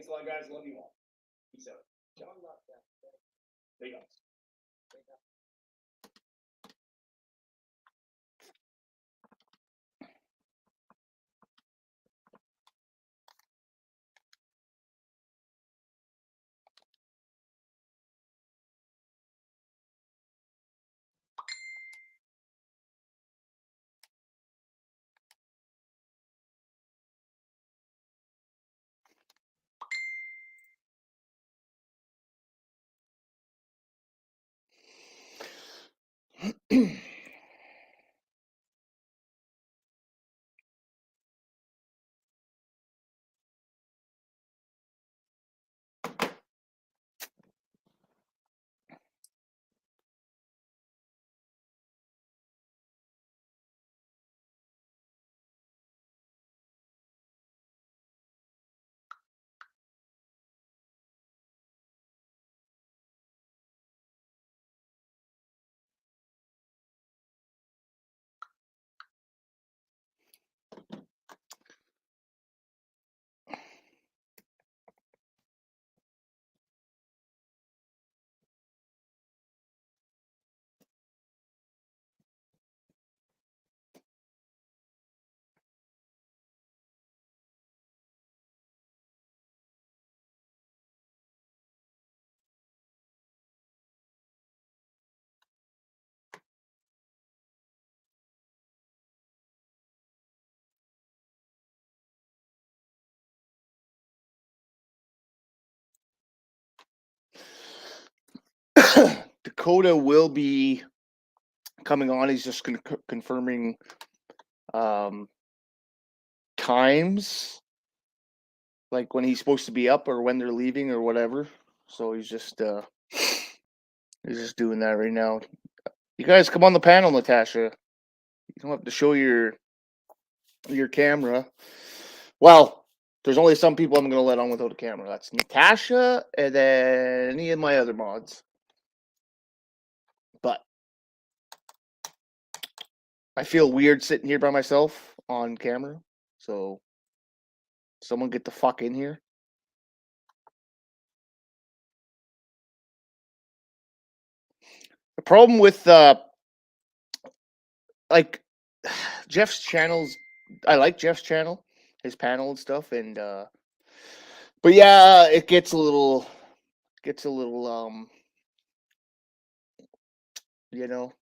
Thanks a lot, guys. Love you all. Peace out. John love that. There you go. Dakota will be coming on. He's just confirming times, like when he's supposed to be up or when they're leaving or whatever. So he's just doing that right now. You guys come on the panel, Natasha. You don't have to show your camera. Well, there's only some people I'm going to let on without a camera. That's Natasha and then any of my other mods. But I feel weird sitting here by myself on camera. So someone get the fuck in here. The problem with like Jeff's channels, I like Jeff's channel, his panel and stuff, and but yeah, it gets a little you know,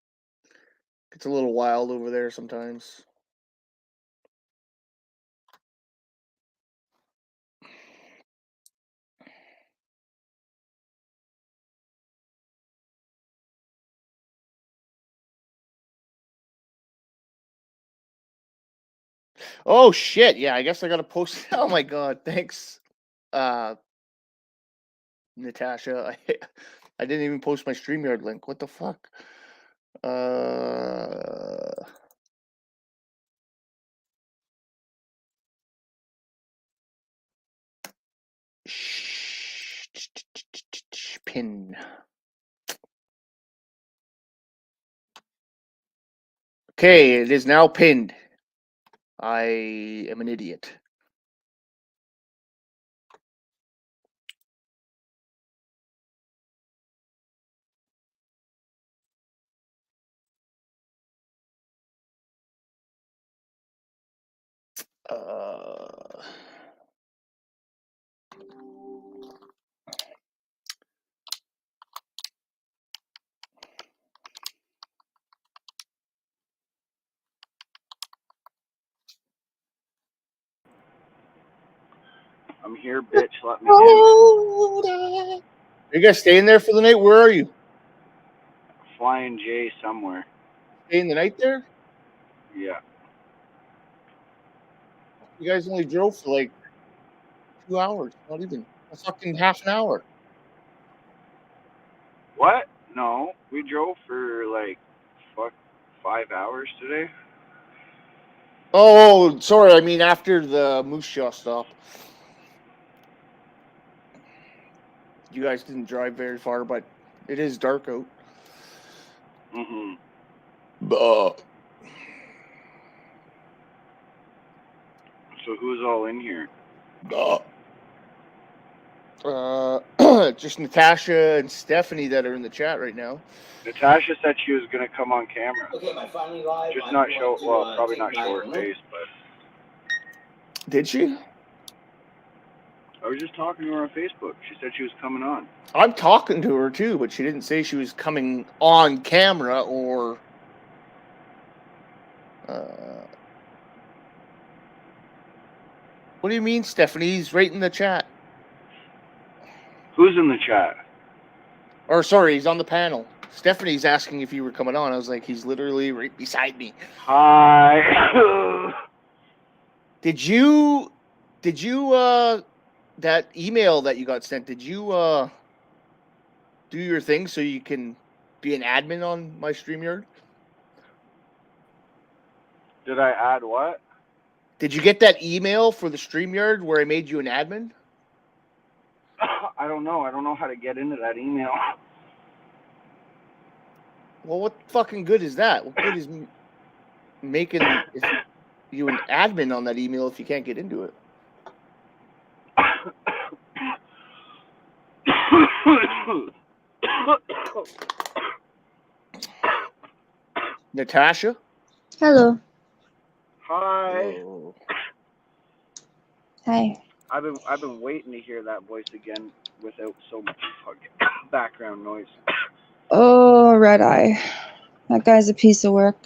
it's a little wild over there sometimes. Oh shit, yeah, I guess I gotta post. Oh my god, thanks, Natasha. I didn't even post my StreamYard link. What the fuck? Pin. Okay, it is now pinned. I am an idiot. I'm here, bitch. Let me in. Are you guys staying there for the night? Where are you? Flying J somewhere. Staying the night there? Yeah. You guys only drove for like 2 hours, not even a fucking half an hour. What? No, we drove for like 5 hours today. Oh, sorry. I mean, after the Moose Jaw stop. You guys didn't drive very far, but it is dark out. Mm-hmm. So who's all in here? Just Natasha and Stephanie that are in the chat right now. Natasha said she was gonna come on camera. Okay, my finally live. Just I'm not going show. to, Well, probably take not show her Nyla. face, but Did she? I was just talking to her on Facebook. She said she was coming on. I'm talking to her too, but she didn't say she was coming on camera or. What do you mean, Stephanie's right in the chat? Who's in the chat? Or sorry, he's on the panel. Stephanie's asking if you were coming on. I was like, he's literally right beside me. Hi. Did you that email that you got sent, did you do your thing so you can be an admin on my StreamYard? Did I add what? Did you get that email for the StreamYard where I made you an admin? I don't know. I don't know how to get into that email. Well, what fucking good is that? What good is making you an admin on that email if you can't get into it? Natasha? Hello. Hi. Oh. Hi. I've been waiting to hear that voice again without so much fucking background noise. Oh, Red Eye. That guy's a piece of work.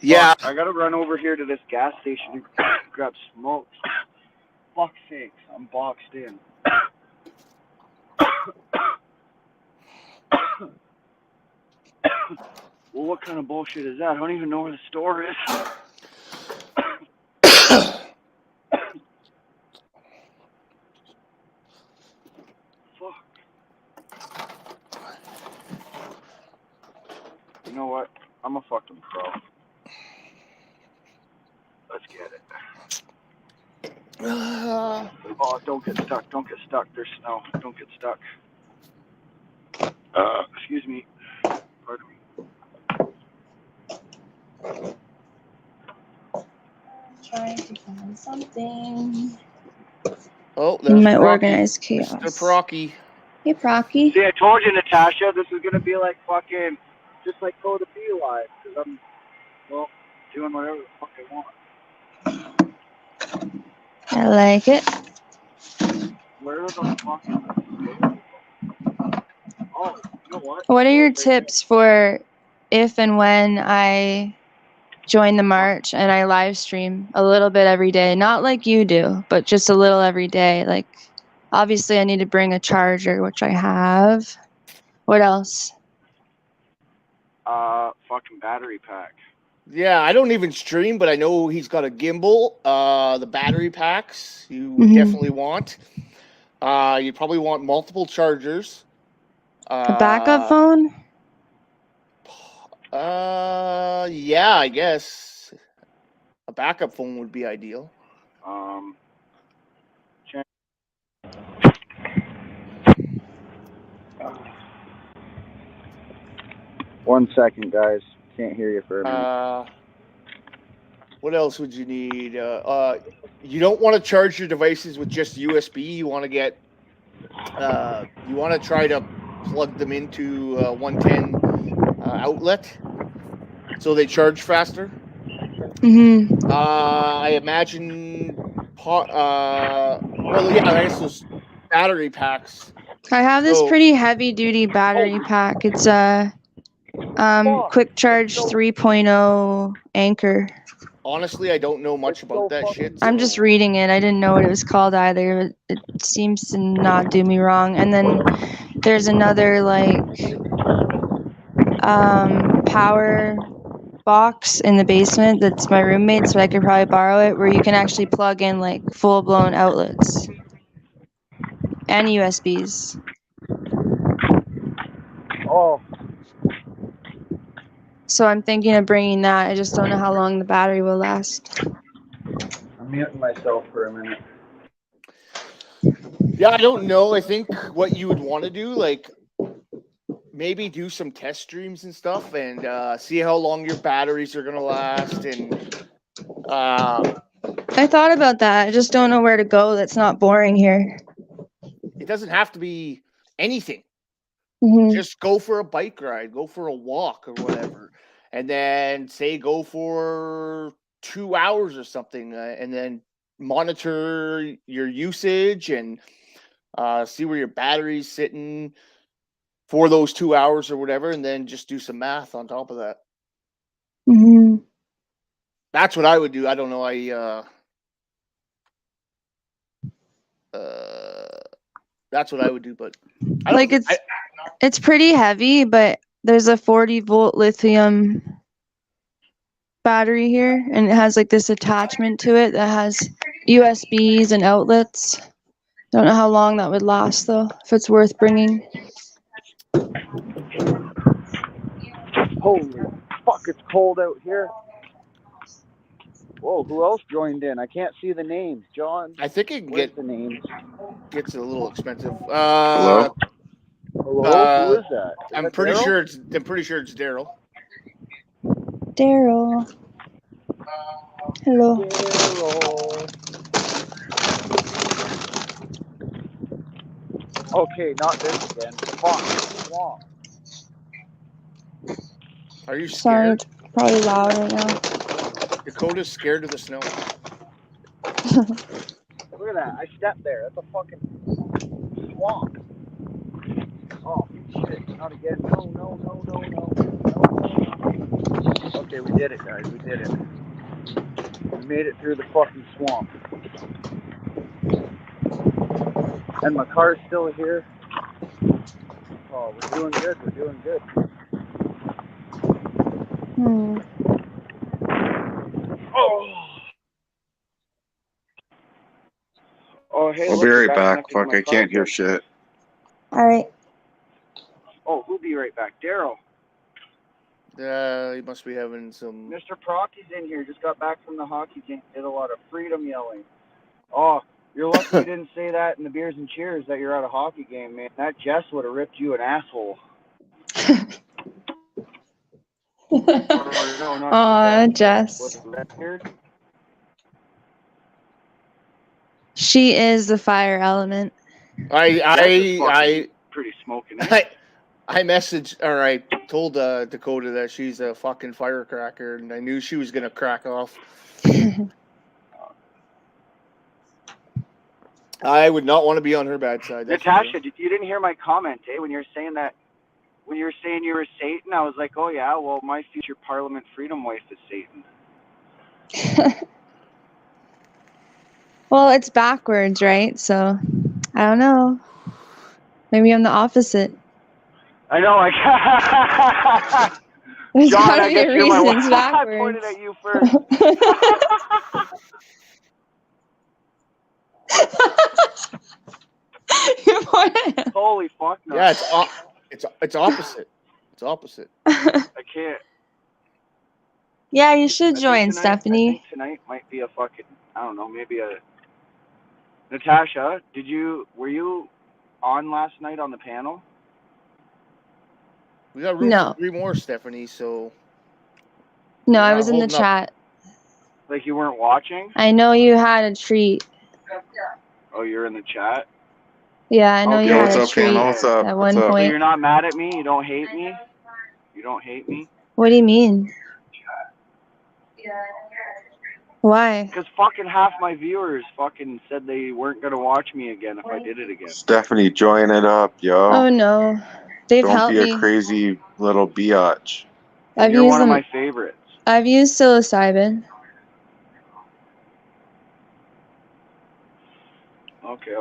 Yeah. Fuck, I gotta run over here to this gas station and grab smokes. Fuck's sakes, I'm boxed in. Well, what kind of bullshit is that? I don't even know where the store is. Fuck. You know what? I'm a fucking pro. Let's get it. Oh, don't get stuck. Don't get stuck. There's snow. Don't get stuck. Excuse me. Pardon me. Trying to find something Oh, in there's my Procky. organized chaos. Mr. Procky. Hey, Procky. See, I told you, Natasha, this is gonna be like fucking, just like Code of Be Live, because I'm, well, doing whatever the fuck I want. I like it. Where the fuck? Oh, you know what? What are your tips for if and when I join the march and I live stream a little bit every day? Not like you do, but just a little every day. Like, obviously, I need to bring a charger, which I have. What else? Fucking battery pack. Yeah, I don't even stream, but I know he's got a gimbal. The battery packs you would definitely want. You probably want multiple chargers. A backup phone? Yeah, I guess a backup phone would be ideal. One second, guys. Can't hear you for a minute. What else would you need? You don't want to charge your devices with just USB. You want to get, you want to try to plug them into 110 outlet so they charge faster. I imagine, well, yeah, I guess those battery packs. I have this pretty heavy duty battery pack. It's a quick charge 3.0 Anchor. Honestly, I don't know much about that shit. I'm just reading it. I didn't know what it was called either. It seems to not do me wrong. And then there's another like power box in the basement that's my roommate's, so I could probably borrow it, where you can actually plug in like full-blown outlets and USBs. Oh. So I'm thinking of bringing that. I just don't know how long the battery will last. I'm muting myself for a minute. Yeah, I don't know. I think what you would want to do, like, maybe do some test streams and stuff and see how long your batteries are going to last. And I thought about that. I just don't know where to go that's not boring here. It doesn't have to be anything. Hmm. Just go for a bike ride, go for a walk or whatever, and then say go for 2 hours or something, and then monitor your usage and see where your battery's sitting for those 2 hours or whatever, and then just do some math on top of that. Hmm. That's what I would do. I don't know. That's what I would do, but I don't. Like it's pretty heavy, but there's a 40-volt lithium battery here, and it has like this attachment to it that has USBs and outlets. Don't know how long that would last though, if it's worth bringing. Holy fuck, it's cold out here. Whoa, who else joined in? I can't see the names. John, I think it can where's the names? gets a little expensive. Hello? Hello, who is that? Is I'm that pretty Daryl? sure it's. I'm pretty sure it's Daryl. Daryl. Hello. Daryl. Okay, not this again. Swamp. Are you Sorry, scared? it's probably loud right now. Dakota's scared of the snow. Look at that. I stepped there. That's a fucking swamp. Oh, shit. Not again. No. Okay, we did it, guys. We did it. We made it through the fucking swamp. And my car's still here. Oh, we're doing good. Hmm. Oh, hey, I'll look, be the right guy back. connected to Fuck, my I can't car. hear shit. All right. Oh, who'll be right back? Daryl. He must be having some. Mr. Procky's in here. Just got back from the hockey game. Did a lot of freedom yelling. Oh, you're lucky you didn't say that in the beers and cheers that you're at a hockey game, man. That Jess would have ripped you an asshole. No, not Aw, Jess. Was Jess. it Redbeard? She is the fire element. I Pretty smoking. Eh? I messaged or I told Dakota that she's a fucking firecracker, and I knew she was gonna crack off. I would not want to be on her bad side. Natasha, you didn't hear my comment, eh? When you were saying that, when you were saying you were Satan, I was like, oh yeah, well, my future Parliament Freedom wife is Satan. Well, it's backwards, right? So, I don't know. Maybe I'm the opposite. I know, There's John, gotta I be guess a you're my reason it's wife. I backwards. pointed at you first. You pointed. Holy fuck, no. Yeah, it's opposite. It's opposite. I can't. Yeah, you should I think join, tonight- Stephanie. I think tonight might be a fucking, I don't know, maybe a... Natasha, were you on last night on the panel? We got room No. for 3 more, Stephanie. So No, You're I not was in the holding up. chat. Like you weren't watching? I know you had a treat. Oh, you're in the chat? Yeah, I know Okay. you Yo, had what's a up, treat Hannah? What's up? at What's one up? So point. you're not mad at me? You don't hate me? You don't hate me? What do you mean? Why? Because fucking half my viewers fucking said they weren't going to watch me again if I did it again. Stephanie, join it up, yo. Oh no, they've Don't helped be me. a crazy little biatch. I've You're used one of them. my favorites. I've used psilocybin. Okay.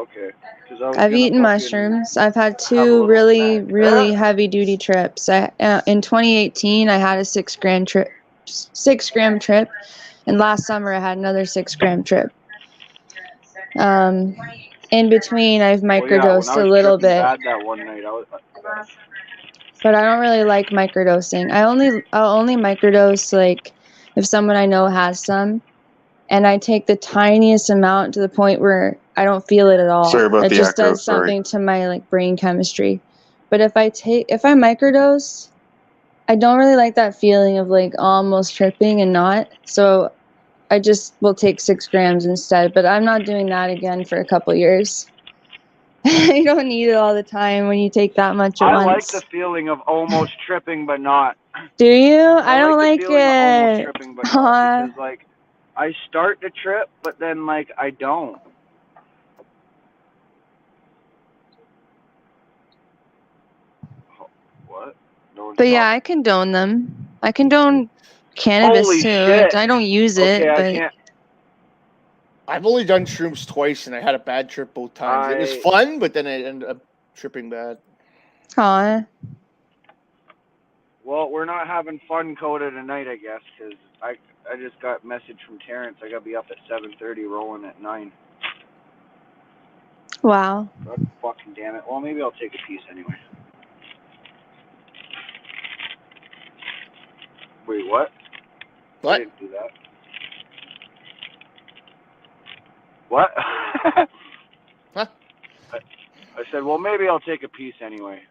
I've eaten mushrooms. I've had 2 really, really heavy duty trips. In 2018, I had a 6 gram trip, and last summer I had another 6 gram trip. In between, I've microdosed a little bit, Bad that one night. but I don't really like microdosing. I'll only microdose like if someone I know has some, and I take the tiniest amount to the point where I don't feel it at all. Sorry about it the just echo, does something to my like brain chemistry. But if I microdose, I don't really like that feeling of like almost tripping and not. So I just will take 6 grams instead. But I'm not doing that again for a couple years. You don't need it all the time when you take that much at I once. like the feeling of almost tripping but not. Do you? I don't the like feeling of almost it. tripping but not, because like I start to trip but then like I don't. What? No one's But yeah, talking. I condone them. I condone cannabis Holy too. shit. I don't use Okay, it, I but can't. I've only done shrooms twice, and I had a bad trip both times. It was I- fun, but then I ended up tripping bad. aw. Well, we're not having fun, Coda, tonight, I guess, because I just got a message from Terrence. I got to be up at 7:30, rolling at 9. Wow. God fucking damn it. Well, maybe I'll take a piece anyway. Wait, what? I What? didn't do that. What? Huh? I said, well, maybe I'll take a piece anyway.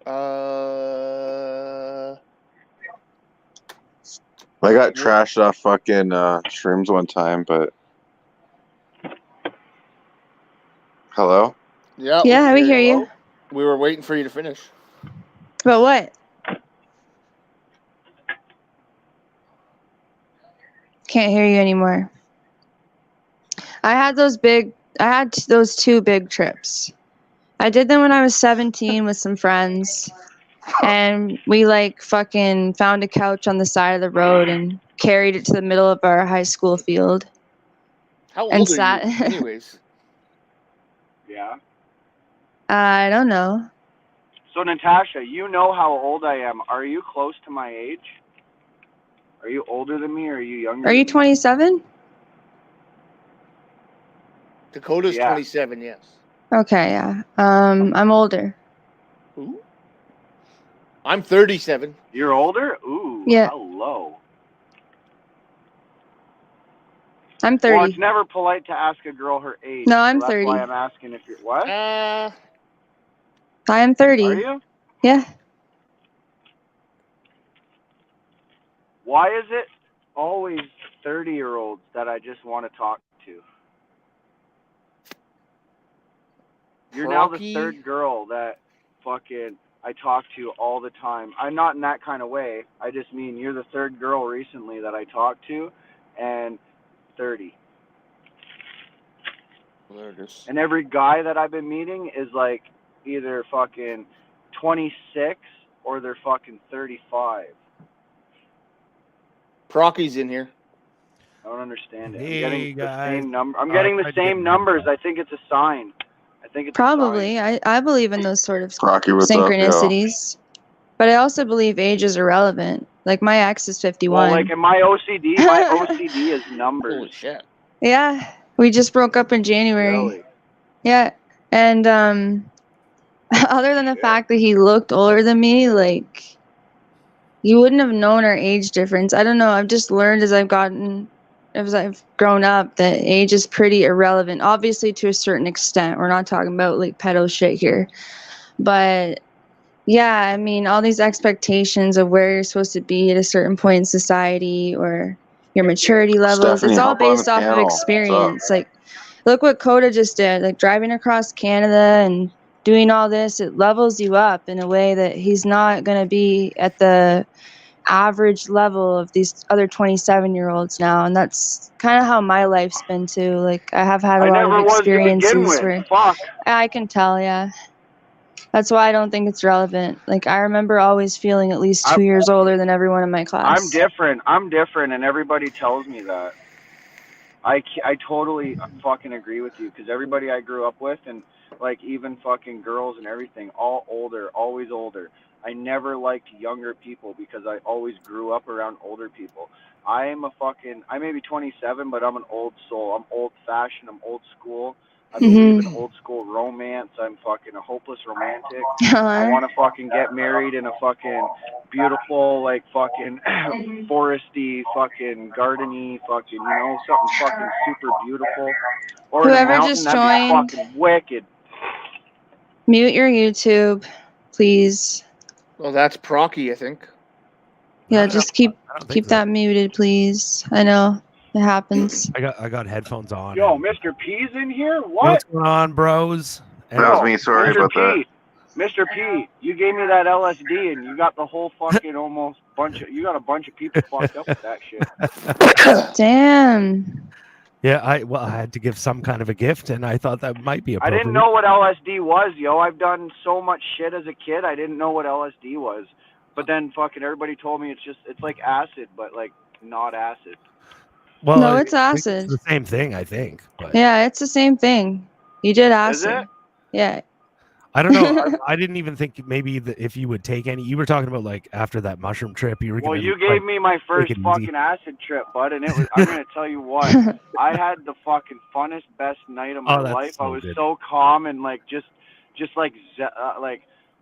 I got trashed off fucking shrooms one time, but hello? Yeah. Yeah, we hear you. We were waiting for you to finish. But what? Can't hear you anymore. I had those 2 big trips. I did them when I was 17 with some friends. And we like fucking found a couch on the side of the road and carried it to the middle of our high school field. How And old are sat- you, anyways? Yeah. I don't know. So, Natasha, you know how old I am. Are you close to my age? Are you older than me or are you younger Are you than me? 27? Dakota's Yeah. 27. Yes. Okay, yeah. I'm older. Who? I'm 37. You're older? Ooh, Yeah. hello. I'm 30. Well, it's never polite to ask a girl her age. No, I'm so that's 30. why I'm asking if you're... What? I am 30. Are you? Yeah. Why is it always 30-year-olds that I just want to talk to? You're now the Procky? third girl that fucking I talk to all the time. I'm not in that kind of way. I just mean you're the third girl recently that I talked to, and 30. Well, there it is. And every guy that I've been meeting is like either fucking 26 or they're fucking 35. Procky's in here. I don't understand it. Hey, I'm getting guys. the same number. I'm getting the tried to get same numbers. I think it's a sign. I think it's Probably. A sign. I believe in those sort of Rocky, what's up, yo? synchronicities. But I also believe age is irrelevant. Like my ex is 51. Well, like in my OCD is Holy numbers. shit. Yeah. We just broke up in January. Really? Yeah. And other than the fact that he looked older than me, like you wouldn't have known our age difference. I don't know. I've just learned as I've grown up that age is pretty irrelevant. Obviously to a certain extent. We're not talking about like pedo shit here. But yeah, I mean, all these expectations of where you're supposed to be at a certain point in society or your maturity levels, Stephanie, it's all hop on the based off of panel. What's up? experience. Like, look what Coda just did, like driving across Canada and doing all this, it levels you up in a way that he's not going to be at the average level of these other 27-year-olds now. And that's kind of how my life's been too. Like, I have had a I lot never of was to begin experiences with. where Fuck. I can tell, yeah. That's why I don't think it's relevant. Like, I remember always feeling at least 2 years older than everyone in my class. I'm different, and everybody tells me that. I totally fucking agree with you, because everybody I grew up with, and like even fucking girls and everything, all older, always older. I never liked younger people because I always grew up around older people. I may be 27, but I'm an old soul. I'm old fashioned. I'm old school. I believe in old school romance. I'm fucking a hopeless romantic. I want to fucking get married in a fucking beautiful, like fucking foresty, fucking gardeny, fucking, you know, something fucking super beautiful. Or Whoever in a mountain, just that'd joined, be fucking wicked. mute your YouTube, please. Well, that's Procky, I think. Yeah, No, just I don't think keep so. that muted, please. I know it happens. I got headphones on. Yo, and- Mr. P's in here? Yo, What? what's going on, bros? And That was Yo, me. Sorry Mr. about P, that. Mr. P, you gave me that LSD and you got the whole fucking almost bunch of, you got a bunch of people fucked up with that shit. Damn. yeah, I had to give some kind of a gift, and I thought that might be I appropriate. didn't know what LSD was, yo. I've done so much shit as a kid. I didn't know what LSD was. But then fucking everybody told me it's like acid, but like not acid. Well, No, it's It's acid. the same thing, I think. But Yeah, it's the same thing. You did Is acid. it? Yeah. I don't know. I didn't even think maybe if you would take any. You were talking about like after that mushroom trip, you were Well, gonna. you gave me my first it easy. fucking acid trip, bud, and it was. I'm gonna tell you what. I had the fucking funnest, best night of my Oh, that's life. I so was good. so calm and like just like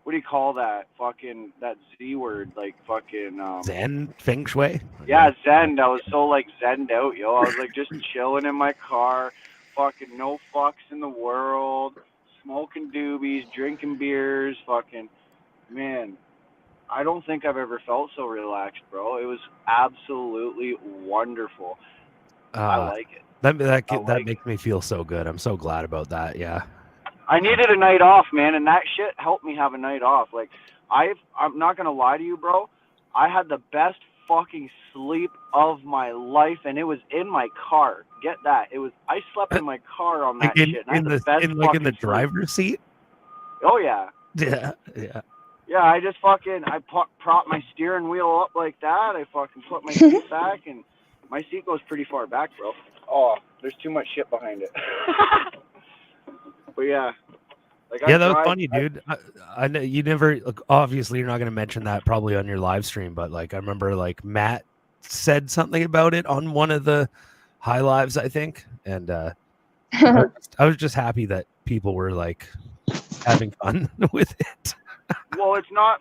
what do you call that? Fucking that Z word, like fucking Zen feng shui. Yeah, zen. I was so like zenned out, yo. I was like just chilling in my car, fucking no fucks in the world, smoking doobies, drinking beers, fucking man. I don't think I've ever felt so relaxed, bro. It was absolutely wonderful. I like it. That makes me feel so good. I'm so glad about that. Yeah. I needed a night off, man, and that shit helped me have a night off. Like I'm not gonna lie to you, bro. I had the best fucking sleep of my life, and it was in my car. Get that? I slept in my car on that Like shit. And I had the best in fucking the sleep. driver's seat. Oh yeah. Yeah. Yeah, I just fucking prop my steering wheel up like that. I fucking put my seat back, and my seat goes pretty far back, bro. Oh, there's too much shit behind it. But yeah, like Yeah, that was funny, dude. I know you never. Obviously, you're not going to mention that probably on your live stream, but like I remember, like Matt said something about it on one of the high lives, I think, and I was just happy that people were like having fun with it. Well, it's not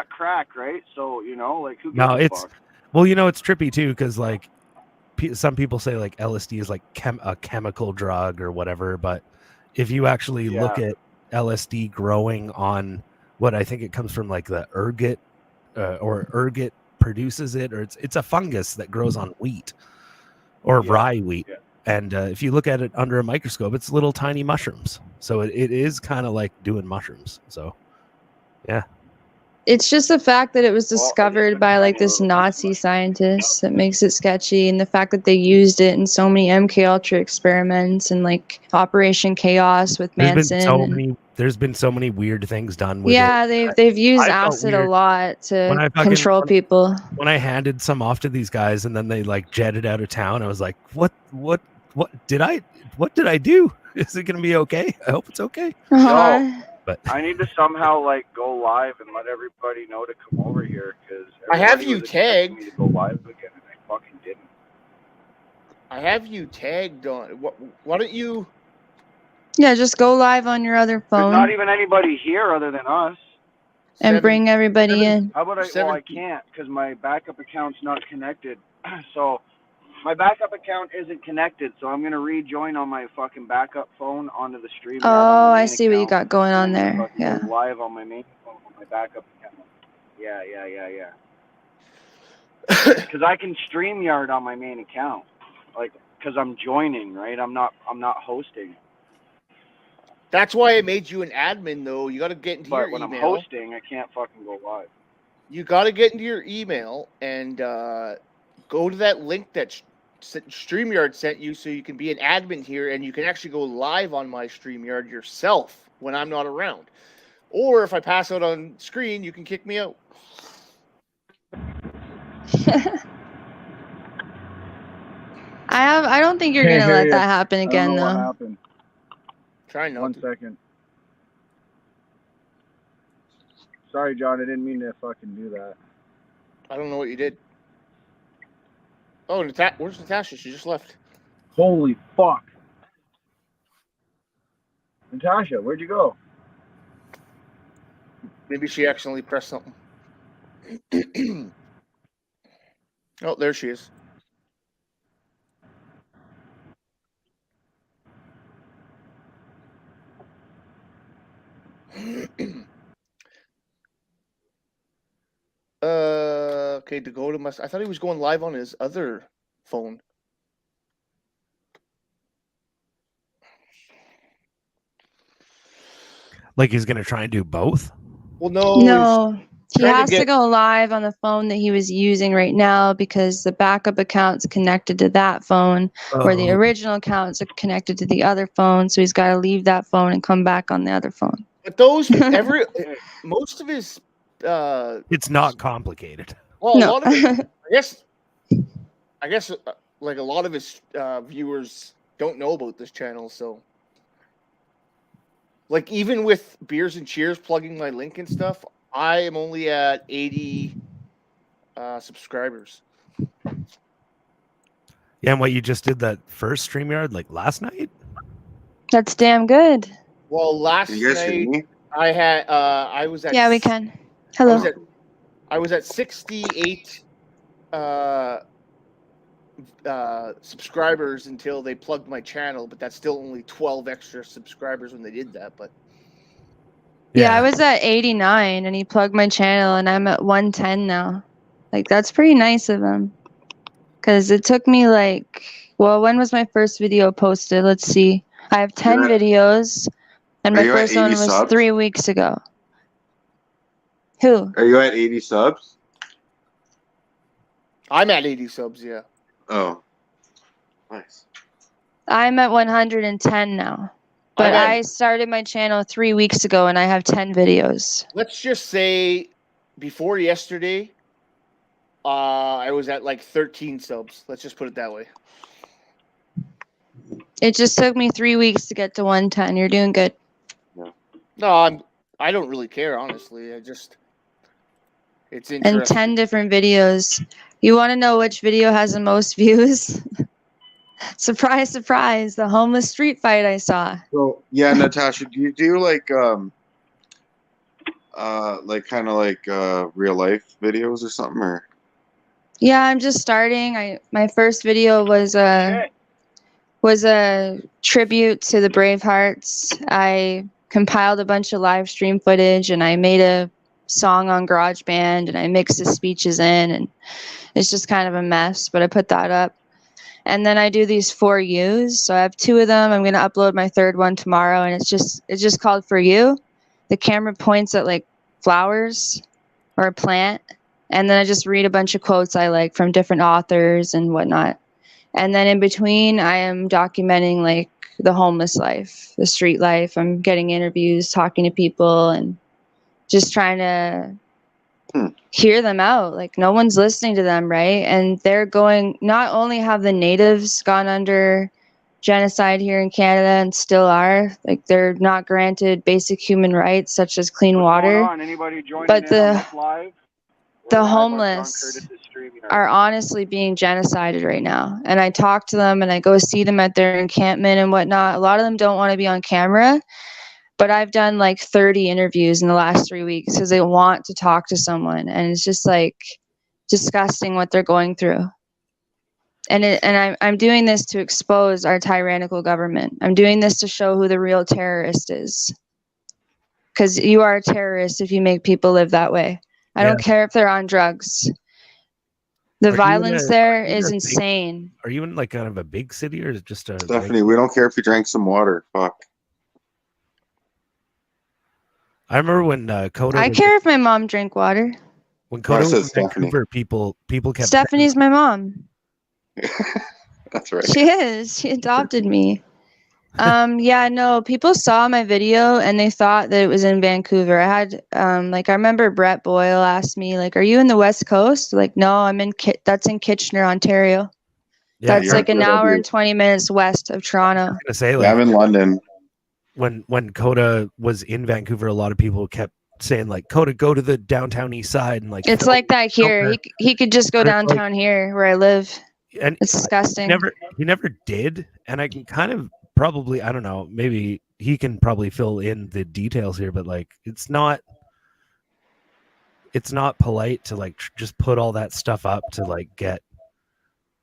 crack, right? So who gives No, a fuck? well, it's trippy too because like some people say like LSD is like a chemical drug or whatever, but if you actually look at LSD growing on what I think it comes from, like the ergot, or ergot produces it, or it's a fungus that grows on wheat or rye wheat. Yeah. And if you look at it under a microscope, it's little tiny mushrooms. So it is kind of like doing mushrooms. So, yeah. It's just the fact that it was discovered by like this Nazi scientist that makes it sketchy, and the fact that they used it in so many MK Ultra experiments and like Operation Chaos with Manson. There's been so many weird things done with yeah, it. they've used I felt acid a weird lot when to I control people. When I handed some off to these guys and then they like jetted out of town, I was like, what did I do? Is it gonna be okay? I hope it's okay. But I need to somehow like go live and let everybody know to come over here because I have you tagged. me to go live again, and I fucking didn't. I have you tagged on. Why don't you? Yeah, just go live on your other There's phone not even anybody here other than us. and bring everybody in. How about I can't because my backup account's not connected. So my backup account isn't connected, so I'm gonna rejoin on my fucking backup phone onto the stream. Oh, I see what you got going on there. Yeah. Go live on my main phone on my backup account. Yeah. Because I can StreamYard on my main account, like because I'm joining, right? I'm not hosting. That's why I made you an admin, though. You got to get into your email. But when I'm hosting, I can't fucking go live. You got to get into your email and go to that link that StreamYard sent you so you can be an admin here and you can actually go live on my StreamYard yourself when I'm not around. Or if I pass out on screen, you can kick me out. I don't think you're gonna let that happen again, though. What happened? Try not 1 to. second. Sorry, John. I didn't mean to fucking do that. I don't know what you did. Oh, where's Natasha? She just left. Holy fuck. Natasha, where'd you go? Maybe she accidentally pressed something. Oh, there she is. Okay, Okay, Dakota must. I thought he was going live on his other phone. Like he's gonna try and do both. Well, no. he's No, he trying to has to get- go live on the phone that he was using right now because the backup account's connected to that phone, where the Oh. original account's connected to the other phone. So he's got to leave that phone and come back on the other phone. But those most of his It's not complicated. well, a No. lot of it, I guess like a lot of his viewers don't know about this channel, so like even with Beers and Cheers plugging my link and stuff, I am only at 80 subscribers. Yeah, and what you just did that first StreamYard like last night? That's damn good. Well, last Can you guys hear night me? I had I was at Yeah, we can. Hello. I was at 68 subscribers until they plugged my channel, but that's still only 12 extra subscribers when they did that. But Yeah, I was at 89 and he plugged my channel and I'm at 110 now. Like, that's pretty nice of him. Because it took me like, well, when was my first video posted? Let's see. I have 10 You're at- videos and Are my you at first one 80 was subs? 3 weeks ago. Who? Are you at 80 subs? I'm at 80 subs, yeah. Oh, nice. I'm at 110 now. But I'm at- I started my channel 3 weeks ago and I have 10 videos. Let's just say before yesterday, I was at like 13 subs. Let's just put it that way. It just took me 3 weeks to get to 110. You're doing good. No, I don't really care, honestly. it's interesting. And 10 different videos. You want to know which video has the most views? Surprise, surprise. The homeless street fight I saw. So yeah, Natasha, do you do like kind of like real life videos or something, or? Yeah, I'm just starting. My first video was a tribute to the Bravehearts. I compiled a bunch of live stream footage and I made a song on GarageBand and I mixed the speeches in, and it's just kind of a mess, but I put that up. And then I do these For Yous. So I have 2 of them. I'm going to upload my 3rd one tomorrow, and it's just called For You. The camera points at like flowers or a plant, and then I just read a bunch of quotes I like from different authors and whatnot. And then in between, I am documenting like the homeless life, the street life. I'm getting interviews, talking to people, and just trying to hear them out. Like, no one's listening to them, right? And they're going, not only have the natives gone under genocide here in Canada and still are, like, they're not granted basic human rights such as clean What's water. going on? Anybody joining But in on this live? the We're live on John homeless Curtis's StreamYard. are honestly being genocided right now. And I talk to them and I go see them at their encampment and whatnot. A lot of them don't want to be on camera, but I've done like 30 interviews in the last 3 weeks because they want to talk to someone. And it's just like disgusting what they're going through. And I'm doing this to expose our tyrannical government. I'm doing this to show who the real terrorist is. Because you are a terrorist if you make people live that way. I don't care if they're on drugs. The violence there is insane. Are you in like kind of a big city or is it just a Stephanie, we don't care if you drank some water. Fuck. I remember when Coda. I care if my mom drank water. When Coda was in Stephanie. Vancouver, people kept. Stephanie's my mom. That's right. She is. She adopted me. Yeah, no, people saw my video and they thought that it was in Vancouver. I had like, I remember Brett Boyle asked me, like, are you in the West Coast? Like, no, I'm in that's in Kitchener, Ontario. Yeah, That's like an hour and 20 minutes west of Toronto. I'm gonna say, like, Yeah, I'm in London. when Coda was in Vancouver, a lot of people kept saying like, Coda, go to the downtown east side, and like It's like that here. He could just go But it's like- downtown here where I live. and It's disgusting. he never did, and I can kind of probably, I don't know, maybe he can probably fill in the details here, but like it's not polite to like just put all that stuff up to like get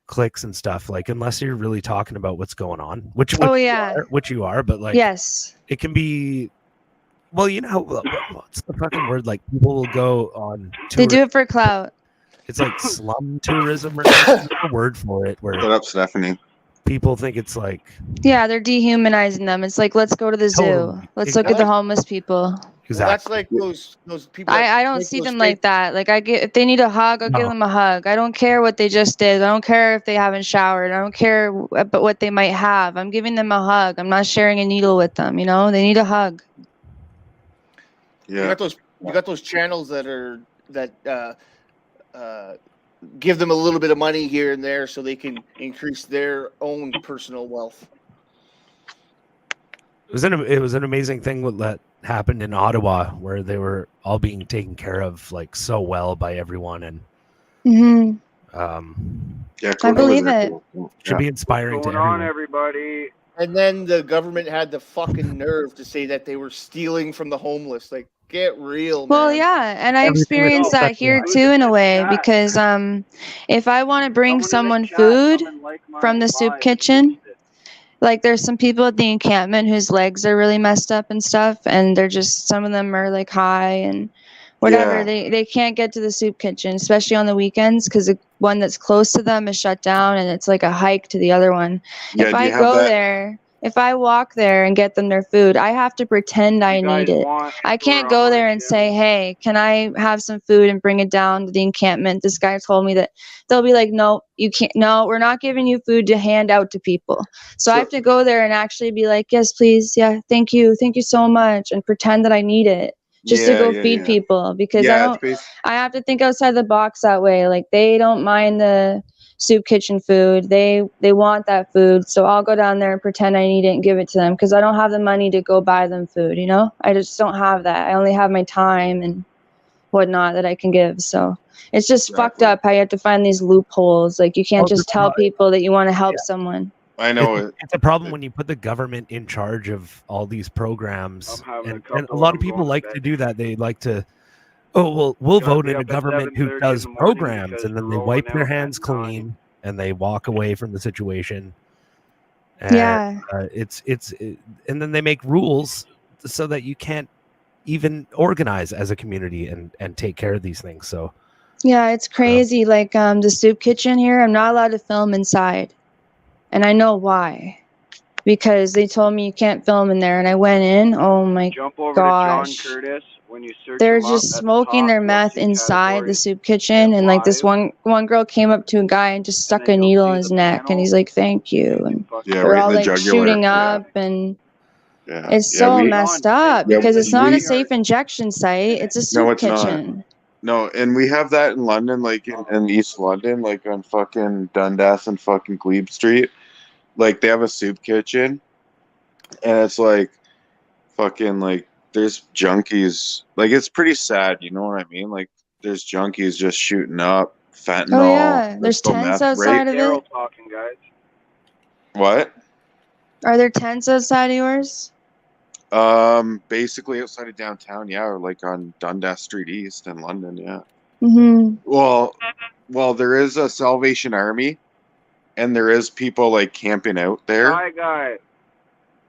clicks and stuff, like unless you're really talking about what's going on, which Oh, yeah. which you are, but like Yes. it can be, well, you know, what's the fucking word, like people will go on They tour. do it for clout. it's like slum tourism or something. There's a word for it where Shut up, Stephanie. people think it's like Yeah, they're dehumanizing them. It's like, let's go to the zoo. Totally. Let's look at the Exactly. homeless people. Well, that's exactly. like those people. that I don't make see those them fake- like that. Like, if they need a hug, I'll give No. them a hug. I don't care what they just did. I don't care if they haven't showered. I don't care about what they might have. I'm giving them a hug. I'm not sharing a needle with them. You know, they need a hug. You Yeah. got those channels that give them a little bit of money here and there so they can increase their own personal wealth. It was an amazing thing that happened in Ottawa where they were all being taken care of like so well by everyone, and Hmm. Yeah, I Coda was believe there, it. cool. should Yeah. be inspiring What's to going on, everyone. everybody? And then the government had the fucking nerve to say that they were stealing from the homeless. Like, get real, man. Well, yeah, and I Everything experienced that's that here acceptable. too in a way Yeah. because if I want to bring someone food from the soup kitchen, like there's some people at the encampment whose legs are really messed up and stuff, and they're just, some of them are like high and whatever. Yeah. They can't get to the soup kitchen, especially on the weekends, because the one that's close to them is shut down and it's like a hike to the other one. Yeah, If do I you have go that? there, if I walk there and get them their food, I have to pretend I need it. I can't go there and say, hey, can I have some food and bring it down to the encampment? This guy told me that. They'll be like, no, you can't. No, we're not giving you food to hand out to people. So I have to go there and actually be like, yes, please. Yeah, thank you. Thank you so much. And pretend that I need it just to go feed people, because Yeah, it's I have to think outside the box that way. Like, they don't mind the soup kitchen food. They want that food. So I'll go down there and pretend I need it and give it to them, because I don't have the money to go buy them food, you know? I just don't have that. I only have my time and whatnot that I can give. So it's just fucked Exactly. up how you have to find these loopholes. Like, you can't just tell people that you want to help someone. I know it. It's a problem when you put the government in charge of all these programs, I'm having a and couple, a lot of I'm people going to like bed. to do that. They like to, oh well, we'll Gotta vote be in a up at government 7:30 who in does the morning programs, because and then we're they rolling wipe their out at hands 9. clean and they walk away from the situation. And, Yeah. and then they make rules so that you can't even organize as a community and take care of these things. So Yeah, it's crazy. Like, the soup kitchen here, I'm not allowed to film inside. And I know why. Because they told me you can't film in there, and I went in. Oh my Jump over gosh. to John Curtis when you search They're him up just at the smoking top, their you'll meth see inside the categories soup kitchen, and like this live, one girl came up to a guy and just stuck then a you'll needle see in his the neck, and panel, he's like, thank you. and you And fucking Yeah, they're right in all the like jugular. shooting Yeah. up, and Yeah. it's Yeah, so we- messed up Yeah, because it's not we- a safe injection site. It's a soup it's not. kitchen. No, and we have that in London, like in East London, like on fucking Dundas and fucking Glebe Street. Like, they have a soup kitchen, and it's like fucking, like, there's junkies. Like, it's pretty sad, you know what I mean? Like, there's junkies just shooting up, fentanyl. Oh yeah, there's crystal tents meth, outside of Daryl it. talking, guys. What? Are there tents outside of yours? Basically outside of downtown, yeah, or like on Dundas Street East in London, yeah. Mm-hmm. Well, there is a Salvation Army, and there is people like camping out there. Hi, guy.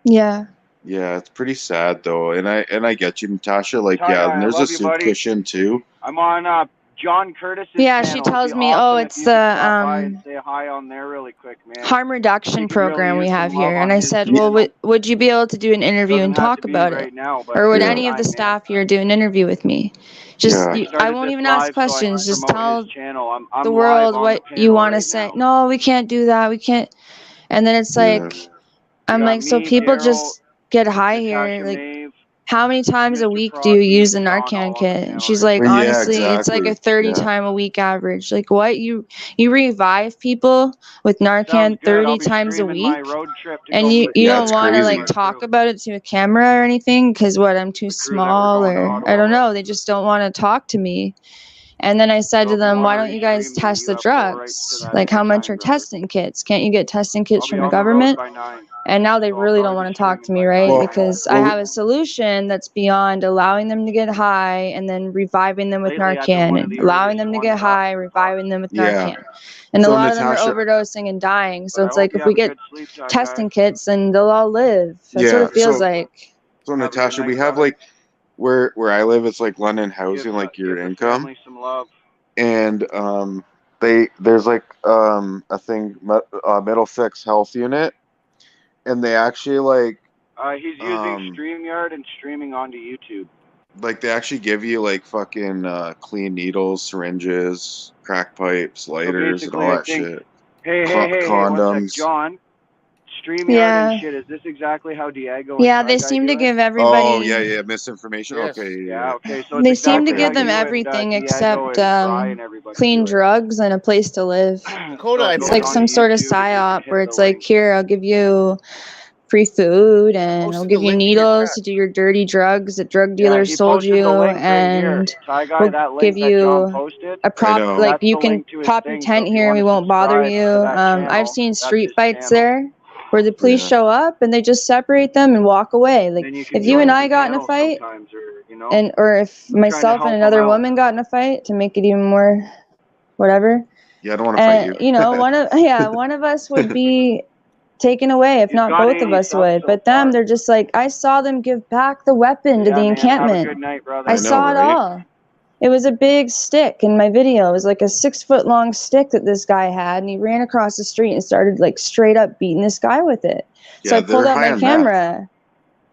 Yeah. Yeah, it's pretty sad though, and I get you, Natasha. Like, Hi, yeah, I and there's a love you, soup buddy. kitchen too. I'm on John Curtis's Yeah, channel. she It'd tells be me, awesome oh, if it's you could the stop by and say hi on there really quick, man. harm reduction He could really program we use have some love here. on And I his said, channel. well, would you be able to do an interview Doesn't and have talk to be about right it? now, but Or would Yeah. any of the anytime, man. staff here do an interview with me? Just, Yeah. I Started won't this even live ask so I questions. can Just promote tell his channel. I'm the live world on what the you panel want to right say. now. No, we can't do that. We can't. And then it's Yeah. like, I'm got like, so me, people Daryl, just get high here. Natasha Like, Maeve, how many times a Mr. week do you Frosty, use the and John Narcan all on the kit? And panel she's right like, now. Yeah, honestly, it's like a exactly. 30 Yeah. time a week average. Like, what? You revive people with Sounds Narcan good. I'll 30 be times a streaming my week? road trip to And go you with Yeah, don't it's want to crazy. like talk about it to a camera or anything? Because what, I'm too The crew that we're small, going to or I Ottawa don't with. know. They just don't want to talk to me. And then I said So to if you them, why want to don't you guys restream me, test you the have full rights to drugs? that Like, how much anytime, are brother. testing kits? Can't you get testing kits I'll from be the on the road government? by 9. And now they So I'll really don't probably want be to talk to streaming me, by right? 9 Well, Because I have a solution that's beyond allowing them to get high and then reviving them with Lately, I've been one Narcan, of and the allowing earliest them to ones get off high, the reviving them with Yeah. Narcan. And a So, lot of them are Natasha. overdosing and dying. So But I it's hope like, you if we have a get good sleep time, testing guys. kits, then they'll all live. That's what Yeah. it feels like. So Have a good Natasha, night, we have brother. like where I live, it's like London housing, like your Give the income. family some love. and there's like a thing, Middlesex Health Unit, and they actually like He's using StreamYard and streaming onto YouTube. like they actually give you like fucking clean needles, syringes, crack pipes, lighters, and basically, all I that think- shit. Hey, Condoms. one sec, John. StreamYard Yeah. and shit. Is this exactly how Diego? Yeah, and they Ty Guy seem do to it? give everybody. Oh yeah, misinformation. Yes. Okay, Yeah. Okay. So They it's seem to exactly give how them you and, everything Diego except and Brian, everybody clean do it. drugs and a place to live. Dakota, I It's It's like on some sort of YouTube, and you can psyop hit where the it's like, link. here, I'll give you free food and I'll posted give the you link in your needles chat. to do your dirty drugs that drug Yeah, dealers he sold posted you, the link right here. and Ty Guy, we'll that link give that John you posted. a prop. know. Like That's you the can link to his pop your thing, so tent if you here and we wanna won't bother subscribe you. to that I've channel, seen that's street his fights channel. there where the police Yeah. show up and they just separate them and walk away. Like Then you can if you join and the I got in a channel fight, sometimes, or you know. and or if I'm trying to myself help and 'em another out. woman got in a fight to make it even more whatever, Yeah, I don't want to fight you. and you know, one of us would be taken away, if He's not got both of 80 us subs would. so But them, far. they're just like, I saw them give back the weapon to Yeah, the man, encampment. have a good night, brother. I know, saw it right? all. It was a big stick in my video. It was like a 6-foot long stick that this guy had, and he ran across the street and started like straight up beating this guy with it. So Yeah, I pulled they're out high my on camera.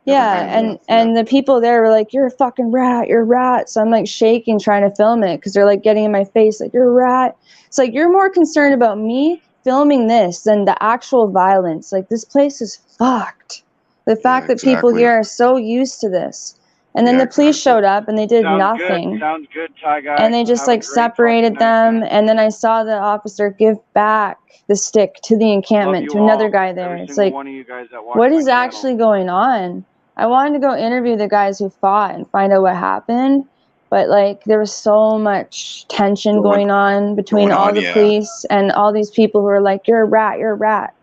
Yeah, they're high Yeah, on meth, yeah. and the people there were like, "You're a fucking rat, you're a rat." So I'm like shaking trying to film it because they're like getting in my face like, "You're a rat." It's like you're more concerned about me filming this than the actual violence. Like this place is fucked. The fact that people exactly. here are so used to this. And then Yeah, the police exactly. showed up and they did Sounds nothing. good. Sounds good, Ty Guy. And they just Have a like great separated fucking night, them, man. and then I saw the officer give back the stick to the Love encampment you to another all. guy there. Every It's single like, one of you guys that watch what my is channel. actually going on? I wanted to go interview the guys who fought and find out what happened, but like there was so much tension going on between all the yeah. police and all these people who are like, "You're a rat, you're a rat."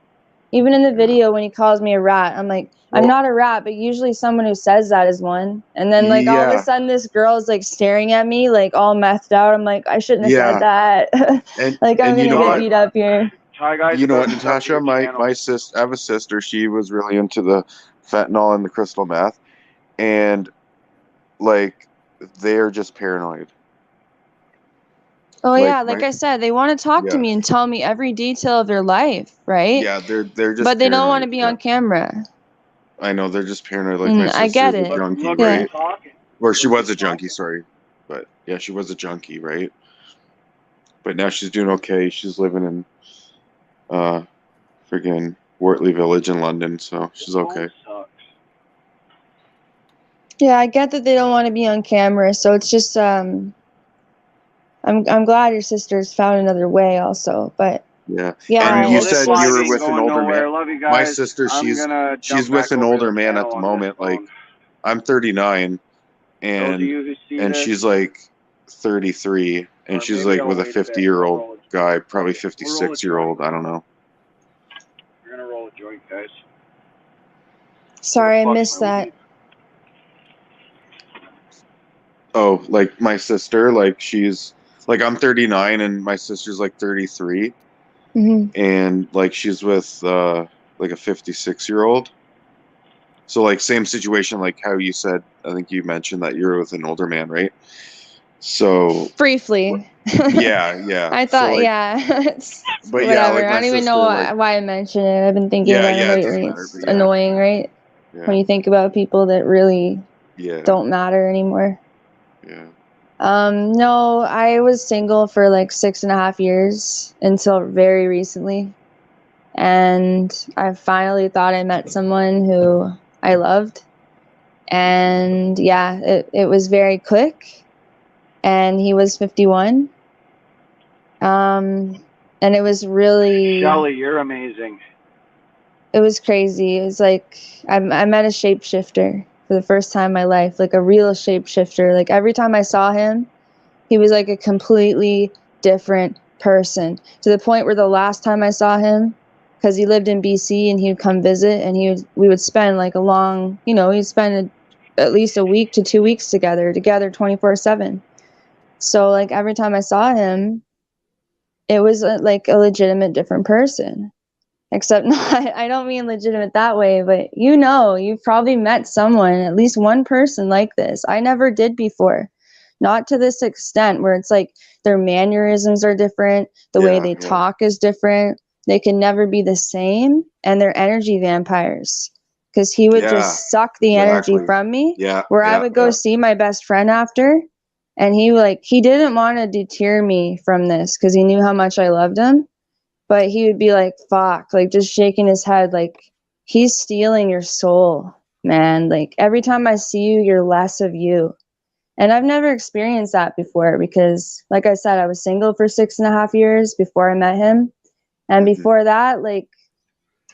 Even in the video when he calls me a rat, I'm like, I'm Well- not a rat, but usually someone who says that is one. And then like all of Yeah. a sudden this girl's like staring at me like all methed out. I'm like, I shouldn't have Yeah. said that. And Like I'm and you gonna know get what? beat up here. Ty Guy's You know what, best stuff to Natasha? your My channel. sister, I have a sister. She was really into the fentanyl and the crystal meth, and like they're just paranoid. Oh Like, yeah, like I said, they want to talk to Yeah. me and tell me every detail of their life, right? Yeah, they're just. But they don't want to paranoid, be yeah. on camera. I know they're just paranoid. Like Mm, my I sister's get a it. junkie, Look, Yeah. right? talking. Or she was a junkie, sorry, but yeah, she was a junkie, right? But now she's doing okay. She's living in, friggin' Wortley Village in London, so she's okay. Sucks. Yeah, I get that they don't want to be on camera, so it's just I'm glad your sister's found another way also, but Yeah. yeah, And Alright, you well, this said live you were ain't with an going older nowhere. man. Love you My guys. sister, I'm gonna she's jump with back an over older the man at channel the on moment. this Like phone. I'm 39, Those of and you who see this, she's like 33, and or she's maybe like I'll with a wait a bit. 50-year-old We'll roll a guy, joint. probably We'll roll a 56-year-old. I don't know. We're gonna roll a joint, guys. sorry I Fuck missed my that. weed. Oh, like my sister, like she's like I'm 39 and my sister's like 33, Hmm. and like she's with like a 56-year-old. So like same situation, like how you said. I think you mentioned that you're with an older man, right? So Briefly. yeah. I So, thought, like, yeah, it's but whatever. yeah, like I my don't even sister, know like why I mentioned it. I've been thinking Yeah, about yeah, it it doesn't lately. matter, It's but yeah. annoying, right? yeah, When you think about people that really yeah, don't matter anymore. yeah. No, I was single for like 6.5 years until very recently. And I finally thought I met someone who I loved. And yeah, it was very quick. And he was 51. And it was really, Shelly, you're amazing. it was crazy. It was like I met a shapeshifter for the first time in my life, like a real shapeshifter. Like every time I saw him, he was like a completely different person, to the point where the last time I saw him, because he lived in BC and he would come visit, and we would spend like a long, he'd spend at least a week to 2 weeks together 24/7. So like every time I saw him, it was like a legitimate different person. Except I don't mean legitimate that way, but you've probably met someone, at least one person like this. I never did before. not to this extent where it's like their mannerisms are different, the way they talk is different. They can never be the same, and they're energy vampires. Because he would just suck the energy from me. Where I would go see my best friend after, and he didn't want to deter me from this because he knew how much I loved him. But he would be like, fuck, like just shaking his head, like, he's stealing your soul, man. Like every time I see you, you're less of you. And I've never experienced that before because, like I said, I was single for 6.5 years before I met him. And before that, like,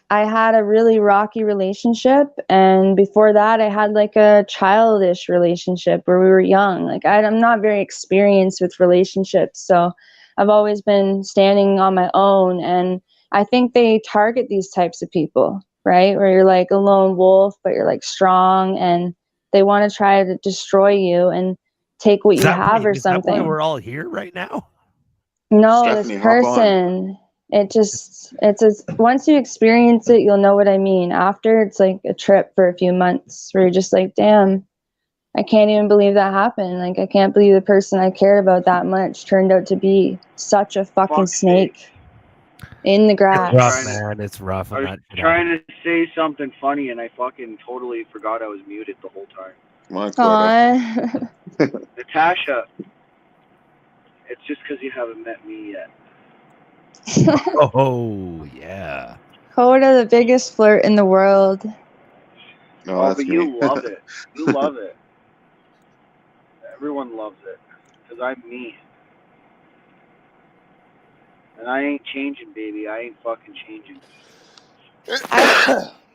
I had a really rocky relationship. And before that, I had like a childish relationship where we were young. Like, I'm not very experienced with relationships. So I've always been standing on my own. And I think they target these types of people, right? Where you're like a lone wolf, but you're like strong, and they want to try to destroy you and take what you have or something. Is that why we're all here right now? No, Stephanie, this person, once you experience it, you'll know what I mean. After, it's like a trip for a few months where you're just like, damn, I can't even believe that happened. Like, I can't believe the person I cared about that much turned out to be such a fucking snake in the grass. It's rough, man. It's rough. I was trying to say something funny, and I fucking totally forgot I was muted the whole time. Come on, Coda. Natasha, it's just because you haven't met me yet. Oh, yeah. Coda, the biggest flirt in the world. No, that's but me. you love it. You love it. Everyone loves it because I'm me. And I ain't changing, baby. I ain't fucking changing.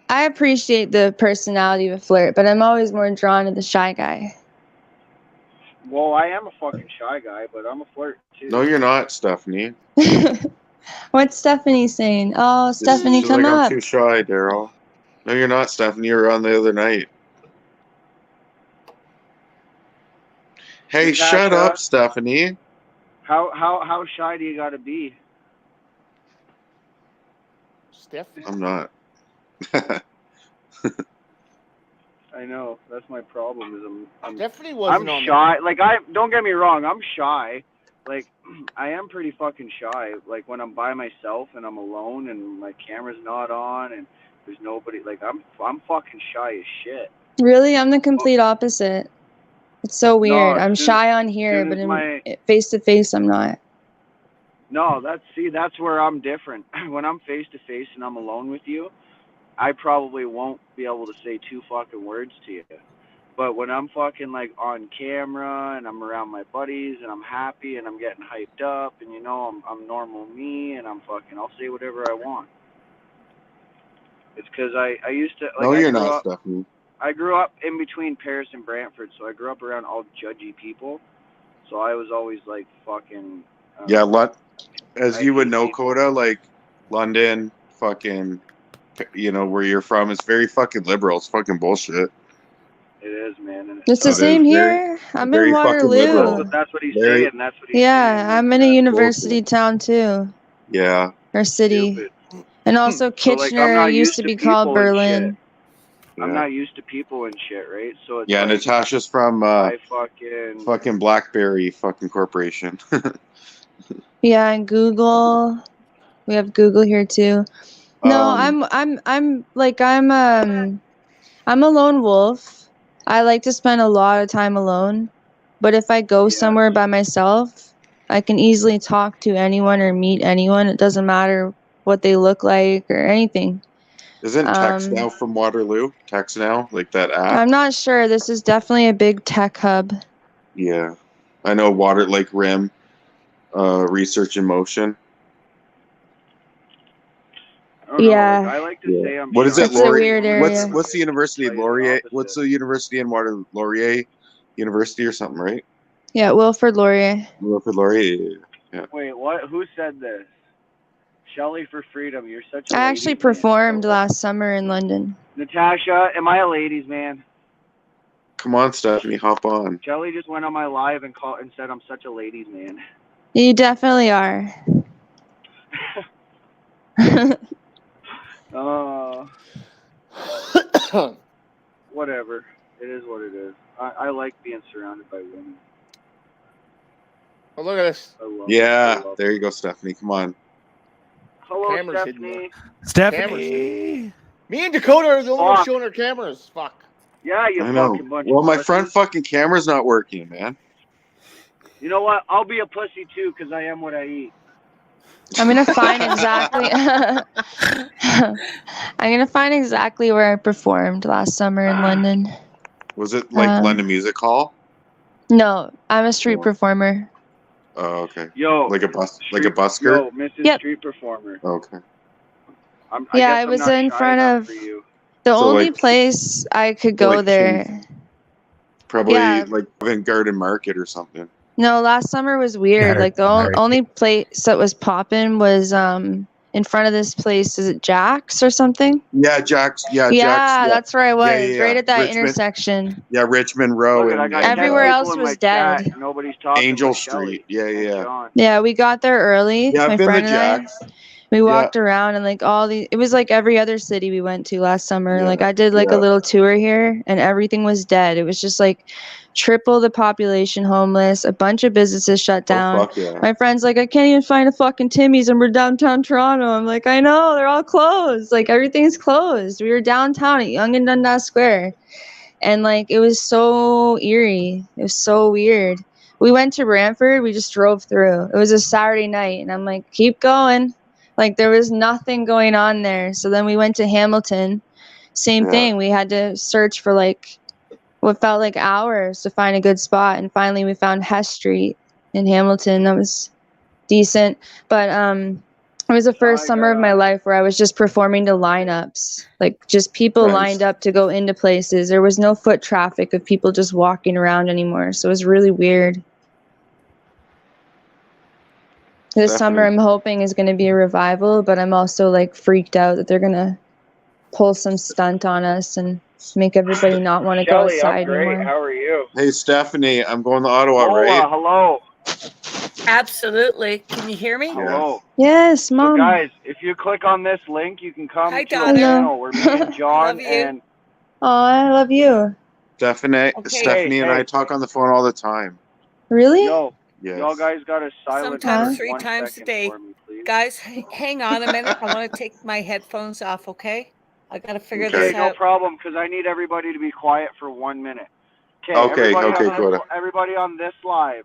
I appreciate the personality of a flirt, but I'm always more drawn to the shy guy. Well, I am a fucking shy guy, but I'm a flirt too. No, you're not, Stephanie. What's Stephanie saying? Oh, Stephanie, She's come like, up. I'm too shy, Daryl. No, you're not, Stephanie. You were on the other night. Hey, Natasha, shut up, Stephanie. How shy do you gotta be? Stephanie? I'm not. I know that's my problem. Is Stephanie wasn't I'm shy. Like, don't get me wrong. I'm shy. Like, I am pretty fucking shy. Like, when I'm by myself and I'm alone and my camera's not on and there's nobody. Like, I'm fucking shy as shit. Really, I'm the complete opposite. It's so weird. No, I'm shy on here, but face to face, I'm not. No, that's where I'm different. When I'm face to face and I'm alone with you, I probably won't be able to say 2 fucking words to you. But when I'm fucking like on camera and I'm around my buddies and I'm happy and I'm getting hyped up and you know I'm normal me and I'll say whatever I want. It's because I used to like. No, you're not, Stephanie. I grew up in between Paris and Brantford, so I grew up around all judgy people. So I was always like fucking. As you would know, Coda, like London, fucking, you know, where you're from, is very fucking liberal. It's fucking bullshit. It is, man. And it's the same here. I'm in Waterloo. That's what he's saying. That's what he's saying. Yeah, I'm in a university town too. Yeah. Or city. Stupid. And also Kitchener used to be called Berlin. I'm not used to people and shit, right? So it's like, Natasha's from fucking BlackBerry fucking corporation. Yeah, and Google. We have Google here too. No, I'm a lone wolf. I like to spend a lot of time alone. But if I go somewhere by myself, I can easily talk to anyone or meet anyone. It doesn't matter what they look like or anything. Isn't Text Now from Waterloo? Text Now, like that app? I'm not sure. This is definitely a big tech hub. Yeah. I know Lake Rim, Research in Motion. Yeah. Like, I like to say I'm what is it, Laurier? It's a weird area. What's the university? Laurier? What's the university in Waterloo? Laurier University or something, right? Yeah, Wilfrid Laurier. Wilfrid Laurier, yeah. Wait, what? Who said this? Shelley for Freedom, you're such a I actually performed last summer in London. Natasha, am I a ladies' man? Come on, Stephanie, hop on. Shelley just went on my live and said I'm such a ladies' man. You definitely are. Whatever. It is what it is. I like being surrounded by women. Oh, look at this. I love Yeah, I love there you go, Stephanie. Come on. Hello, Camera's hidden Stephanie. Stephanie. Me and Dakota are the only ones Fuck. showing our cameras. Fuck. Yeah, you I know. fucking bunch Well, of my pussies. front fucking camera's not working, man. You know what? I'll be a pussy too, because I am what I eat. I'm gonna find exactly. I'm gonna find exactly where I performed last summer in London. Was it like London Music Hall? No, I'm a street Oh. performer. Oh, okay. Yo, Like a street, busker? Yo, Mrs. Yep. Street Performer. Okay. I Yeah, guess I I'm was not in shy front enough of for you. the So, only like- place I could so, go like, there. Probably Yeah. like Covent Garden Market or something. No, last summer was weird. Yeah, Like the sorry. only place that was popping was in front of this place. Is it Jack's or something? Yeah, Jack's. Yeah, Yeah, Jack's. that's where I was, yeah, right at that Richmond. intersection. Yeah, Richmond Row Look, I and got Everywhere 10 else people in was my chat. dead. Nobody's talking Angel but Shelley Street. Yeah, and yeah. John. Yeah, we got there early. Yeah, my I've been to friend and I. Jack's. We walked around and like all the. It was like every other city we went to last summer. Yeah, Like I did like yeah. a little tour here, and everything was dead. It was just like triple the population homeless. A bunch of businesses shut down. Oh, fuck yeah. My friend's like, I can't even find a fucking Timmy's, and we're downtown Toronto. I'm like, I know, they're all closed. Like everything's closed. We were downtown at Yonge and Dundas Square, and like it was so eerie. It was so weird. We went to Brantford. We just drove through. It was a Saturday night, and I'm like, keep going. Like there was nothing going on there. So then we went to Hamilton. Same Yeah. thing. We had to search for like what felt like hours to find a good spot, and finally we found Hess Street in Hamilton. That was decent, but it was the first summer of my life where I was just performing to lineups, like just people Nice. lined up to go into places. There was no foot traffic of people just walking around anymore, so it was really weird. This summer I'm hoping is going to be a revival, but I'm also like freaked out that they're going to pull some stunt on us and make everybody not want to go Shelley, I'm outside great. anymore. How are you? Hey, Stephanie, I'm going to Ottawa, Hola, right? hello. Absolutely. Can you hear me? Hello. Yes, So Mom. guys, if you click on this link, you can come Hi, to our Donna. channel where me and John Love you. and Oh, I love you. Stephanie Okay. and Hey. I talk on the phone all the time. Really? yo, Yes. y'all guys got to silence Sometimes for 3 1 times a second day. for me, please. Guys, hang on a minute. I want to take my headphones off, okay? I got to figure Okay. this Okay, no out. problem, because I need everybody to be quiet for 1 minute. Okay, okay, Coda. Everybody on this live,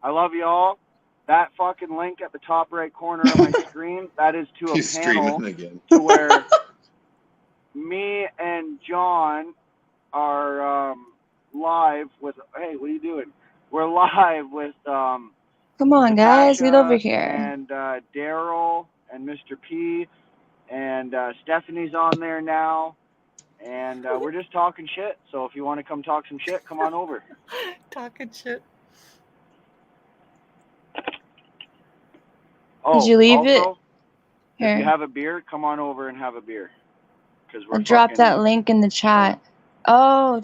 I love y'all. That fucking link at the top right corner of my screen, that is to a He's panel streaming again. to where me and John are live with. Hey, what are you doing? We're live with Come on, guys, get Natasha over here. and Daryl and Mr. P and Stephanie's on there now, and we're just talking shit. So if you want to come talk some shit, come on over. Talking shit. Oh, Did you leave it? also, if Here. you have a beer, come on over and have a beer. Because we're I dropped that fucking- link in the chat. Oh,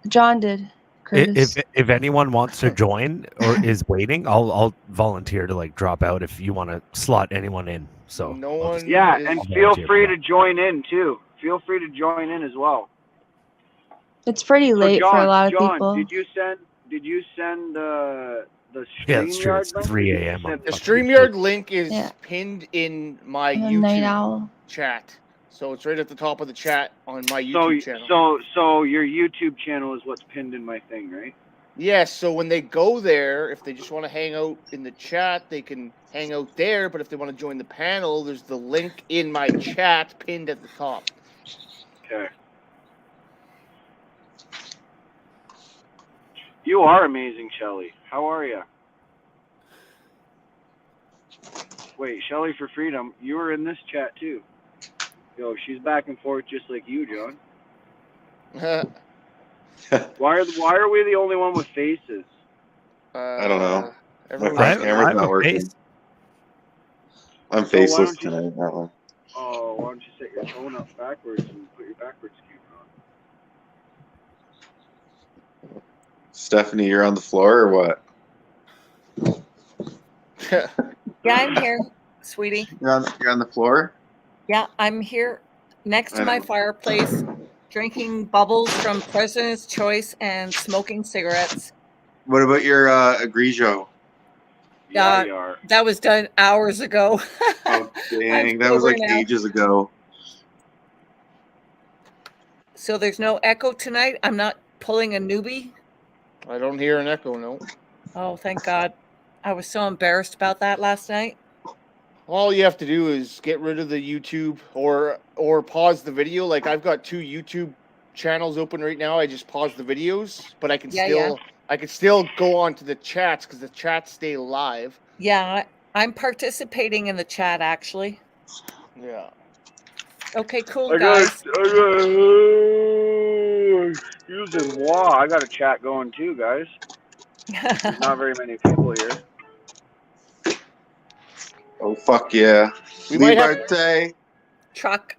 John did. Curtis. If anyone wants to join or is waiting, I'll volunteer to like drop out if you want to slot anyone in. So No I'll just- one- Yeah, is- and I'll feel volunteer free for to join in too. Feel free to join in as well. It's pretty So late for a lot of John, people. did you send the Yeah, it's true. It's StreamYard link? 3 You a.m. said- on The fucking StreamYard link is Yeah. pinned in my I'm a night YouTube owl. chat. So it's right at the top of the chat on my YouTube channel. So your YouTube channel is what's pinned in my thing, right? Yes, so when they go there, if they just want to hang out in the chat, they can hang out there. But if they want to join the panel, there's the link in my chat pinned at the top. Okay. You are amazing, Shelly. How are you? Wait, Shelly for Freedom, you were in this chat too. Yo, she's back and forth just like you, John. Why are we the only one with faces? I don't know. Everyone- My camera's I'm not a working. face. I'm So why faceless don't you- tonight. That one. Oh, why don't you set your phone up backwards and put your backwards camera on? Stephanie, you're on the floor or what? Yeah, I'm here, sweetie. You're on the floor? Yeah, I'm here next to I my know. fireplace, drinking bubbles from President's Choice and smoking cigarettes. What about your Grigio? Yeah, Uh, you are. That was done hours ago. Oh, dang. I'm That was sober like now. ages ago. So there's no echo tonight. I'm not pulling a newbie. I don't hear an echo, no. Oh, thank God. I was so embarrassed about that last night. All you have to do is get rid of the YouTube or pause the video. Like I've got 2 YouTube channels open right now. I just pause the videos, but I can Yeah. still go on to the chats because the chats stay live. Yeah, I'm participating in the chat actually. Yeah. Okay, cool, I guys. Excuse moi. I got a chat going too, guys. There's not very many people here. Oh, fuck yeah. We might have Liberté. Truck.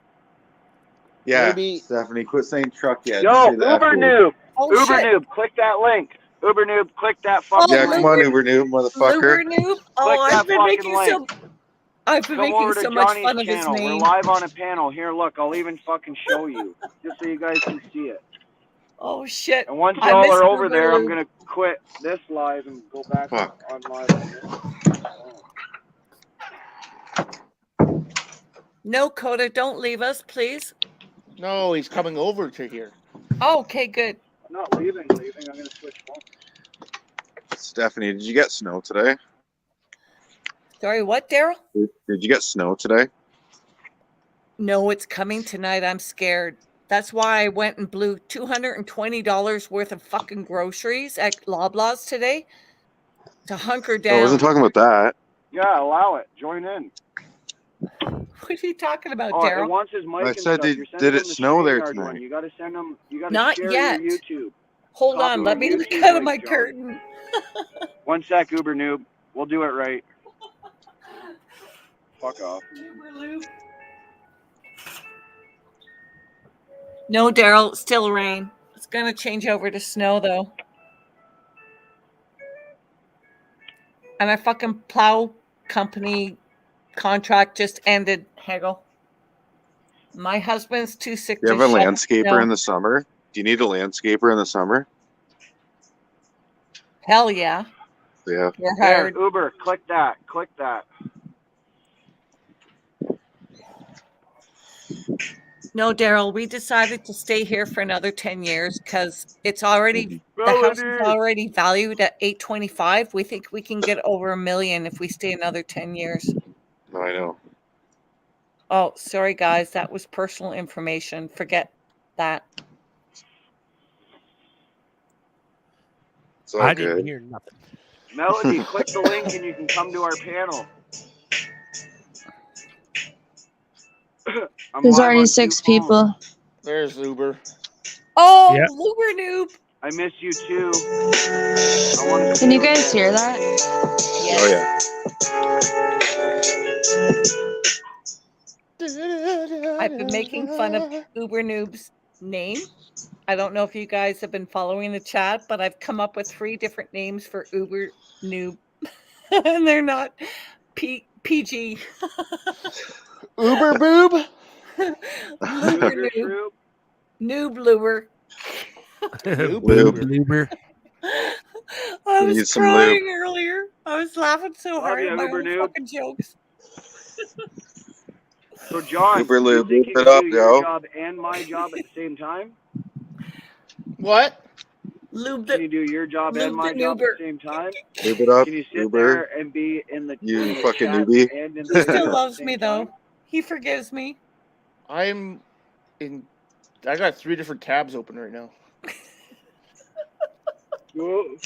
Yeah, Maybe- Stephanie, quit saying truck yet. Yo, Say the F Uber word. Noob. Oh, Uber shit. Noob, click that link. Uber Noob, click that fucking Yeah, Oh, link. come on, Uber Noob, Luber motherfucker. Noob. Click Oh, that I've been fucking making link. I've been Come making over to so much Johnny's fun of his channel. We're name. live on a panel. Here, look, I'll even fucking show you. Just so you guys can see it. Oh shit. And once I y'all miss are over Uber there, I'm Lube. gonna quit this live and go back Fuck. on live on this. No, Coda, don't leave us, please. No, he's coming over to here. Oh, okay, good. I'm not leaving. I'm gonna switch phones. Stephanie, did you get snow today? Sorry, what, Daryl? Did you get snow today? No, it's coming tonight. I'm scared. That's why I went and blew $220 worth of fucking groceries at Loblaws today to hunker down. I wasn't talking about that. Yeah, allow it. Join in. What are you talking about, Oh, Daryl? and once his mic I and said, stuff, did- you're sending did it him the snow there StreamYard tonight? one. You gotta send him. You gotta Not share yet. your YouTube. Hold Copy on, my let me look YouTube out of my link, John. curtain. 1 sec, Uber Noob. We'll do it right. Fuck off. No, Daryl, still rain. It's gonna change over to snow though. And our fucking plow company contract just ended, Hegel. My husband's too sick Do you to have a shovel landscaper snow. in the summer? Do you need a landscaper in the summer? Hell yeah. Yeah. We're There, hired. Uber, click that. Click that. No, Daryl, we decided to stay here for another 10 years because it's already the house is Melody! already valued at $825. We think we can get over $1 million if we stay another 10 years. No, I know. Oh, sorry guys, that was personal information. Forget that. It's all I good. didn't hear nothing. Melody, click the link and you can come to our panel. I'm There's live already on 2 2 phones. people. There's Uber. Oh, Yeah. Luber Noob. I miss you too. I want to see Can you guys again. hear that? Oh, yeah. I've been making fun of Uber Noob's name. I don't know if you guys have been following the chat, but I've come up with 3 different names for Uber Noob. And they're not PG. Uber boob. Luber Uber Noob. Troop. Noob Luber. Lube. Luber. I We need was some crying earlier. I was laughing so Love hard ya, at my Uber own Noob. fucking jokes. So John, Uber you Lube, think you lube it can up, do your yo. job and my job at the same time? What? Lube Can the you do your job and Lube my the job at Noober. the same time? Lube it up, Can you sit Uber. there and be in the, You in the fucking chat newbie. and in He the still video at loves the me same though. time? He forgives me. I'm in. I got 3 different tabs open right now. Whoa.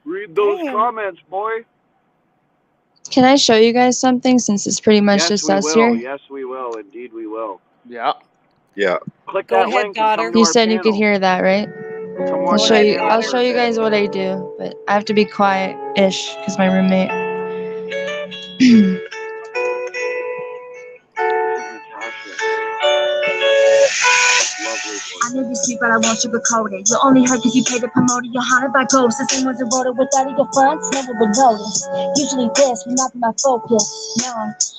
Read those Damn. comments, boy. Can I show you guys something since it's pretty much Yes, just we us will. here? Yes, we will. Indeed, we will. Yeah. Yeah. Click Go that ahead, link daughter. and come to You our said you could panel. hear that, right? Come Go watch I'll show our ahead, you. panel I'll daughter. show you for a bit. guys what I do, but I have to be quiet-ish because my roommate. This is Natasha. Lovely voice. I know you sleep, but I won't sugarcoat it. You only heard cause you paid to promote it. You're haunted by ghosts. The same ones who wrote it without your funds never would notice. Usually this would not be my focus, no.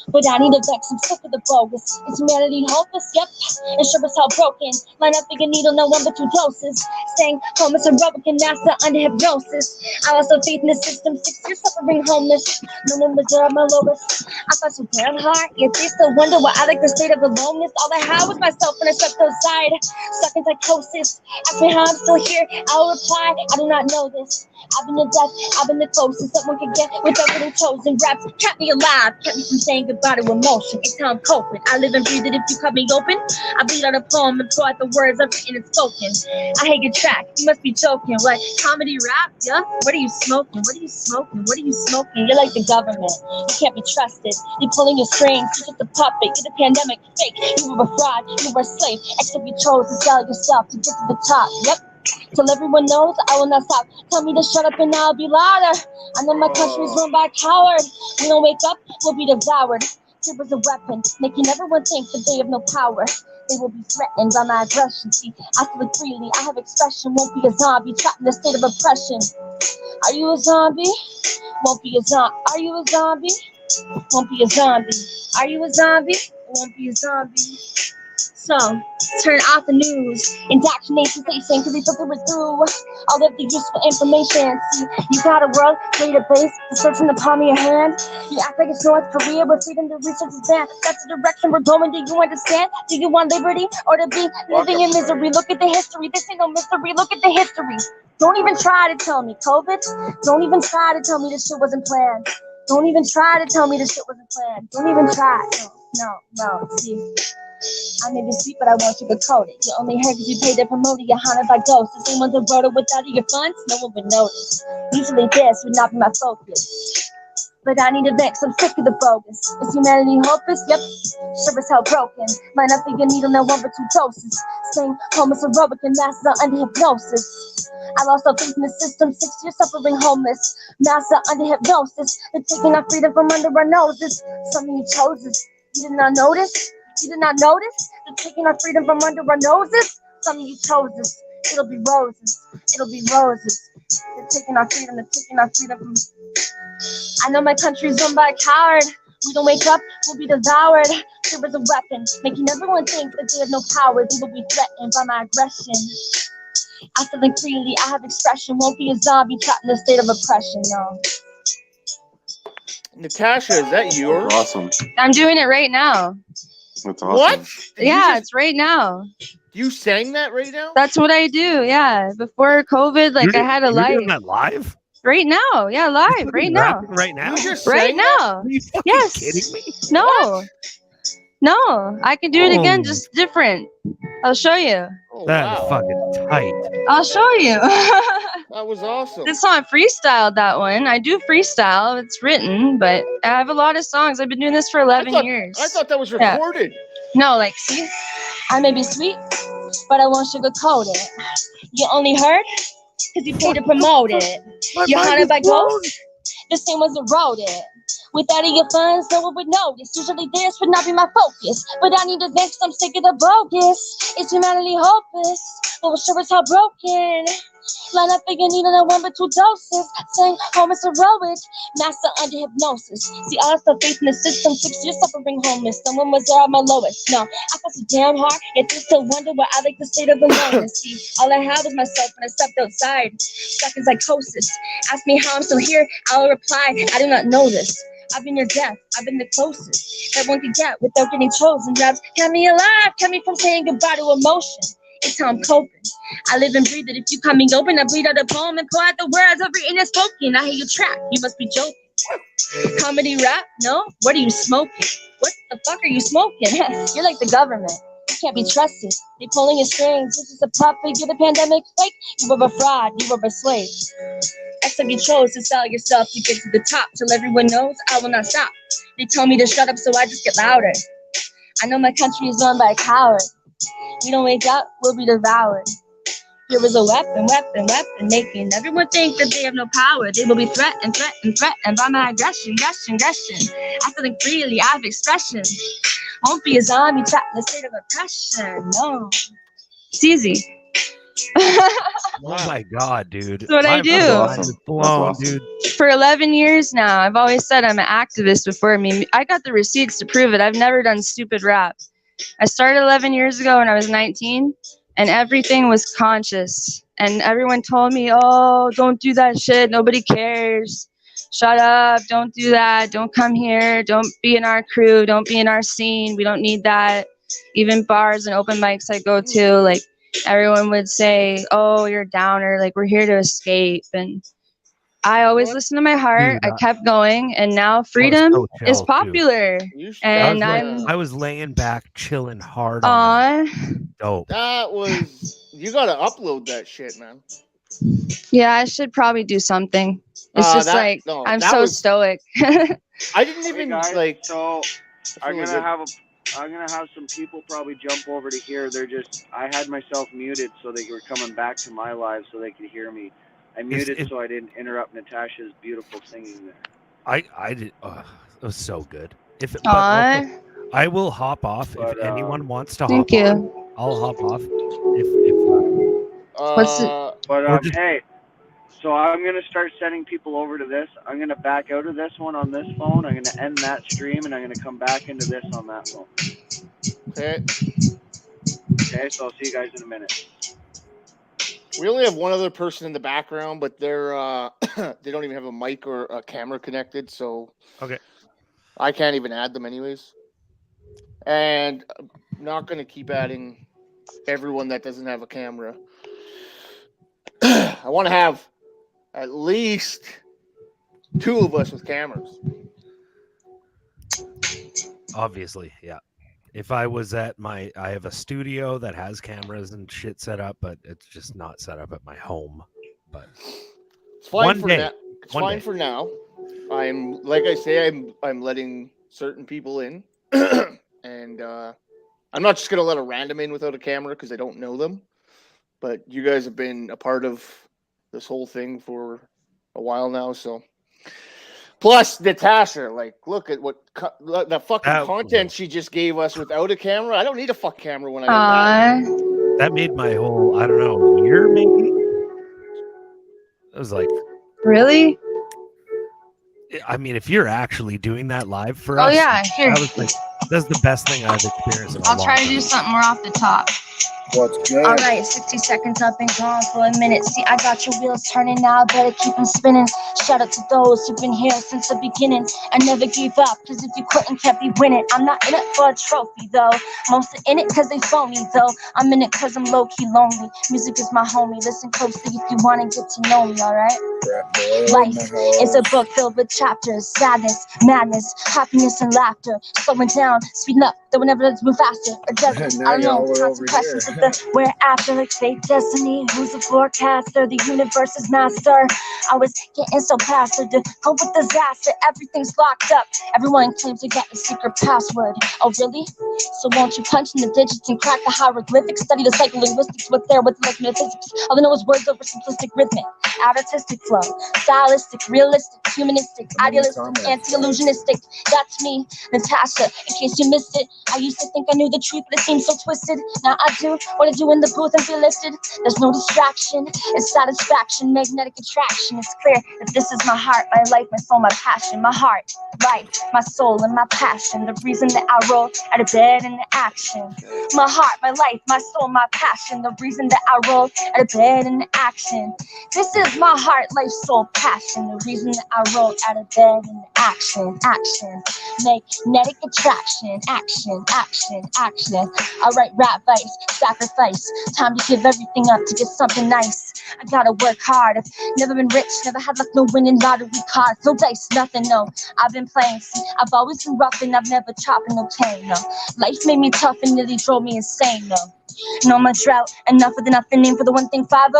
But I need a vex, I'm sick of the bogus. Is humanity hopeless? Yep. And sure as hell broken. Line up big needle, no one but 2 doses. Staying homeless and rubber can NASA under hypnosis. I lost no faith in the system, 6 years suffering homeless. No one deserved my lowest. I felt so damn hard, yet they still wonder why I like the state of aloneness. All I had was myself when I stepped outside, stuck in psychosis. Ask me how I'm still here, I'll reply, I do not know this. I've been the death, I've been the closest someone could get without getting chosen. Raps kept me alive, kept me from saying goodbye to emotion. It's how I'm coping, I live and breathe it. If you cut me open, I bleed out a poem and pour out the words I've written and spoken. I hate your track, you must be joking. What, comedy rap? Yeah? What are you smoking? What are you smoking? What are you smoking? You're like the government, you can't be trusted. You're pulling your strings, you're just a puppet. You're the pandemic fake, you were a fraud, you were a slave. Except you chose to sell yourself to get to the top. Yep. Till everyone knows I will not stop. Tell me to shut up and I'll be louder. I know my country's run by a coward. We don't wake up, we'll be devoured. Fear was a weapon, making everyone think that they have no power. They will be threatened by my aggression. See, I feel freely, I have expression. Won't be a zombie, trapped in a state of oppression. Are you a zombie? Won't be a zombie. Are you a zombie? Won't be a zombie. Are you a zombie? Won't be a zombie. So, turn off the news, indoctrination station, cause they filter it through all of the useful information. See, you got a world database, the search in the palm of your hand. You act like it's North Korea, but freedom to research is banned. That's the direction we're going, do you understand? Do you want liberty, or to be living in misery? Look at the history, this ain't no mystery, look at the history. Don't even try to tell me, COVID, don't even try to tell me this shit wasn't planned. Don't even try to tell me this shit wasn't planned. Don't even try, no, see. I may be sweet, but I won't sugarcoat it. You only heard because you paid to promote it. You're haunted by ghosts. The same ones who wrote it without your funds, no one would notice. Usually this would not be my focus. But I need a vex, I'm sick of the bogus. Is humanity hopeless? Yep, sure as hell broken. Line up for your needle, no one but 2 doses. Staying homeless aerobic and NASA under hypnosis. I lost all faith in the system, 6 years suffering homeless. NASA under hypnosis. They're taking our freedom from under our noses. Some of you chose this. You did not notice? You did not notice? They're taking our freedom from under our noses. Some of you chose this. It'll be roses. It'll be roses. They're taking our freedom. They're taking our freedom from. I know my country's run by a coward. We don't wake up, we'll be devoured. Fear is a weapon, making everyone think that they have no power. They will be threatened by my aggression. I feel like freely, I have expression. Won't be a zombie trapped in a state of oppression, no. Natasha, is that yours? That's awesome. I'm doing it right now. That's awesome. What? Yeah, it's right now. You sang that right now? That's what I do. Yeah. Before COVID, like I had a You're life. doing that live? Right now. Yeah, live. Right now. Right now? You just Right sang that? now. Are you fucking Yes. kidding me? No. What? No. I can do it again, Oh. just different. I'll show you. Oh, That is wow. fucking tight. I'll show you. That was awesome. This song, I freestyled that one. I do freestyle. It's written, but I have a lot of songs. I've been doing this for 11 years. I thought that was Yeah. recorded. No, like, see? I may be sweet, but I won't sugarcoat it. You only heard? Because you paid to promote it. You're haunted by ghosts? The same ones that wrote it. Without your funds, no one would notice. Usually this would not be my focus. But I need a vex, I'm sick of the bogus. Is humanity hopeless? But we're sure as hell broken. Line up for your needle and 1 but 2 doses. Saying homeless heroic, master under hypnosis. See, I lost the faith in the system, 6 years suffering homeless. Someone was there at my lowest. No, I felt so damn hard, yet they still wonder why I like the state of aloneness. See, all I had was myself when I stepped outside, stuck in psychosis. Ask me how I'm still here, I'll reply, I do not know this. I've been your death, I've been the closest that one could get without getting chosen. Raps kept me alive, kept me from saying goodbye to emotion. It's how I'm coping. I live and breathe it. If you coming open, I bleed out a poem and pour out the words I've written and spoken. I hear you track, you must be joking. Comedy rap? No? What are you smoking? What the fuck are you smoking? You're like the government. You can't be trusted. They pulling your strings. This is a puppet. You're the pandemic fake. You were a fraud. You were a slave. Except you chose to sell yourself to get to the top. Till everyone knows I will not stop. They tell me to shut up, so I just get louder. I know my country is run by a coward. We don't wake up, we'll be devoured. Here is a weapon, making everyone think that they have no power. They will be threatened by my aggression. I feel like freely, I have expression. Won't be a zombie trapped in a state of oppression, no. It's easy. Oh my god, dude. That's what I do. Mind Awesome. is That's blown, awesome. dude. For 11 years now, I've always said I'm an activist before me. I got the receipts to prove it. I've never done stupid rap. I started 11 years ago when I was 19, and everything was conscious. And everyone told me, oh, don't do that shit. Nobody cares. Shut up. Don't do that. Don't come here. Don't be in our crew. Don't be in our scene. We don't need that. Even bars and open mics I go to, like, everyone would say, oh, you're a downer. Like, we're here to escape. And I always listened to my heart. Dude, I kept going. And now freedom so chill, is too. popular. You should And definitely, I was laying back, chilling hard on that. Aw. Dope. that was, you gotta upload that shit, man. Yeah, I should probably do something. It's just that- like, no, I'm that so was- stoic. I didn't Hey even guys, like. so I'm really gonna good. have some people probably jump over to here. I had myself muted so they were coming back to my live so they could hear me. I muted so I didn't interrupt Natasha's beautiful singing there. I did. It was so good. But Aw. okay, I will hop off But, if anyone wants to Thank hop on. you. I'll hop off. What's it- But Or just- hey, so I'm gonna start sending people over to this. I'm gonna back out of this one on this phone. I'm gonna end that stream and I'm gonna come back into this on that phone. Okay. Okay, so I'll see you guys in a minute. We only have one other person in the background, but they're they don't even have a mic or a camera connected, so Okay. I can't even add them anyways. And I'm not gonna keep adding everyone that doesn't have a camera. I want to have at least 2 of us with cameras. Obviously, yeah. If I was at I have a studio that has cameras and shit set up, but it's just not set up at my home. But It's fine One for day. now. It's One fine day. for now. I'm like I say, I'm letting certain people in, and I'm not just gonna let a random in without a camera because I don't know them. But you guys have been a part of this whole thing for a while now, so. Plus, Natasha, like, look at the fucking That- content she just gave us without a camera. I don't need a fuck camera when I got that. Aw. that made my whole, I don't know, year maybe. It was like, Really? I mean, if you're actually doing that live for Oh, us, yeah. Here. that was like, that's the best thing I've experienced in a I'll long try to time. do something more off the top. What's good? Alright, 60 seconds up and gone for a minute. See, I got your wheels turning now, better keep them spinning. Shout out to those who've been here since the beginning. I never gave up, cause if you quit and kept me winning. I'm not in it for a trophy though. Most are in it cause they phony though. I'm in it cause I'm low-key lonely. Music is my homie, listen closely if you wanna get to know me, alright? Life is a book filled with chapters, sadness, madness, happiness, and laughter. Slowing down, speeding up, though whenever it's move faster. Or does it? Now I don't you're all know. the way Constant over questions here. of the where after, like fate, destiny. Who's the forecaster? The universe's master. I was getting so passive to go with disaster. Everything's locked up. Everyone claims they got the secret password. Oh, really? So won't you punch in the digits and crack the hieroglyphics? Study the psycholinguistics, what's there with like metaphysics. All I know is words over simplistic rhythmic. Artistic flow, stylistic, realistic, humanistic, idealistic, anti-illusionistic. That's me, Natasha. In case you missed it, I used to think I knew the truth, but it seems so twisted. Now I do what I do in the booth and feel lifted. There's no distraction, it's satisfaction, magnetic attraction. It's clear that this is my heart, my life, my soul, my passion. My heart, life, my soul, and my passion. The reason that I roll out of bed and the action. My heart, my life, my soul, my passion. The reason that I roll out of bed and the action. This is my heart, life, soul, passion. The reason that I roll out of bed and action, action. Magnetic attraction, action, action, action. I write rap vice, sacrifice. Time to give everything up to get something nice. I gotta work hard. I've never been rich, never had luck, no winning lottery cards, no dice, nothing, no. I've been playing, see, I've always been rough and I've never chopping no cane, no. Life made me tough and nearly drove me insane, no. No more drought, enough of the nothing name for the one thing 5-0.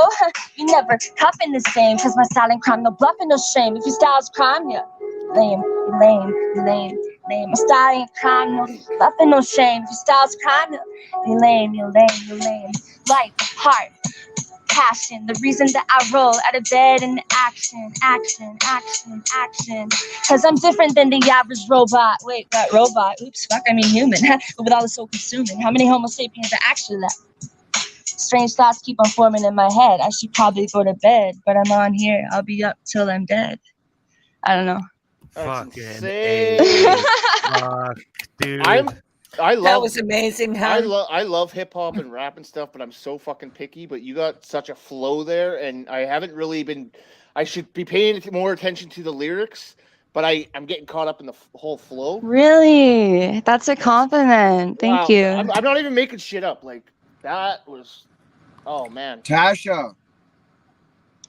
You never cuffing the same, cause my silent crime, no bluffing, no shame. If your style's crime, yeah, lame, you lame, you lame, lame. My style ain't crime, no bluffing, no shame. If your style's crime, yeah, you lame, you lame, you lame. Life, heart, passion, the reason that I roll out of bed and action, action, action, action. Cause I'm different than the average robot. Wait, that robot? Oops, fuck, I mean human. But with all the soul consuming, how many Homo sapiens are actually left? Strange thoughts keep on forming in my head. I should probably go to bed, but I'm on here. I'll be up till I'm dead. I don't know. That's Fucking insane. Fuck, dude. I That love was amazing, I huh? love hip hop and rap and stuff, but I'm so fucking picky. But you got such a flow there, and I haven't really been. I should be paying more attention to the lyrics, but I'm getting caught up in the whole flow. Really? That's a compliment. Thank Wow, you. I'm not even making shit up. Like that was, oh man. Tasha,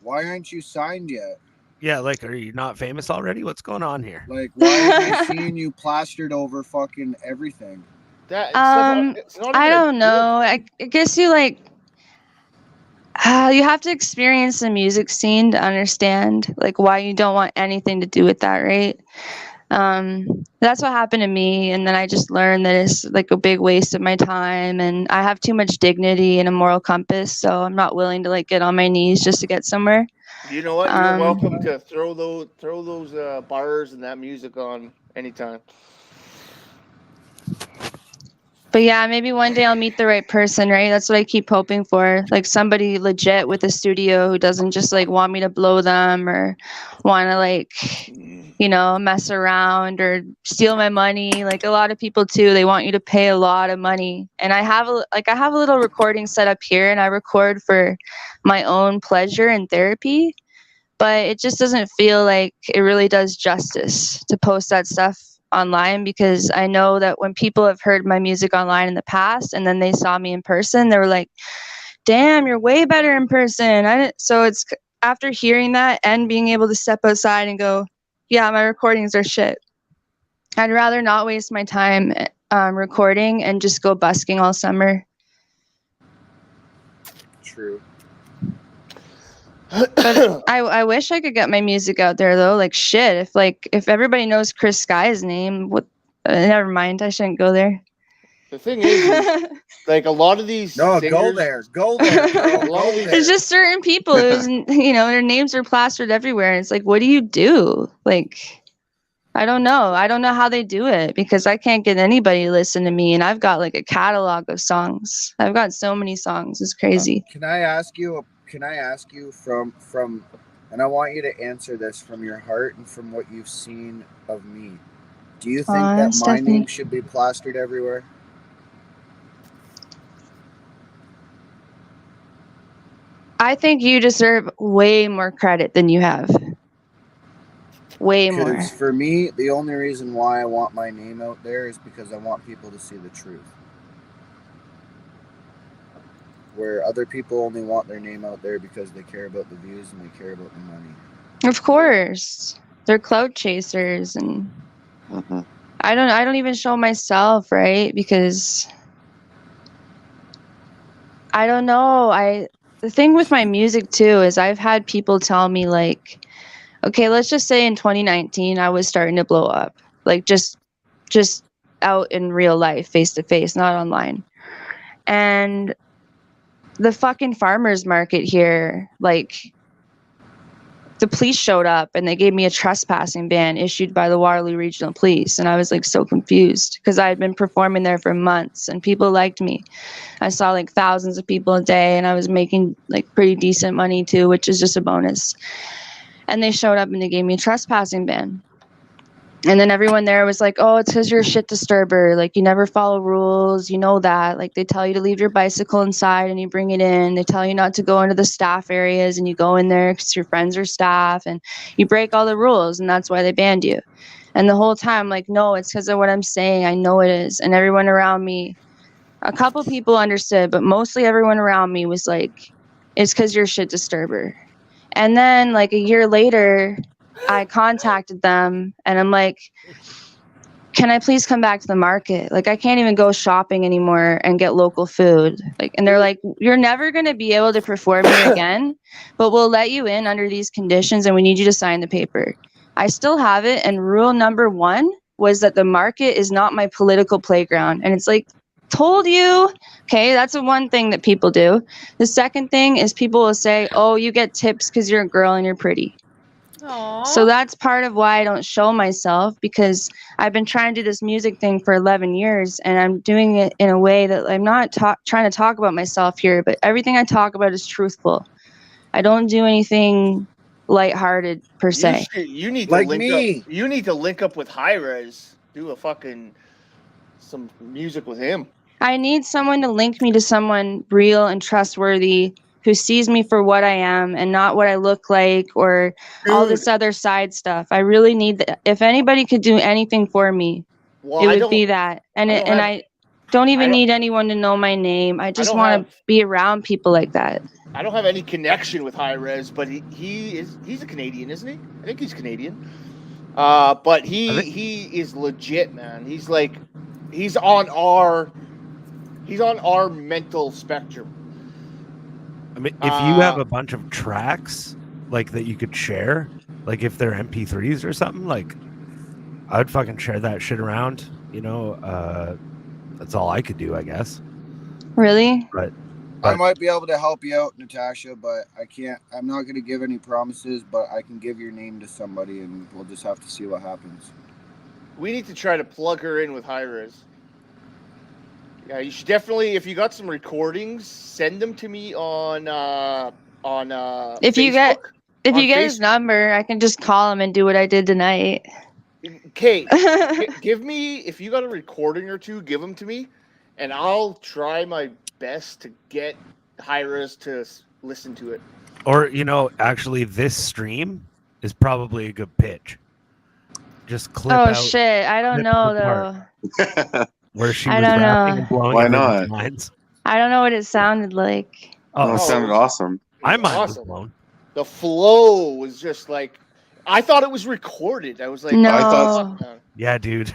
why aren't you signed yet? Yeah, like, are you not famous already? What's going on here? Like, why am I seeing you plastered over fucking everything? That it's not I even a don't good- know. I guess you like you have to experience the music scene to understand like why you don't want anything to do with that, right? That's what happened to me, and then I just learned that it's like a big waste of my time, and I have too much dignity and a moral compass, so I'm not willing to like get on my knees just to get somewhere. You know what? You're welcome to throw those bars and that music on anytime. But yeah, maybe one day I'll meet the right person, right? That's what I keep hoping for. Like somebody legit with a studio who doesn't just like want me to blow them or want to like, you know, mess around or steal my money. Like a lot of people too, they want you to pay a lot of money. And I have a little recording set up here, and I record for my own pleasure and therapy. But it just doesn't feel like it really does justice to post that stuff online, because I know that when people have heard my music online in the past and then they saw me in person, they were like, damn, you're way better in person. So it's after hearing that and being able to step outside and go, yeah, my recordings are shit. I'd rather not waste my time recording and just go busking all summer. True. But I wish I could get my music out there though. Like shit, if everybody knows Chris Sky's name, what? Never mind. I shouldn't go there. The thing is like a lot of these. No, singers, go there. Go there. Girl, go there. It's just certain people whose their names are plastered everywhere, and it's like, what do you do? Like, I don't know. I don't know how they do it, because I can't get anybody to listen to me, and I've got like a catalog of songs. I've got so many songs. It's crazy. Can I ask you from and I want you to answer this from your heart and from what you've seen of me. Do you think that my Stephanie. name should be plastered everywhere? I think you deserve way more credit than you have. Way more. Because for me, the only reason why I want my name out there is because I want people to see the truth. Where other people only want their name out there because they care about the views and they care about the money. Of course. They're clout chasers, and Mhm. I don't even show myself, right? Because I don't know. The thing with my music too is I've had people tell me like, okay, let's just say in 2019 I was starting to blow up. Like just out in real life, face to face, not online. And the fucking farmers market here, like the police showed up and they gave me a trespassing ban issued by the Waterloo Regional Police. And I was like so confused because I had been performing there for months and people liked me. I saw like thousands of people a day and I was making like pretty decent money too, which is just a bonus. And they showed up and they gave me a trespassing ban. And then everyone there was like, oh, it's because you're a shit disturber. Like, you never follow rules. You know that. Like, they tell you to leave your bicycle inside and you bring it in. They tell you not to go into the staff areas and you go in there because your friends are staff and you break all the rules and that's why they banned you. And the whole time, like, no, it's because of what I'm saying. I know it is. And everyone around me, a couple people understood, but mostly everyone around me was like, it's because you're a shit disturber. And then, like, a year later, I contacted them and I'm like, can I please come back to the market? Like, I can't even go shopping anymore and get local food. Like, and they're like, you're never going to be able to perform here again, but we'll let you in under these conditions and we need you to sign the paper. I still have it. And rule number 1 was that the market is not my political playground. And it's like, told you. Okay, that's the one thing that people do. The second thing is people will say, oh, you get tips because you're a girl and you're pretty. Aw. So that's part of why I don't show myself, because I've been trying to do this music thing for 11 years, and I'm doing it in a way that I'm not trying to talk about myself here, but everything I talk about is truthful. I don't do anything lighthearted per se. You need to Like link me. up. You need to link up with Hi-Rez. Do a fucking some music with him. I need someone to link me to someone real and trustworthy who sees me for what I am and not what I look like or all this other side stuff. I really need that. If anybody could do anything for me, Well, it I would don't. be that. And I it, don't and have- I don't even I don't- need anyone to know my name. I just don't want have- to be around people like that. I don't have any connection with Hi-Rez, but he's a Canadian, isn't he? I think he's Canadian. But he is legit, man. He's on our mental spectrum. I mean, if you have a bunch of tracks like that you could share, like if they're MP3s or something, like I would fucking share that shit around. You know, that's all I could do, I guess. Really? But I might be able to help you out, Natasha, but I can't. I'm not going to give any promises, but I can give your name to somebody, and we'll just have to see what happens. We need to try to plug her in with Hi-Rez. Yeah, you should definitely. If you got some recordings, send them to me on If you Facebook. If On you get his Facebook. number, I can just call him and do what I did tonight. Kate, give me, if you got a recording or two, give them to me, and I'll try my best to get Hi-Rez to listen to it. Or, you know, actually this stream is probably a good pitch. Just clip Oh out shit! I don't clip know the though. where she I was don't rapping know. and blowing Why everyone's not? minds. I don't know what it sounded like. Oh, it sounded awesome. My It was mind was awesome. blown. The flow was just like, I thought it was recorded. I was like, No. I thought fuck, man. Yeah, dude.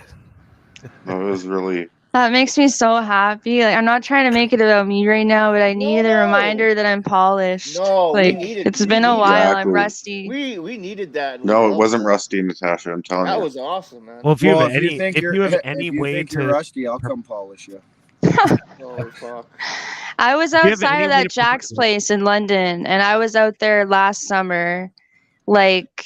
no, it was really. That makes me so happy. Like, I'm not trying to make it about me right now, but I needed a reminder that I'm polished. No, we like needed- it's we been a needed- while. Exactly. I'm rusty. We needed that. and we No, it loved wasn't Rusty, Natasha. I'm telling That you. was awesome, man. Well, if you Well, have if you any, think if you're you have if any you way think you're to, rusty, I'll come polish you. Oh, fuck. I was you have outside any of way that to- Jack's place in London, and I was out there last summer. Like,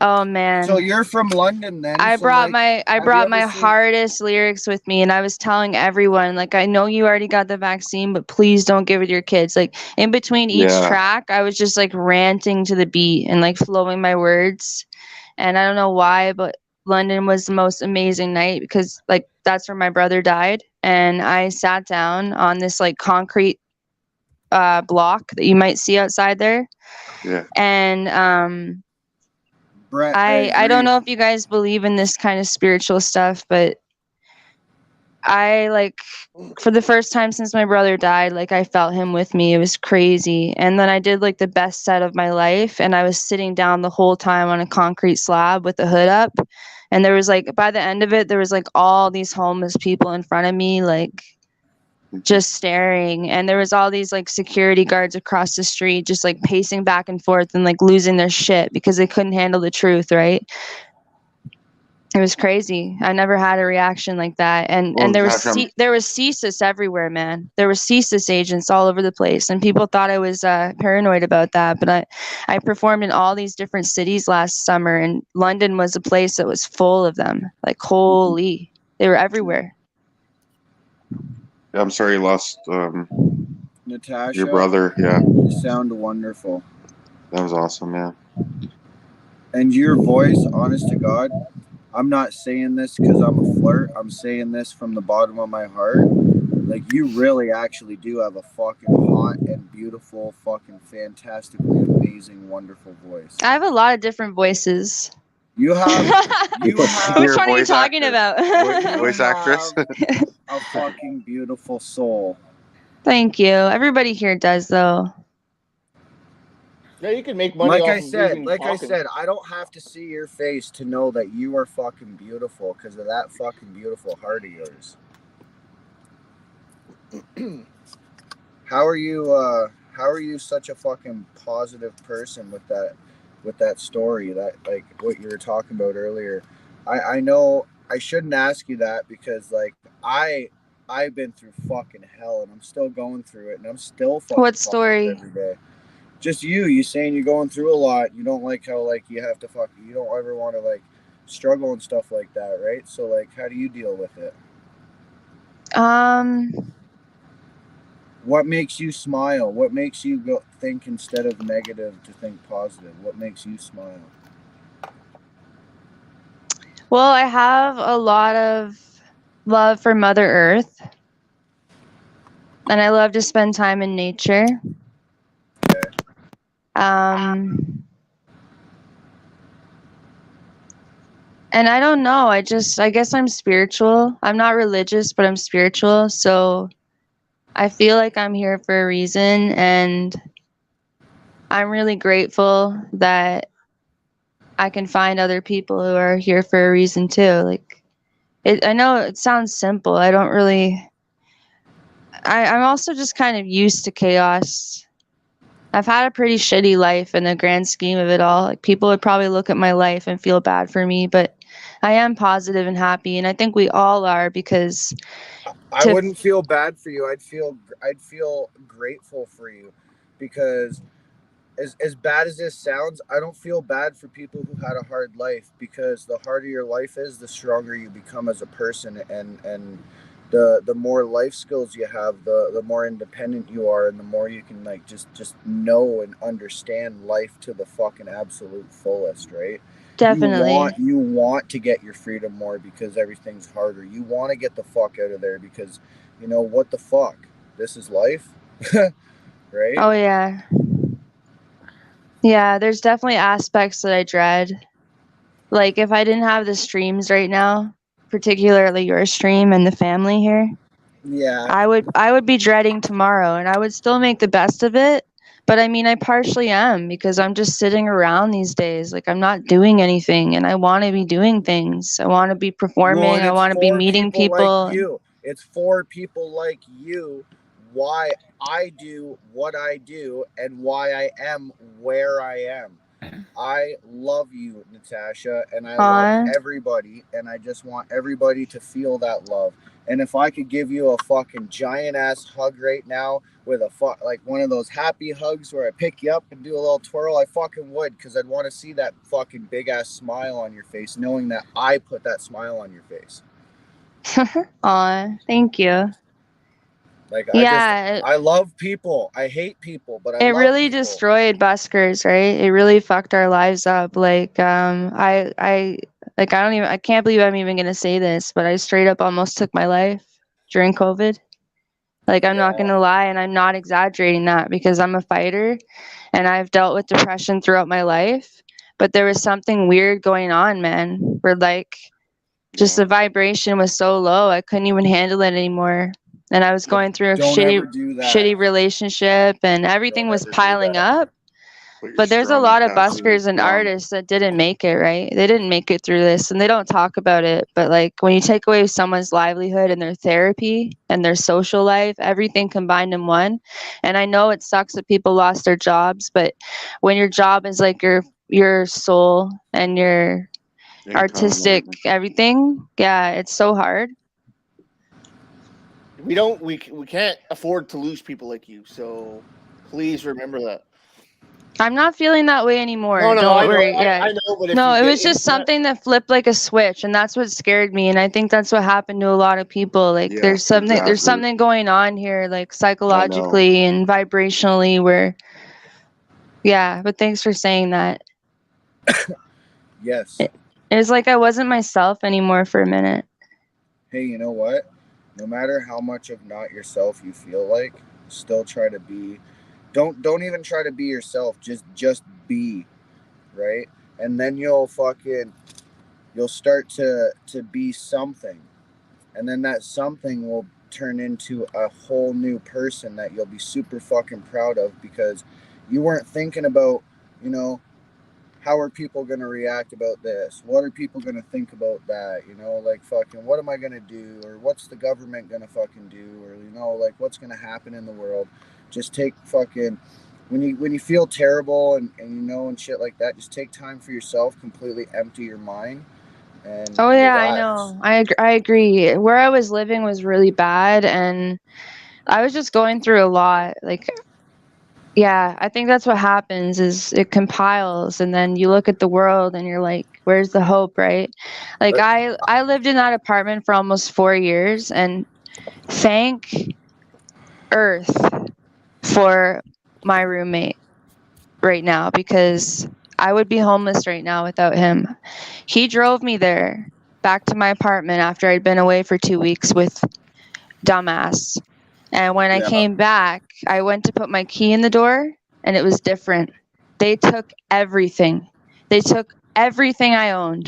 oh man. So you're from London, then? I so brought like, my have you ever my seen- hardest lyrics with me, and I was telling everyone, like, I know you already got the vaccine, but please don't give it to your kids. Like, in between each Yeah. track, I was just like ranting to the beat and like flowing my words. And I don't know why, but London was the most amazing night because like that's where my brother died, and I sat down on this like concrete block that you might see outside there. Yeah. And Brett, I don't know if you guys believe in this kind of spiritual stuff, but I like for the first time since my brother died, like I felt him with me. It was crazy. And then I did like the best set of my life, and I was sitting down the whole time on a concrete slab with the hood up. And there was like by the end of it, there was like all these homeless people in front of me, like just staring, and there was all these like security guards across the street just like pacing back and forth and like losing their shit because they couldn't handle the truth, right? It was crazy. I never had a reaction like that. And Well, there was Natasha, there was CSIS everywhere, man. There were CSIS agents all over the place, and people thought I was paranoid about that. But I performed in all these different cities last summer, and London was a place that was full of them. Like holy, they were everywhere. I'm sorry you lost Natasha, your brother. Yeah, you sound wonderful. that was awesome, man. And your voice, honest to God, I'm not saying this because I'm a flirt. I'm saying this from the bottom of my heart. Like, you really actually do have a fucking hot and beautiful, fucking fantastically amazing, wonderful voice. I have a lot of different voices. You have, you have Which You're a one are you voice talking actor. about? Voice actress. a fucking beautiful soul. Thank you. Everybody here does, though. Yeah, you can make money Like off I of said, losing talking. I don't have to see your face to know that you are fucking beautiful because of that fucking beautiful heart of yours. How are you such a fucking positive person with that story, that like what you were talking about earlier? I know I shouldn't ask you that because like I've been through fucking hell and I'm still going through it and I'm still fucking What fucked up story? every day. Just you saying you're going through a lot. You don't like how like you have to you don't ever want to like struggle and stuff like that, right? So like, how do you deal with it? What makes you smile? What makes you go think instead of negative to think positive? What makes you smile? Well, I have a lot of love for Mother Earth, and I love to spend time in nature. Okay. And I don't know, I guess I'm spiritual. I'm not religious, but I'm spiritual, so I feel like I'm here for a reason, and I'm really grateful that I can find other people who are here for a reason too. Like, I know it sounds simple. I don't really. I'm also just kind of used to chaos. I've had a pretty shitty life in the grand scheme of it all. Like, people would probably look at my life and feel bad for me, but I am positive and happy, and I think we all are, because I wouldn't feel bad for you. I'd feel grateful for you, because as bad as this sounds, I don't feel bad for people who had a hard life, because the harder your life is, the stronger you become as a person, and the more life skills you have, the more independent you are, and the more you can like just know and understand life to the fucking absolute fullest, right? Definitely. You want to get your freedom more because everything's harder. You want to get the fuck out of there because, you know, what the fuck? This is life, right? Oh yeah. Yeah, there's definitely aspects that I dread. Like, if I didn't have the streams right now, particularly your stream and the family here, yeah, I would be dreading tomorrow, and I would still make the best of it. But I mean, I partially am, because I'm just sitting around these days. Like, I'm not doing anything, and I want to be doing things. I want to be performing. I want to be meeting people. Like you. It's for people like you why I do what I do and why I am where I am. I love you, Natasha, and I love everybody, and I just want everybody to feel that love. And if I could give you a fucking giant ass hug right now with like one of those happy hugs where I pick you up and do a little twirl, I fucking would, because I'd want to see that fucking big ass smile on your face, knowing that I put that smile on your face. Aw, thank you. Like, I love people. I hate people, but I it love really people. Destroyed buskers, right? It really fucked our lives up. Like, I can't believe I'm even gonna say this, but I straight up almost took my life during COVID. Like, I'm not gonna lie, and I'm not exaggerating that, because I'm a fighter and I've dealt with depression throughout my life. But there was something weird going on, man, where like just the vibration was so low, I couldn't even handle it anymore. And I was going through a shitty relationship, and everything was piling up. But there's a lot of buskers and artists that didn't make it, right? They didn't make it through this, and they don't talk about it. But like, when you take away someone's livelihood and their therapy and their social life, everything combined in one. And I know it sucks that people lost their jobs, but when your job is like your soul and your artistic everything, yeah, it's so hard. We can't afford to lose people like you, so please remember that. I'm not feeling that way anymore. No, Don't worry. I know, but no, it was just something that flipped like a switch, and that's what scared me. And I think that's what happened to a lot of people. Like, there's something going on here, like psychologically and vibrationally, where, yeah. But thanks for saying that. Yes. It was like I wasn't myself anymore for a minute. Hey, you know what? No matter how much of not yourself you feel like, still try to be. Don't even try to be yourself. Just be, right? And then you'll start to be something, and then that something will turn into a whole new person that you'll be super fucking proud of, because you weren't thinking about, you know, how are people going to react about this? What are people going to think about that? You know, like, fucking, what am I going to do? Or what's the government going to fucking do? Or, you know, like, what's going to happen in the world? Just take fucking, when you feel terrible and you know, and shit like that, just take time for yourself, completely empty your mind. And oh yeah, relax. I know. I agree. Where I was living was really bad, and I was just going through a lot. Like, Yeah, I think that's what happens is it compiles and then you look at the world and you're like, where's the hope, right? Like But I lived in that apartment for almost 4 years, and thank Earth for my roommate right now, because I would be homeless right now without him. He drove me there back to my apartment after I'd been away for 2 weeks with dumbass. And when I yeah, came back, I went to put my key in the door and it was different. They took everything. They took everything I owned.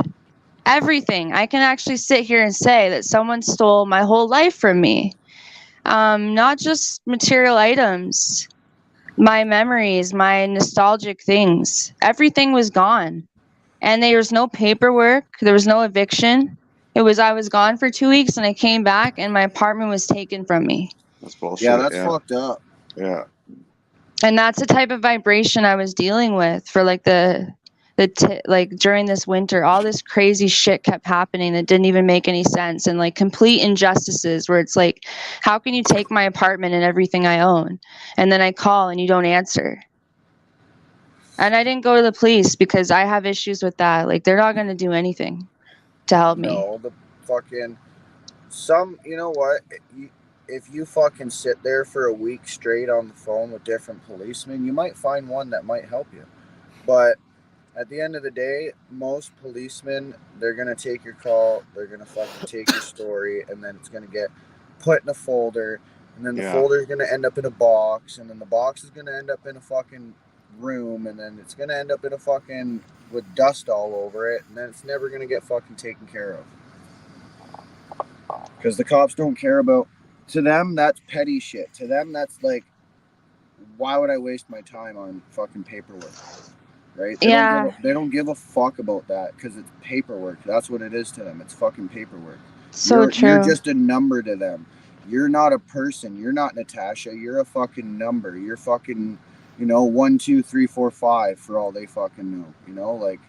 Everything. I can actually sit here and say that someone stole my whole life from me. Not just material items, my memories, my nostalgic things. Everything was gone. And there was no paperwork, there was no eviction. It was I was gone for 2 weeks and I came back and my apartment was taken from me. That's bullshit. yeah, that's fucked up. Yeah. And that's the type of vibration I was dealing with for like like during this winter. All this crazy shit kept happening that didn't even make any sense, and like complete injustices where it's like, how can you take my apartment and everything I own? And then I call and you don't answer. And I didn't go to the police because I have issues with that. Like, they're not going to do anything to help me. No, the fucking you know what? If you fucking sit there for a week straight on the phone with different policemen, you might find one that might help you. But at the end of the day, most policemen, they're gonna take your call, they're gonna fucking take your story, and then it's gonna get put in a folder, and then the Yeah. folder is gonna end up in a box, and then the box is gonna end up in a fucking room, and then it's gonna end up in a fucking with dust all over it, and then it's never gonna get fucking taken care of. Because the cops don't care about. To them, that's petty shit. To them, that's like, why would I waste my time on fucking paperwork? Right? They don't give a fuck about that because it's paperwork. That's what it is to them. It's fucking paperwork. So true. You're just a number to them. You're not a person. You're not Natasha. You're a fucking number. You're fucking, 1, 2, 3, 4, 5 for all they fucking know. Like.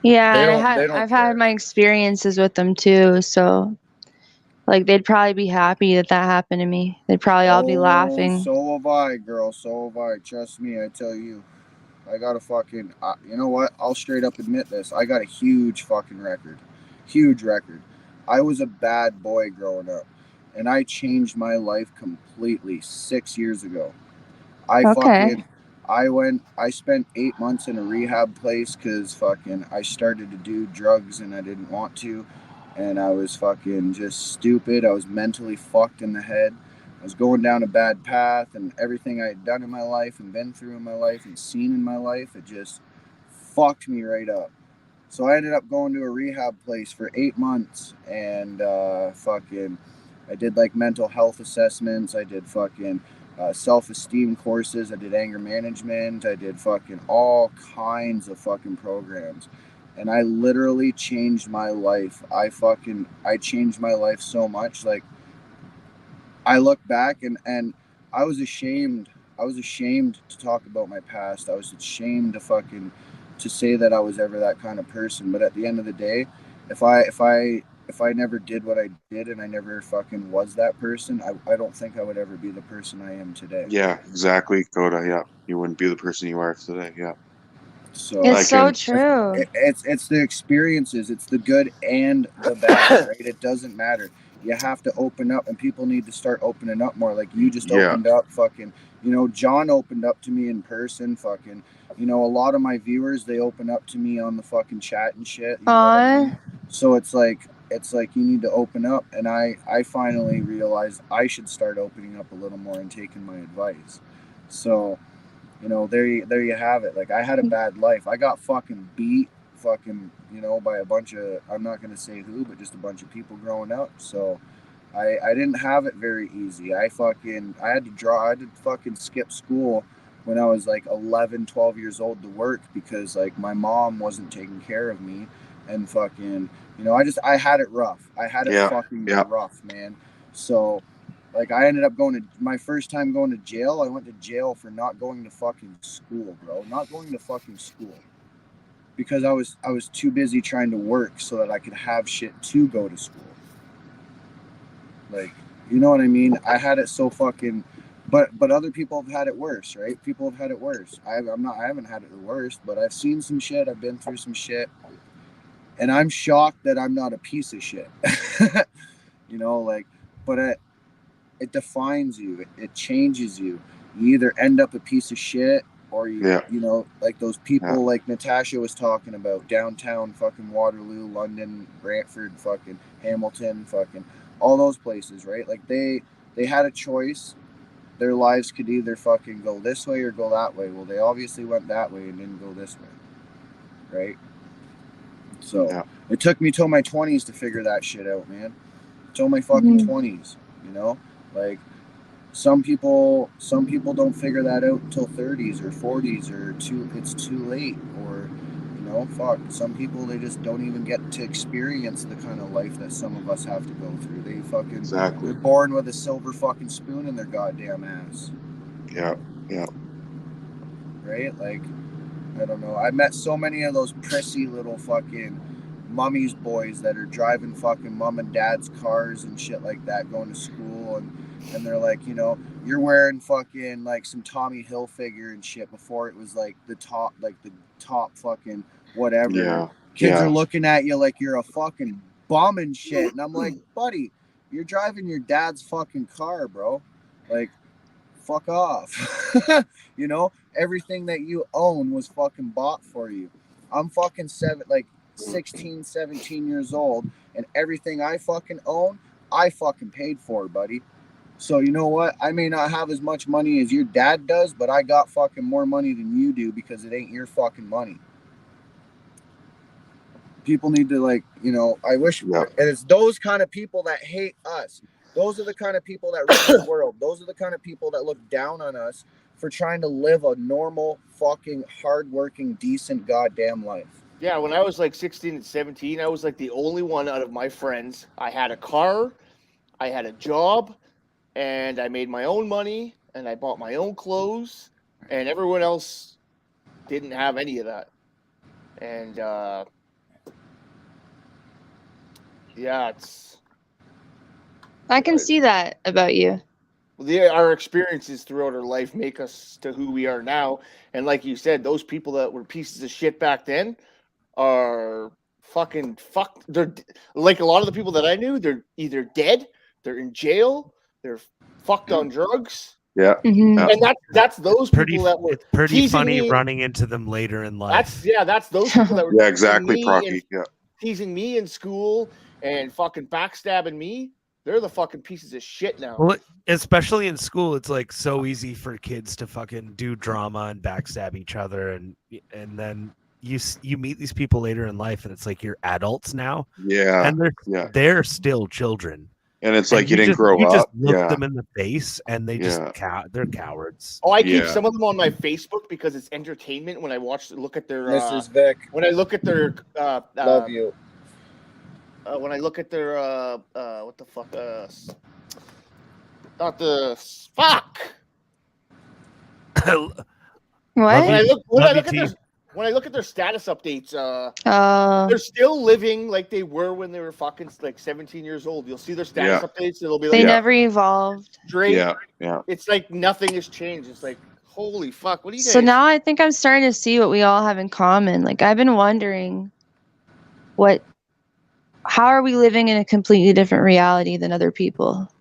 Yeah, They don't I've care. had my experiences with them too, so like they'd probably be happy that happened to me. They'd probably all be laughing. So have I, girl. So have I. Trust me, I tell you. I got a fucking. You know what? I'll straight up admit this. I got a huge fucking record. Huge record. I was a bad boy growing up, and I changed my life completely 6 years ago. I spent 8 months in a rehab place because fucking I started to do drugs and I didn't want to. And I was fucking just stupid. I was mentally fucked in the head. I was going down a bad path, and everything I had done in my life and been through in my life and seen in my life, it just fucked me right up. So I ended up going to a rehab place for 8 months, and I did like mental health assessments. I did fucking self-esteem courses. I did anger management. I did fucking all kinds of fucking programs. And I literally changed my life. I changed my life so much. Like, I look back and I was ashamed. I was ashamed to talk about my past. I was ashamed to say that I was ever that kind of person. But at the end of the day, if I never did what I did and I never fucking was that person, I don't think I would ever be the person I am today. Yeah, exactly, Coda. Yeah, you wouldn't be the person you are today. Yeah. So it's so true. It's the experiences. It's the good and the bad, right? It doesn't matter. You have to open up, and people need to start opening up more. Like you just opened up, fucking. John opened up to me in person, fucking. A lot of my viewers, they open up to me on the fucking chat and shit. You know what I mean? So it's like you need to open up, and I finally realized I should start opening up a little more and taking my advice. So, there you have it. Like, I had a bad life. I got fucking beat, by a bunch of, I'm not gonna say who, but just a bunch of people growing up. So I didn't have it very easy. I had to fucking skip school when I was like 11, 12 years old to work because like my mom wasn't taking care of me, and fucking, I had it rough. I had it fucking rough, man. So like I ended up my first time going to jail. I went to jail for not going to fucking school, bro. Not going to fucking school. Because I was too busy trying to work so that I could have shit to go to school. Like, you know what I mean? I had it so fucking But other people have had it worse, right? People have had it worse. I haven't had it the worst, but I've seen some shit. I've been through some shit, and I'm shocked that I'm not a piece of shit. You know, like, but it defines you. It changes you. You either end up a piece of shit, or you know, like those people like Natasha was talking about, downtown fucking Waterloo, London, Brantford, fucking Hamilton, fucking all those places, right? Like they had a choice. Their lives could either fucking go this way or go that way. Well, they obviously went that way and didn't go this way, right? So it took me till my 20s to figure that shit out, man. Till my fucking 20s, you know? Like some people don't figure that out until 30s or 40s, or it's too late, or you know, fuck. Some people, they just don't even get to experience the kind of life that some of us have to go through. They fucking they're born with a silver fucking spoon in their goddamn ass. Yeah. Right? Like, I don't know. I met so many of those prissy little fucking mummy's boys that are driving fucking mom and dad's cars and shit like that, going to school, and they're like, you know, you're wearing fucking like some Tommy Hilfiger and shit before it was like the top fucking whatever. Yeah. Kids are looking at you like you're a fucking bum and shit. And I'm like, buddy, you're driving your dad's fucking car, bro. Like, fuck off. You know, everything that you own was fucking bought for you. I'm fucking 16, 17 years old, and everything I fucking own, I fucking paid for, buddy. So you know what? I may not have as much money as your dad does, but I got fucking more money than you do, because it ain't your fucking money. People need to, like, you know, I wish, and it's those kind of people that hate us. Those are the kind of people that run the world. Those are the kind of people that look down on us for trying to live a normal, fucking, hardworking, decent goddamn life. Yeah, when I was like 16 and 17, I was like the only one out of my friends. I had a car, I had a job, and I made my own money, and I bought my own clothes, and everyone else didn't have any of that. And yeah, I can see that about you. Our experiences throughout our life make us to who we are now. And like you said, those people that were pieces of shit back then are fucking fucked. They're like a lot of the people that I knew, they're either dead, they're in jail, they're fucked on drugs. Yeah. Mm-hmm. And that's those people that were it's pretty funny me. running into them later in life. That's those people that were yeah, exactly, Procky. Yeah. Teasing me in school and fucking backstabbing me. They're the fucking pieces of shit now. Well, especially in school, it's like so easy for kids to fucking do drama and backstab each other, and then you meet these people later in life, and it's like you're adults now. Yeah, and they're still children. And it's like you didn't grow up. You just look them in the face, and they just they're cowards. Oh, I keep some of them on my Facebook because it's entertainment. When I look at their Mrs. Vic. When I look at their love you. When I look at their what the fuck not the fuck. What? When I look at their status updates, they're still living like they were when they were fucking like 17 years old. You'll see their status updates. It'll be like they never evolved. Straight. Yeah. It's like nothing has changed. It's like, holy fuck, what do you guys? So now I think I'm starting to see what we all have in common. Like, I've been wondering how are we living in a completely different reality than other people?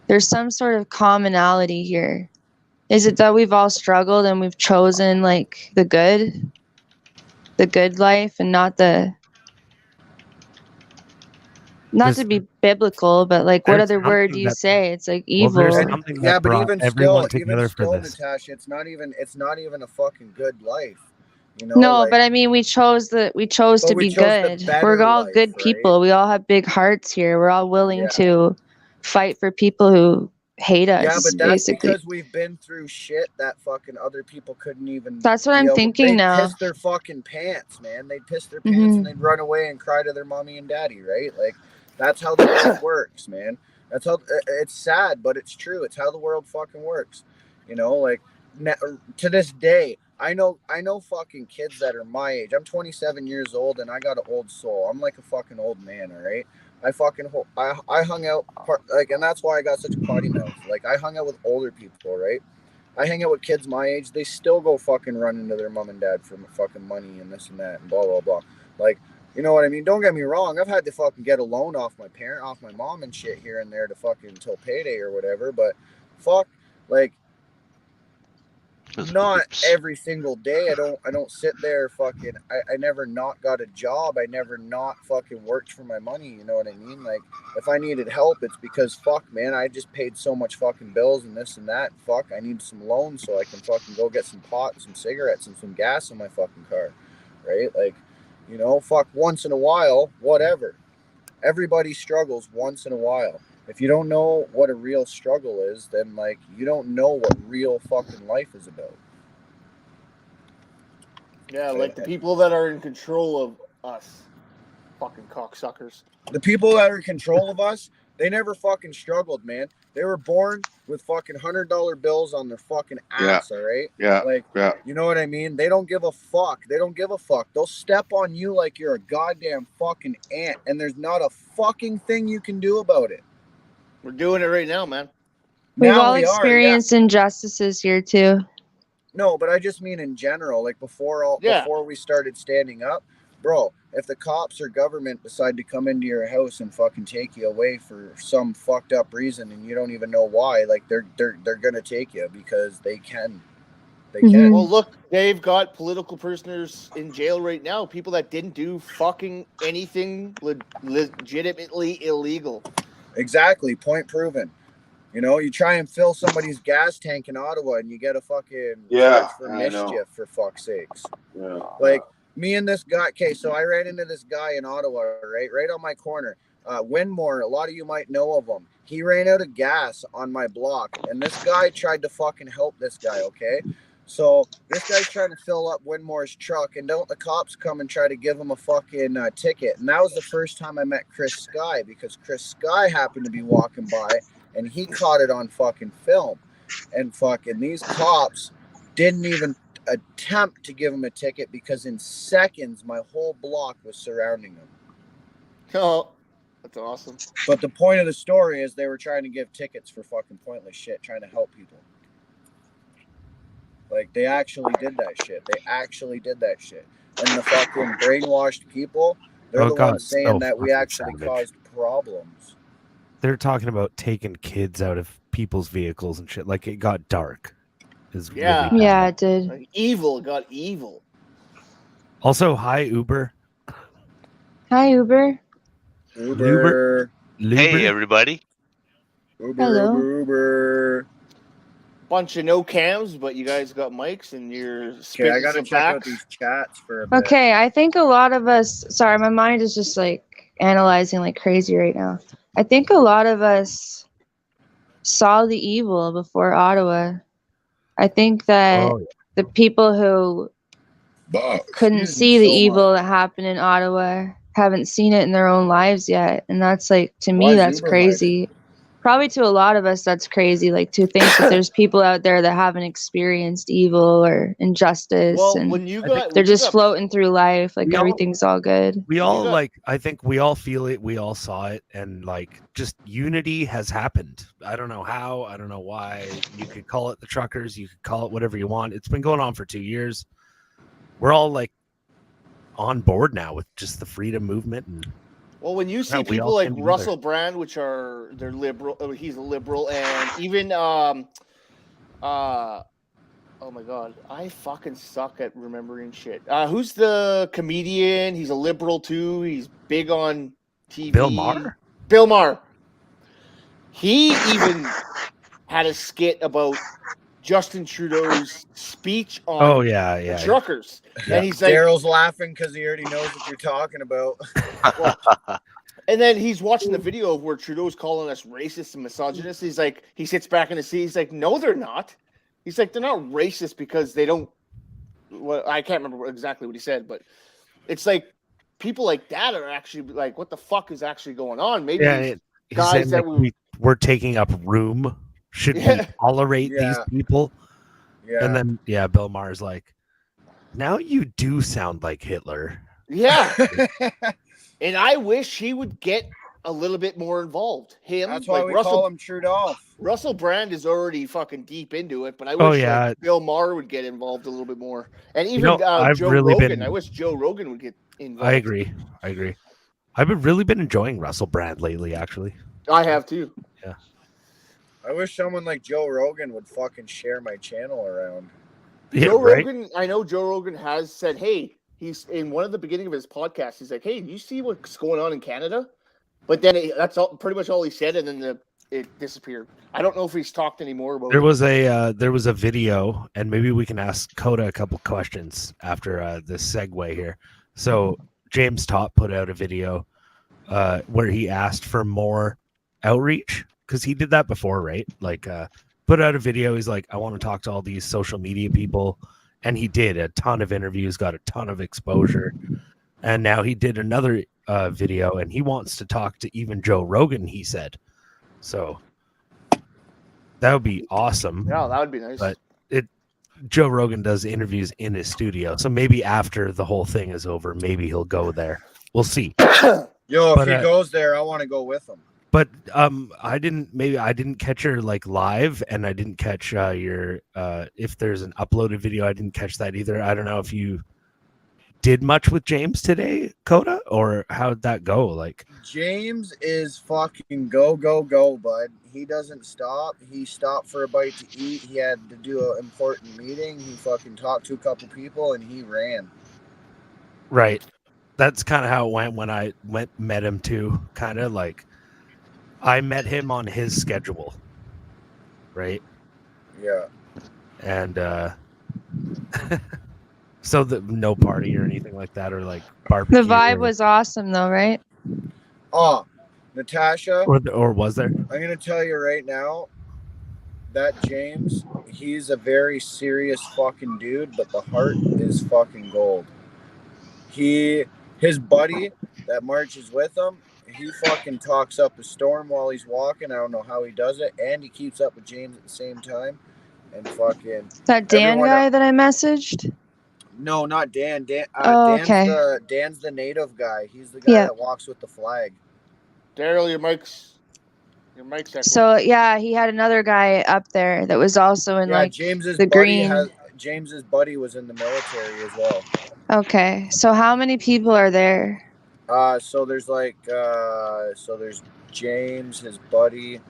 There's some sort of commonality here. Is it that we've all struggled and we've chosen like the good life, and not to be biblical, but like, what other word do you say? It's like evil. Yeah, but even still, Natasha, it's not even a fucking good life. You know, no, but I mean, we chose to be good. We're all good people. We all have big hearts here. We're all willing to fight for people who hate us. Yeah, but that's basically because we've been through shit that fucking other people couldn't even. That's what I'm thinking now. They'd piss their fucking pants, man. They'd piss their pants and they'd run away and cry to their mommy and daddy, right? Like, that's how the world works, man. That's how it's sad, but it's true. It's how the world fucking works. You know, like to this day, I know fucking kids that are my age. I'm 27 years old and I got an old soul. I'm like a fucking old man, all right? I hung out like, and that's why I got such a potty mouth. Like, I hung out with older people, right? I hang out with kids my age. They still go fucking run into their mom and dad for fucking money and this and that and blah blah blah. Like, you know what I mean? Don't get me wrong. I've had to fucking get a loan off my mom and shit here and there to fucking until payday or whatever. But fuck, like, not every single day. I don't sit there fucking. I never not got a job. I never not fucking worked for my money. You know what I mean? Like, if I needed help, it's because fuck, man, I just paid so much fucking bills and this and that. Fuck, I need some loans so I can fucking go get some pot, some cigarettes, and some gas in my fucking car, right? Like, you know, fuck, once in a while, whatever. Everybody struggles once in a while. If you don't know what a real struggle is, then, like, you don't know what real fucking life is about. Yeah, like the people that are in control of us. Fucking cocksuckers. The people that are in control of us, they never fucking struggled, man. They were born with fucking $100 bills on their fucking ass, all right? Yeah. Like, Yeah. you know what I mean? They don't give a fuck. They don't give a fuck. They'll step on you like you're a goddamn fucking ant, and there's not a fucking thing you can do about it. We're doing it right now, man. We've Now all we are, yeah. experienced injustices here too. No, but I just mean in general, like before we started standing up, bro, if the cops or government decide to come into your house and fucking take you away for some fucked up reason and you don't even know why, like they're gonna take you because they can. They can. Well, look, they've got political prisoners in jail right now. People that didn't do fucking anything legitimately illegal. Exactly. Point proven. You know, you try and fill somebody's gas tank in Ottawa and you get a fucking charge for mischief, for fuck's sakes. Yeah. Like, me and this guy, okay, so I ran into this guy in Ottawa, right on my corner. Winmore, a lot of you might know of him. He ran out of gas on my block, and this guy tried to fucking help this guy, okay? So this guy's trying to fill up Winmore's truck, and don't the cops come and try to give him a fucking ticket? And that was the first time I met Chris Sky, because Chris Sky happened to be walking by, and he caught it on fucking film. And fucking these cops didn't even attempt to give him a ticket because in seconds my whole block was surrounding him. Oh, that's awesome. But the point of the story is they were trying to give tickets for fucking pointless shit, trying to help people. Like, they actually did that shit. And the fucking brainwashed people, they're the ones saying that we actually caused problems. They're talking about taking kids out of people's vehicles and shit. Like, it got dark. Yeah. Really Yeah, it did. Like, evil got evil. Also, hi, Uber. Hi, Uber. Uber. Hey, everybody. Hello. Uber. Bunch of no cams, but you guys got mics and you're Okay, spitting I gotta some check out facts. these chats for a bit. Okay, I think a lot of us, sorry, my mind is just like analyzing like crazy right now. I think a lot of us saw the evil before Ottawa. I think that the people who couldn't see the evil that happened in Ottawa haven't seen it in their own lives yet. And that's like, to me, that's crazy. Probably to a lot of us, that's crazy. Like, to think that there's people out there that haven't experienced evil or injustice, Well, and when you got, they're just floating through life, like everything's all good. We all I think we all feel it. We all saw it, and like, just unity has happened. I don't know how. I don't know why. You could call it the truckers. You could call it whatever you want. It's been going on for 2 years. We're all like on board now with just the freedom movement. And well, when you see we people all like came together. Russell Brand, which are they're liberal, he's a liberal, and even oh my god, I fucking suck at remembering shit. Who's the comedian? He's a liberal too. He's big on TV. Bill Maher? Bill Maher. He even had a skit about Justin Trudeau's speech on the truckers. Yeah. And he's like, Daryl's laughing because he already knows what you're talking about. well, and then he's watching the video of where Trudeau's calling us racist and misogynist. He's like, he sits back in his seat. He's like, no, they're not. He's like, they're not racist because they don't. Well, I can't remember exactly what he said, but it's like people like that are actually like, what the fuck is actually going on? Maybe he's guys saying, that like, we're taking up room. Should we tolerate these people? Yeah. And then Bill Maher's like, now you do sound like Hitler. Yeah. And I wish he would get a little bit more involved. Him, That's why like we Russell call him Trudeau. Russell Brand is already fucking deep into it, but I Oh, wish yeah. like, Bill Maher would get involved a little bit more, and even know, I've Joe really Rogan. been- I wish Joe Rogan would get involved. I agree. I've really been enjoying Russell Brand lately, actually. I have too. I wish someone like Joe Rogan would fucking share my channel around. Yeah, Joe right? Rogan. I know Joe Rogan has said, "Hey, he's in one of the beginning of his podcast. He's like, hey, do you see what's going on in Canada?" But then that's all, pretty much all he said, and then it disappeared. I don't know if he's talked anymore about There it. was a video, and maybe we can ask Coda a couple questions after this segue here. So James Topp put out a video where he asked for more outreach, because he did that before, right? Like put out a video. He's like, I want to talk to all these social media people, and he did a ton of interviews, got a ton of exposure, and now he did another video, and he wants to talk to even Joe Rogan. He said, so that would be awesome. Yeah, that would be nice. But Joe Rogan does interviews in his studio, so maybe after the whole thing is over, maybe he'll go there. We'll see. Yo, But, if he goes there, I want to go with him. But I didn't catch your like live, and I didn't catch your if there's an uploaded video. I didn't catch that either. I don't know if you did much with James today, Coda, or how'd that go? Like, James is fucking go, bud. He doesn't stop. He stopped for a bite to eat. He had to do an important meeting. He fucking talked to a couple people, and he ran. right. That's kind of how it went when I met him too. Kind of like I met him on his schedule, right? Yeah. And so no party or anything like that, or like barbecue. The vibe was awesome, though, right? Oh, Natasha, or was there? I'm going to tell you right now that James, he's a very serious fucking dude, but the heart is fucking gold. His buddy that marches with him, he fucking talks up a storm while he's walking. I don't know how he does it, and he keeps up with James at the same time. And fucking That Dan everyone guy that I messaged? no, not Dan. Oh, Dan's okay. Dan's the native guy. He's the guy Yeah. that walks with the flag. Daryl, your mic's echoing. So yeah, he had another guy up there that was also in like James's the buddy green. James's buddy was in the military as well. Okay, so how many people are there? So there's there's James, his buddy,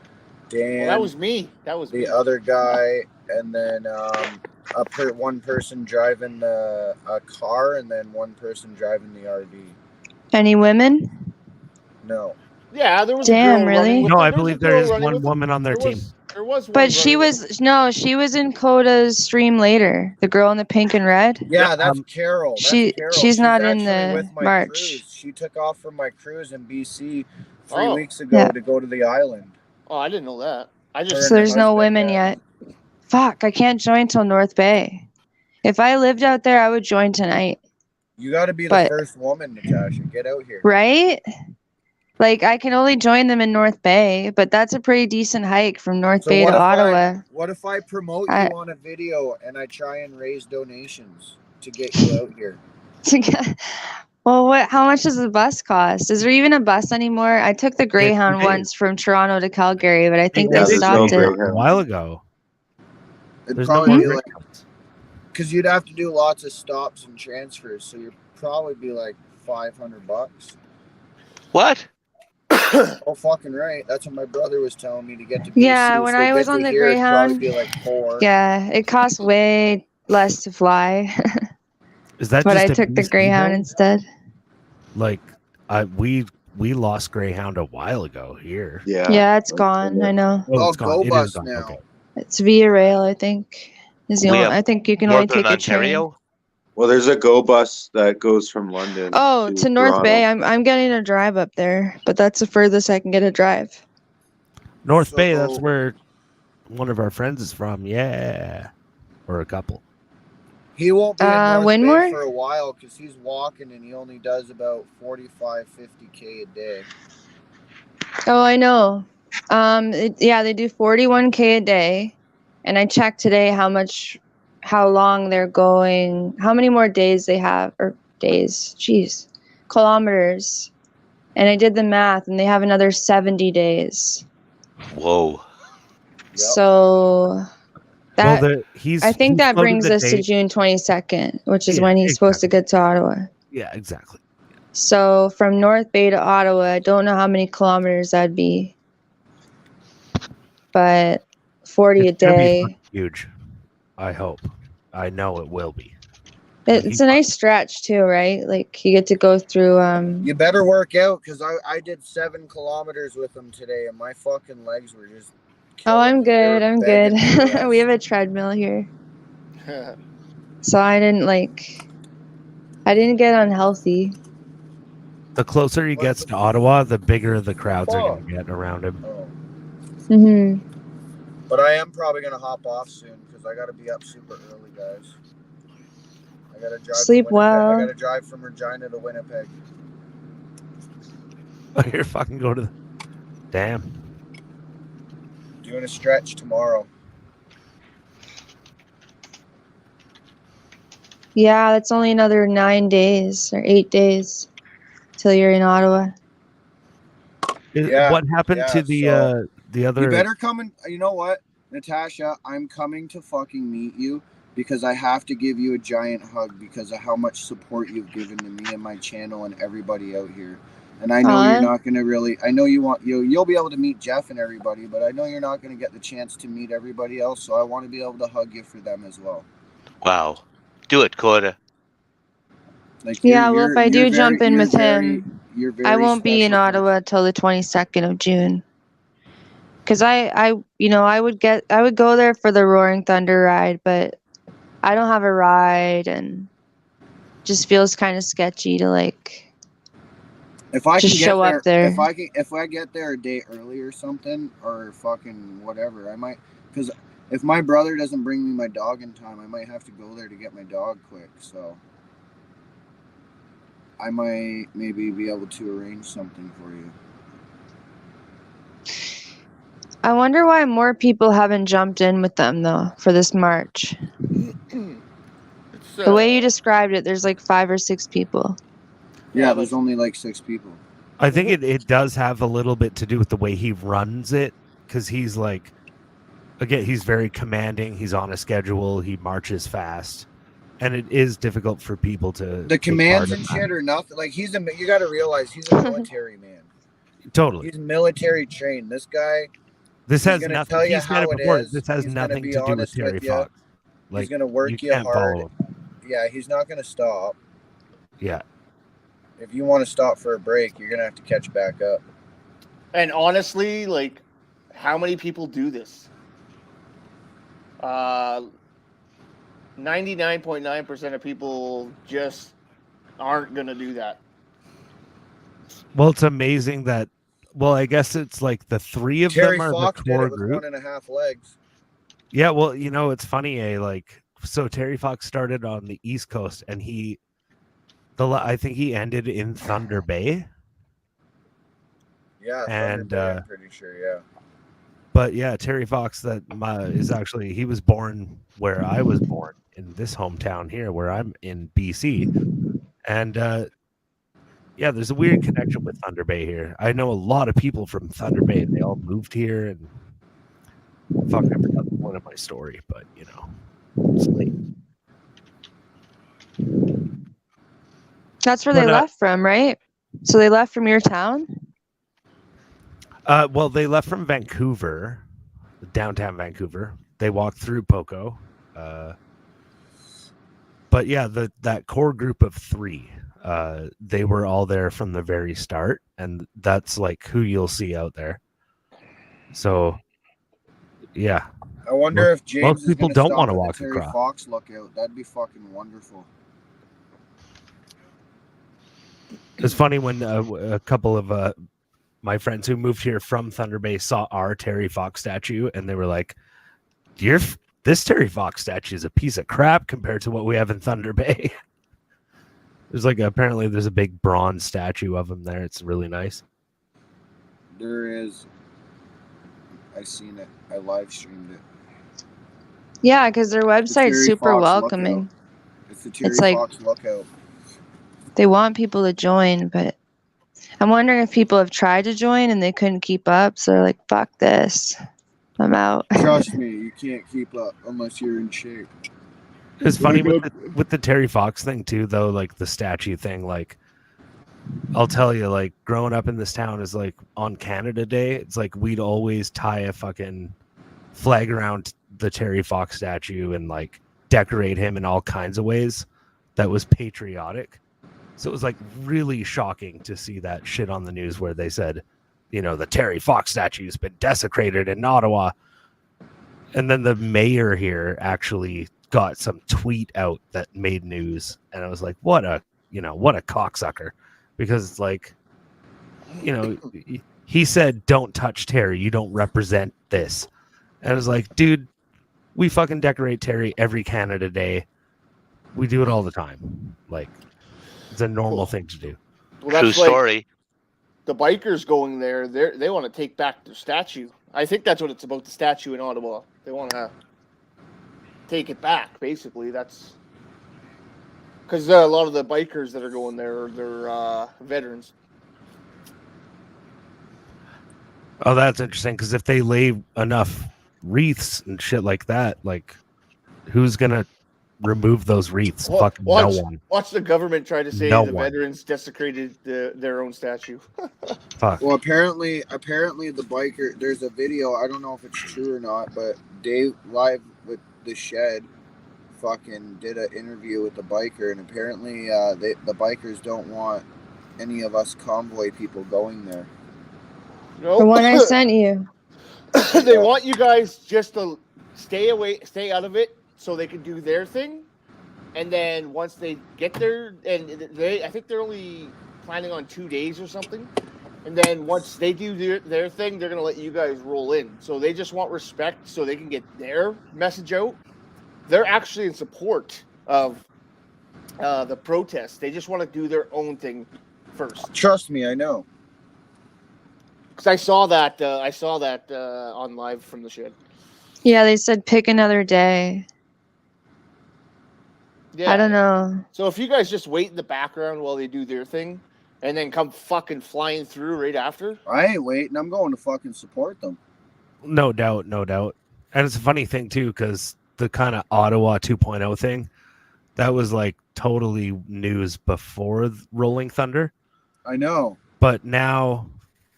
Dan. Well, that was me. That was the me. other guy, and then one person driving a car, and then one person driving the RV. Any women? No. Yeah, there was Damn, a girl really? running with No, him. I There was believe a there girl is running one with him. woman on their team. There was one But she running with was she was in Coda's stream later. The girl in the pink and red. Yeah, that's Carol. That's Carol. She's not in actually the with my march. cruise. She took off from my cruise in BC 3 Oh. weeks ago Yeah. to go to the island. Oh, I didn't know that. I Her just So and there's her no husband, women yeah. yet. Fuck, I can't join till North Bay. If I lived out there, I would join tonight. You got to be the But- first woman, Natasha. Get out here. Right? Like I can only join them in North Bay, but that's a pretty decent hike from North Bay to Ottawa. What if I promote you I- on a video and I try and raise donations to get you out here? Well, what? How much does the bus cost? Is there even a bus anymore? I took the Greyhound they- once from Toronto to Calgary, but I think Yeah, they there's no stopped it. Greyhound. A while ago. It'd There's no probably more be like, Greyhounds. because you'd have to do lots of stops and transfers, so you'd probably be like $500. What? Oh, fucking right. That's what my brother was telling me to get to BC. Yeah, when so I get was to on the here, it'd probably Greyhound- be like 4. Yeah, it costs way less to fly, Is that but just I a took the BC Greyhound thing? instead. Like, we lost Greyhound a while ago here. Yeah. Yeah, it's gone. I know. Oh, Oh, it's gone. Go It is Bus gone. now. Okay. It's Via Rail, I think. Is the We only, have I think you can only Northern take a train. Ontario? Well, there's a Go Bus that goes from London. Oh, to North Toronto. Bay. I'm getting a drive up there, but that's the furthest I can get a drive. North Bay, that's So- where one of our friends is from. Yeah. Or a couple. He won't be in North Winmore? Bay for a while because he's walking and he only does about 45, 50K a day. Oh, I know. Yeah, they do 41K a day, and I checked today how long they're going, how many more days they have, or days, jeez, kilometers. And I did the math, and they have another 70 days. Whoa. So that I think that brings us to date. June 22nd, which is Yeah, when he's supposed to get to Ottawa. Yeah, exactly. So from North Bay to Ottawa, I don't know how many kilometers that'd be, but 40 It's a gonna be day. fucking huge. I hope. I know it will be. It's a nice stretch too, right? Like you get to go through. You better work out, because I did 7 kilometers with him today, and my fucking legs were just. Oh, I'm good. I'm good. begging for We have a treadmill here, so I didn't get unhealthy. The closer he gets to Ottawa, the bigger the crowds are going to get around him. Mm-hmm. But I am probably gonna hop off soon because I gotta be up super early, guys. I gotta drive. Sleep from Winnipeg. well. I gotta drive from Regina to Winnipeg. Oh, you're fucking go to the. Damn. Doing a stretch tomorrow. Yeah, that's only another 9 days or 8 days till you're in Ottawa. What happened to the other? You better come and. You know what, Natasha? I'm coming to fucking meet you because I have to give you a giant hug because of how much support you've given to me and my channel and everybody out here. And I know you're not gonna really. I know you'll be able to meet Jeff and everybody, but I know you're not gonna get the chance to meet everybody else. So I want to be able to hug you for them as well. Wow. Do it, Coda. Like Yeah, well, if I do jump in with him, I won't be in Ottawa till the 22nd of June. Because I would go there for the Roaring Thunder ride, but I don't have a ride, and just feels kind of sketchy to if I just can show up there. If I get there a day early or something, or fucking whatever, I might. Because if my brother doesn't bring me my dog in time, I might have to go there to get my dog quick. So I might maybe be able to arrange something for you. I wonder why more people haven't jumped in with them though for this march. The way you described it, there's like 5 or 6 people. Yeah, there's only like 6 people. I think it does have a little bit to do with the way he runs it, because he's like, again, he's very commanding. He's on a schedule. He marches fast, and it is difficult for people to. The commands and shit are nothing. Like you got to realize he's a military man. Totally, he's military trained. This guy. This has nothing. He's said it before. This has nothing to do with Terry Fox. Like, he's gonna work you hard. Yeah, he's not gonna stop. Yeah. If you want to stop for a break, you're gonna have to catch back up. And honestly, like, how many people do this? 99.9% of people just aren't gonna do that. Well, it's amazing that. Well, I guess it's like the 3 of Terry them are Fox the core did it with group. 1.5 legs. Yeah, well, it's funny, so Terry Fox started on the East Coast, and I think he ended in Thunder Bay. Yeah, and Bay, I'm pretty sure, yeah. But yeah, Terry Fox he was born where I was born, in this hometown here, where I'm in BC, and yeah, there's a weird connection with Thunder Bay here. I know a lot of people from Thunder Bay. They all moved here, and fuck, I forgot the point of my story, but it's late. That's where they left from, right? So they left from your town? Well, they left from Vancouver, downtown Vancouver. They walked through Poco. But yeah, that core group of 3, they were all there from the very start, and that's like who you'll see out there. So, yeah. I wonder if James most people don't want to walk Terry across. Fox lookout. That'd be fucking wonderful. It's funny when a couple of my friends who moved here from Thunder Bay saw our Terry Fox statue, and they were like, this Terry Fox statue is a piece of crap compared to what we have in Thunder Bay. Apparently there's a big bronze statue of him there. It's really nice. There is. I seen it. I live streamed it. Yeah, because their website's super welcoming. It's the Terry Fox lookout. They want people to join, but I'm wondering if people have tried to join and they couldn't keep up, so they're like, "Fuck this, I'm out." Trust me, you can't keep up unless you're in shape. It's funny with the Terry Fox thing too, though. Like the statue thing, like I'll tell you, like growing up in this town is like on Canada Day. It's like we'd always tie a fucking flag around the Terry Fox statue and like decorate him in all kinds of ways. That was patriotic. So it was like really shocking to see that shit on the news where they said, you know, the Terry Fox statue's been desecrated in Ottawa. And then the mayor here actually got some tweet out that made news. And I was like, what a cocksucker. Because it's like, you know, he said, don't touch Terry. You don't represent this. And I was like, dude, we fucking decorate Terry every Canada Day. We do it all the time. Like, it's a normal thing to do. Well, True that's like story. the bikers going there. They want to take back the statue. I think that's what it's about. The statue in Ottawa. They want to take it back. Basically, that's because a lot of the bikers that are going there, they're veterans. Oh, that's interesting. Because if they lay enough wreaths and shit like that, like, who's gonna remove those wreaths? Fucking no one. Watch the government try to say No the one. veterans desecrated their own statue. Fuck. Well, apparently the biker. There's a video. I don't know if it's true or not, but Dave live with the Shed fucking did an interview with the biker, and apparently the bikers don't want any of us convoy people going there. No, The one I sent you. they want you guys just to stay out of it, so they can do their thing. And then once they get there, and I think they're only planning on 2 days or something. And then once they do their thing, they're gonna let you guys roll in. So they just want respect, so they can get their message out. They're actually in support of the protest. They just want to do their own thing first. Trust me, I know. Because I saw that on live from the Shed. Yeah, they said pick another day. Yeah. I don't know. So if you guys just wait in the background while they do their thing, and then come fucking flying through right after. I ain't waiting. I'm going to fucking support them. No doubt, no doubt. And it's a funny thing too, because the kind of Ottawa 2.0 thing, that was like totally news before Rolling Thunder. I know. But now,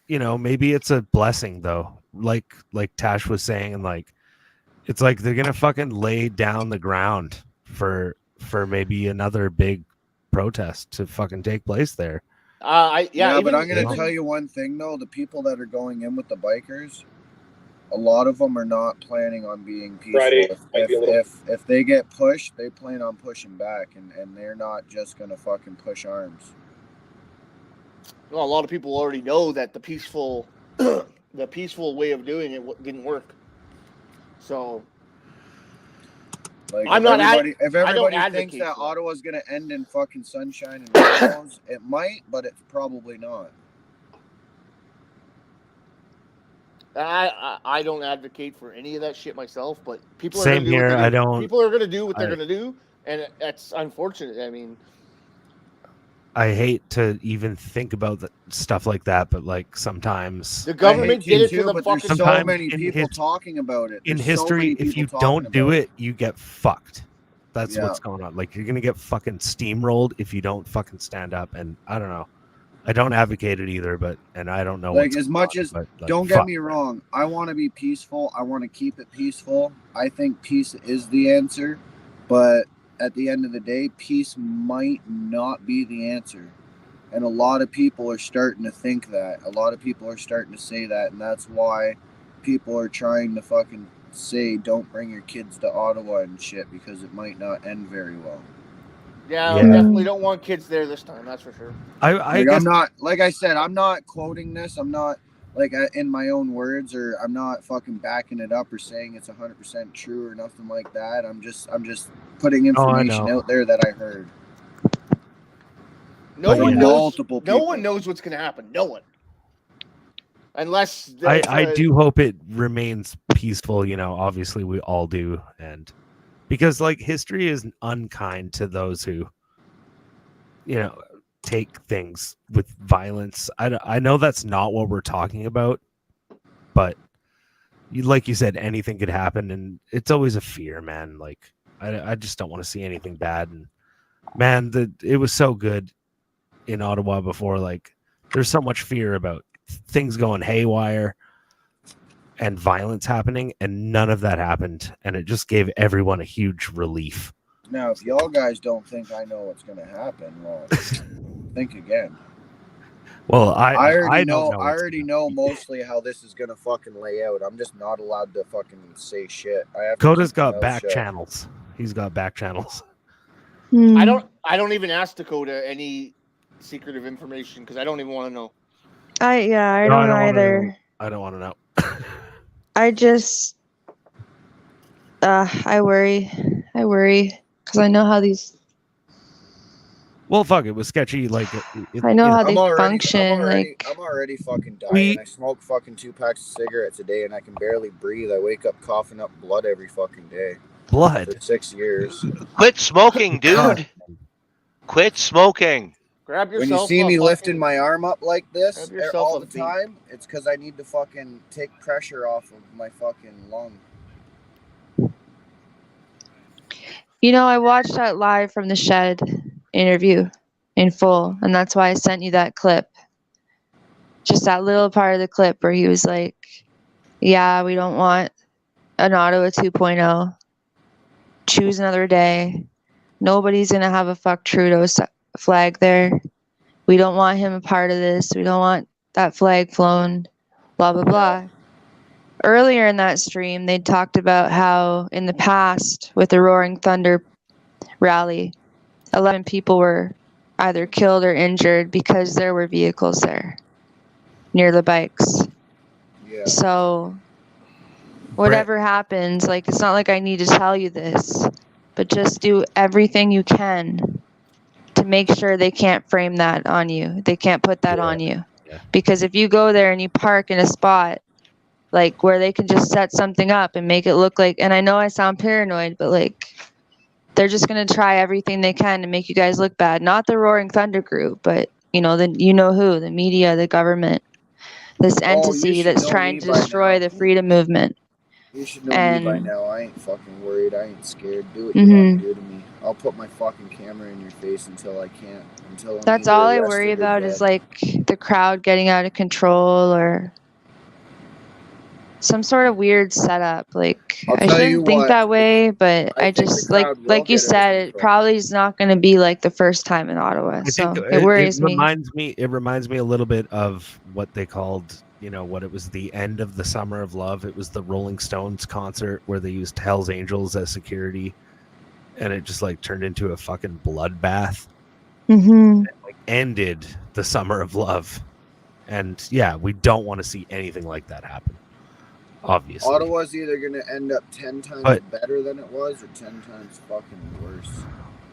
you know, maybe it's a blessing though. Like Tash was saying, and like it's like they're gonna fucking lay down the ground for maybe another big protest to fucking take place there. Yeah, but I'm gonna tell you one thing though: the people that are going in with the bikers, a lot of them are not planning on being peaceful. Friday, If they get pushed, they plan on pushing back, and they're not just gonna fucking push arms. Well, a lot of people already know that the peaceful way of doing it didn't work. So, like, I if don't everybody advocate thinks that for it. Ottawa's gonna end in fucking sunshine and rainbows, it might, but it's probably not. I don't advocate for any of that shit myself, but people are Same gonna do here. what I they're don't. People are gonna do what they're gonna do, and that's unfortunate. I mean, I hate to even think about stuff like that, but like sometimes the government did it to the but fucking. there's so Sometimes many in people talking about it. in There's so many history, if people you talking don't do about it, you get fucked. That's Yeah. what's going on. Like you're gonna get fucking steamrolled if you don't fucking stand up. And I don't know. I don't advocate it either, and I don't know. Like what's as going much on, as but, like, don't fuck. get me wrong, I want to be peaceful. I want to keep it peaceful. I think peace is the answer, but at the end of the day, peace might not be the answer. And a lot of people are starting to think that. A lot of people are starting to say that, and that's why people are trying to fucking say don't bring your kids to Ottawa and shit, because it might not end very well. Yeah, Yeah. we definitely don't want kids there this time. That's for sure. I Like, guess I'm not, like I said, I'm not quoting this. I'm not like in my own words, or I'm not fucking backing it up or saying it's 100% true or nothing like that. I'm just putting Oh, I information know. out there that I heard. No But, one yeah. knows. Multiple No people. one knows what's gonna happen. No one. Unless I do hope it remains peaceful. You know, obviously we all do, and because like history is unkind to those who, you know, take things with violence. I know that's not what we're talking about, but like you said, anything could happen, and it's always a fear, man. Like I just don't want to see anything bad. And man, it was so good in Ottawa before. Like there's so much fear about things going haywire and violence happening, and none of that happened, and it just gave everyone a huge relief. Now, if y'all guys don't think I know what's going to happen, well, think again. Well, I already don't know. I already know mostly how this is gonna fucking lay out. I'm just not allowed to fucking say shit. I have. Coda's got back channels. He's got back channels. I don't even ask Dakota any secretive information because I don't even want to know. I don't either. I don't want to know. I just I worry because I know how these. Well, fuck, it was sketchy. Like I know how they I'm function. I'm already fucking dying. I smoke fucking 2 packs of cigarettes a day, and I can barely breathe. I wake up coughing up blood every fucking day. Blood. For 6 years. Quit smoking, dude. Quit smoking. Grab yourself. When you see me fucking- lifting my arm up like this Grab yourself all a the beat. time, it's because I need to fucking take pressure off of my fucking lung. You know, I watched that live from the shed interview in full, and that's why I sent you that clip. Just that little part of the clip where he was like, yeah, we don't want an Ottawa 2.0. Choose another day. Nobody's going to have a fuck Trudeau flag there. We don't want him a part of this. We don't want that flag flown, blah, blah, blah. Earlier in that stream, they talked about how in the past with the Roaring Thunder rally, 11 people were either killed or injured because there were vehicles there near the bikes. Yeah. So whatever happens, like, it's not like I need to tell you this, but just do everything you can to make sure they can't frame that on you. They can't put that on you. Yeah. Because if you go there and you park in a spot like where they can just set something up and make it look like, and I know I sound paranoid, but like they're just going to try everything they can to make you guys look bad. Not the Roaring Thunder group, but you know who, the media, the government, this entity should that's know trying me to by destroy now. the freedom movement. You should know me by And- now. I ain't fucking worried. I ain't scared. Do what you want to do to me. I'll put my fucking camera in your face until I can't. Until I'm That's either all I arrested worry or about dead. is like the crowd getting out of control or some sort of weird setup. Like I'll I tell you shouldn't think what, that way, but I I think just the like crowd will you get out of said, it control. probably is not going to be like the first time in Ottawa. I So think it worries me. It reminds me a little bit of what they called, what it was, the end of the Summer of Love. It was the Rolling Stones concert where they used Hell's Angels as security, and it just like turned into a fucking bloodbath. Mm-hmm. Ended the Summer of Love, and yeah, we don't want to see anything like that happen. Obviously, Ottawa's either going to end up 10 times But- better than it was or 10 times fucking worse.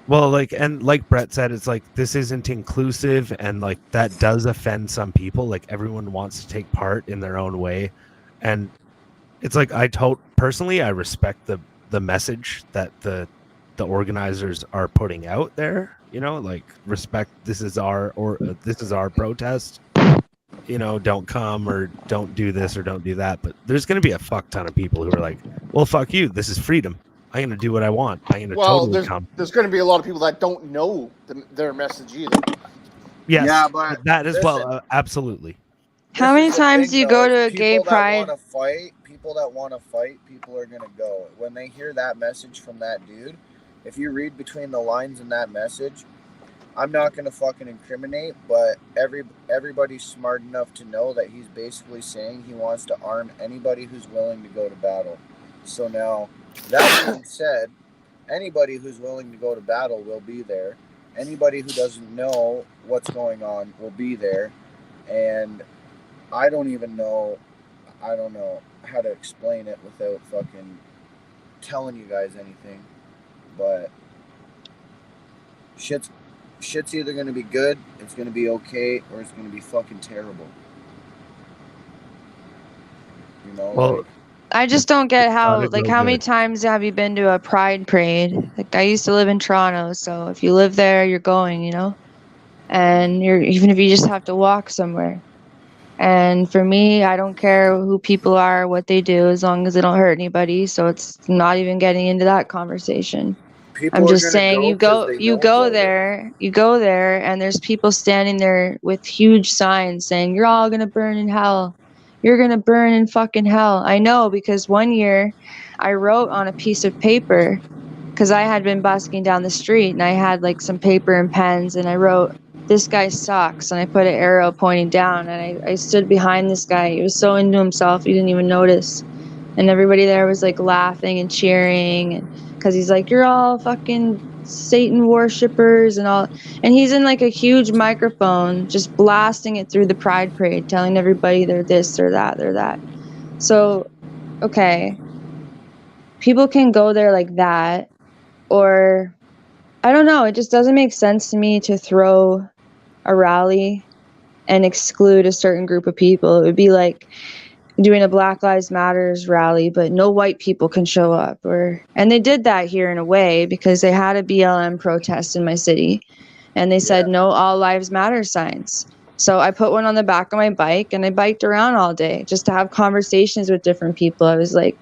Well, like Brett said, it's like this isn't inclusive, and like that does offend some people. Like everyone wants to take part in their own way, and it's like personally I respect the message that the organizers are putting out there. Like respect. This is our protest. Don't come or don't do this or don't do that. But there's going to be a fuck ton of people who are like, well, fuck you. This is freedom. I'm going to do what I want. I'm going to totally come. There's going to be a lot of people that don't know their message either. Yes, Yeah, but that as well. listen. Absolutely. How This many is the times thing, do you though, go is to a gay pride? People that want to fight, people are going to go. When they hear that message from that dude, if you read between the lines in that message, I'm not going to fucking incriminate, but everybody's smart enough to know that he's basically saying he wants to arm anybody who's willing to go to battle. So now, that being said, anybody who's willing to go to battle will be there. Anybody who doesn't know what's going on will be there. And I don't know how to explain it without fucking telling you guys anything. But shit's either going to be good, it's going to be okay, or it's going to be fucking terrible. Well, I just don't get how, Gotta like, go how many good. times have you been to a pride parade? Like, I used to live in Toronto, so if you live there, you're going, and even if you just have to walk somewhere. And for me, I don't care who people are, what they do, as long as they don't hurt anybody. So it's not even getting into that conversation. People I'm are just gonna saying, you 'cause go they know about it. you go there, and there's people standing there with huge signs saying, "You're all gonna burn in hell. You're gonna burn in fucking hell." I know, because one year I wrote on a piece of paper, because I had been busking down the street and I had like some paper and pens, and I wrote, "This guy sucks," and I put an arrow pointing down, and I stood behind this guy. He was so into himself he didn't even notice, and everybody there was like laughing and cheering, and because he's like, "You're all fucking Satan worshippers," and all, and he's in like a huge microphone just blasting it through the pride parade, telling everybody they're this, they're that, they're that. So okay, people can go there like that, or I don't know, it just doesn't make sense to me to throw a rally and exclude a certain group of people. It would be like doing a Black Lives Matters rally, but no white people can show up. And they did that here in a way, because they had a BLM protest in my city, and they said no all lives matter signs. So I put one on the back of my bike, and I biked around all day just to have conversations with different people. I was like,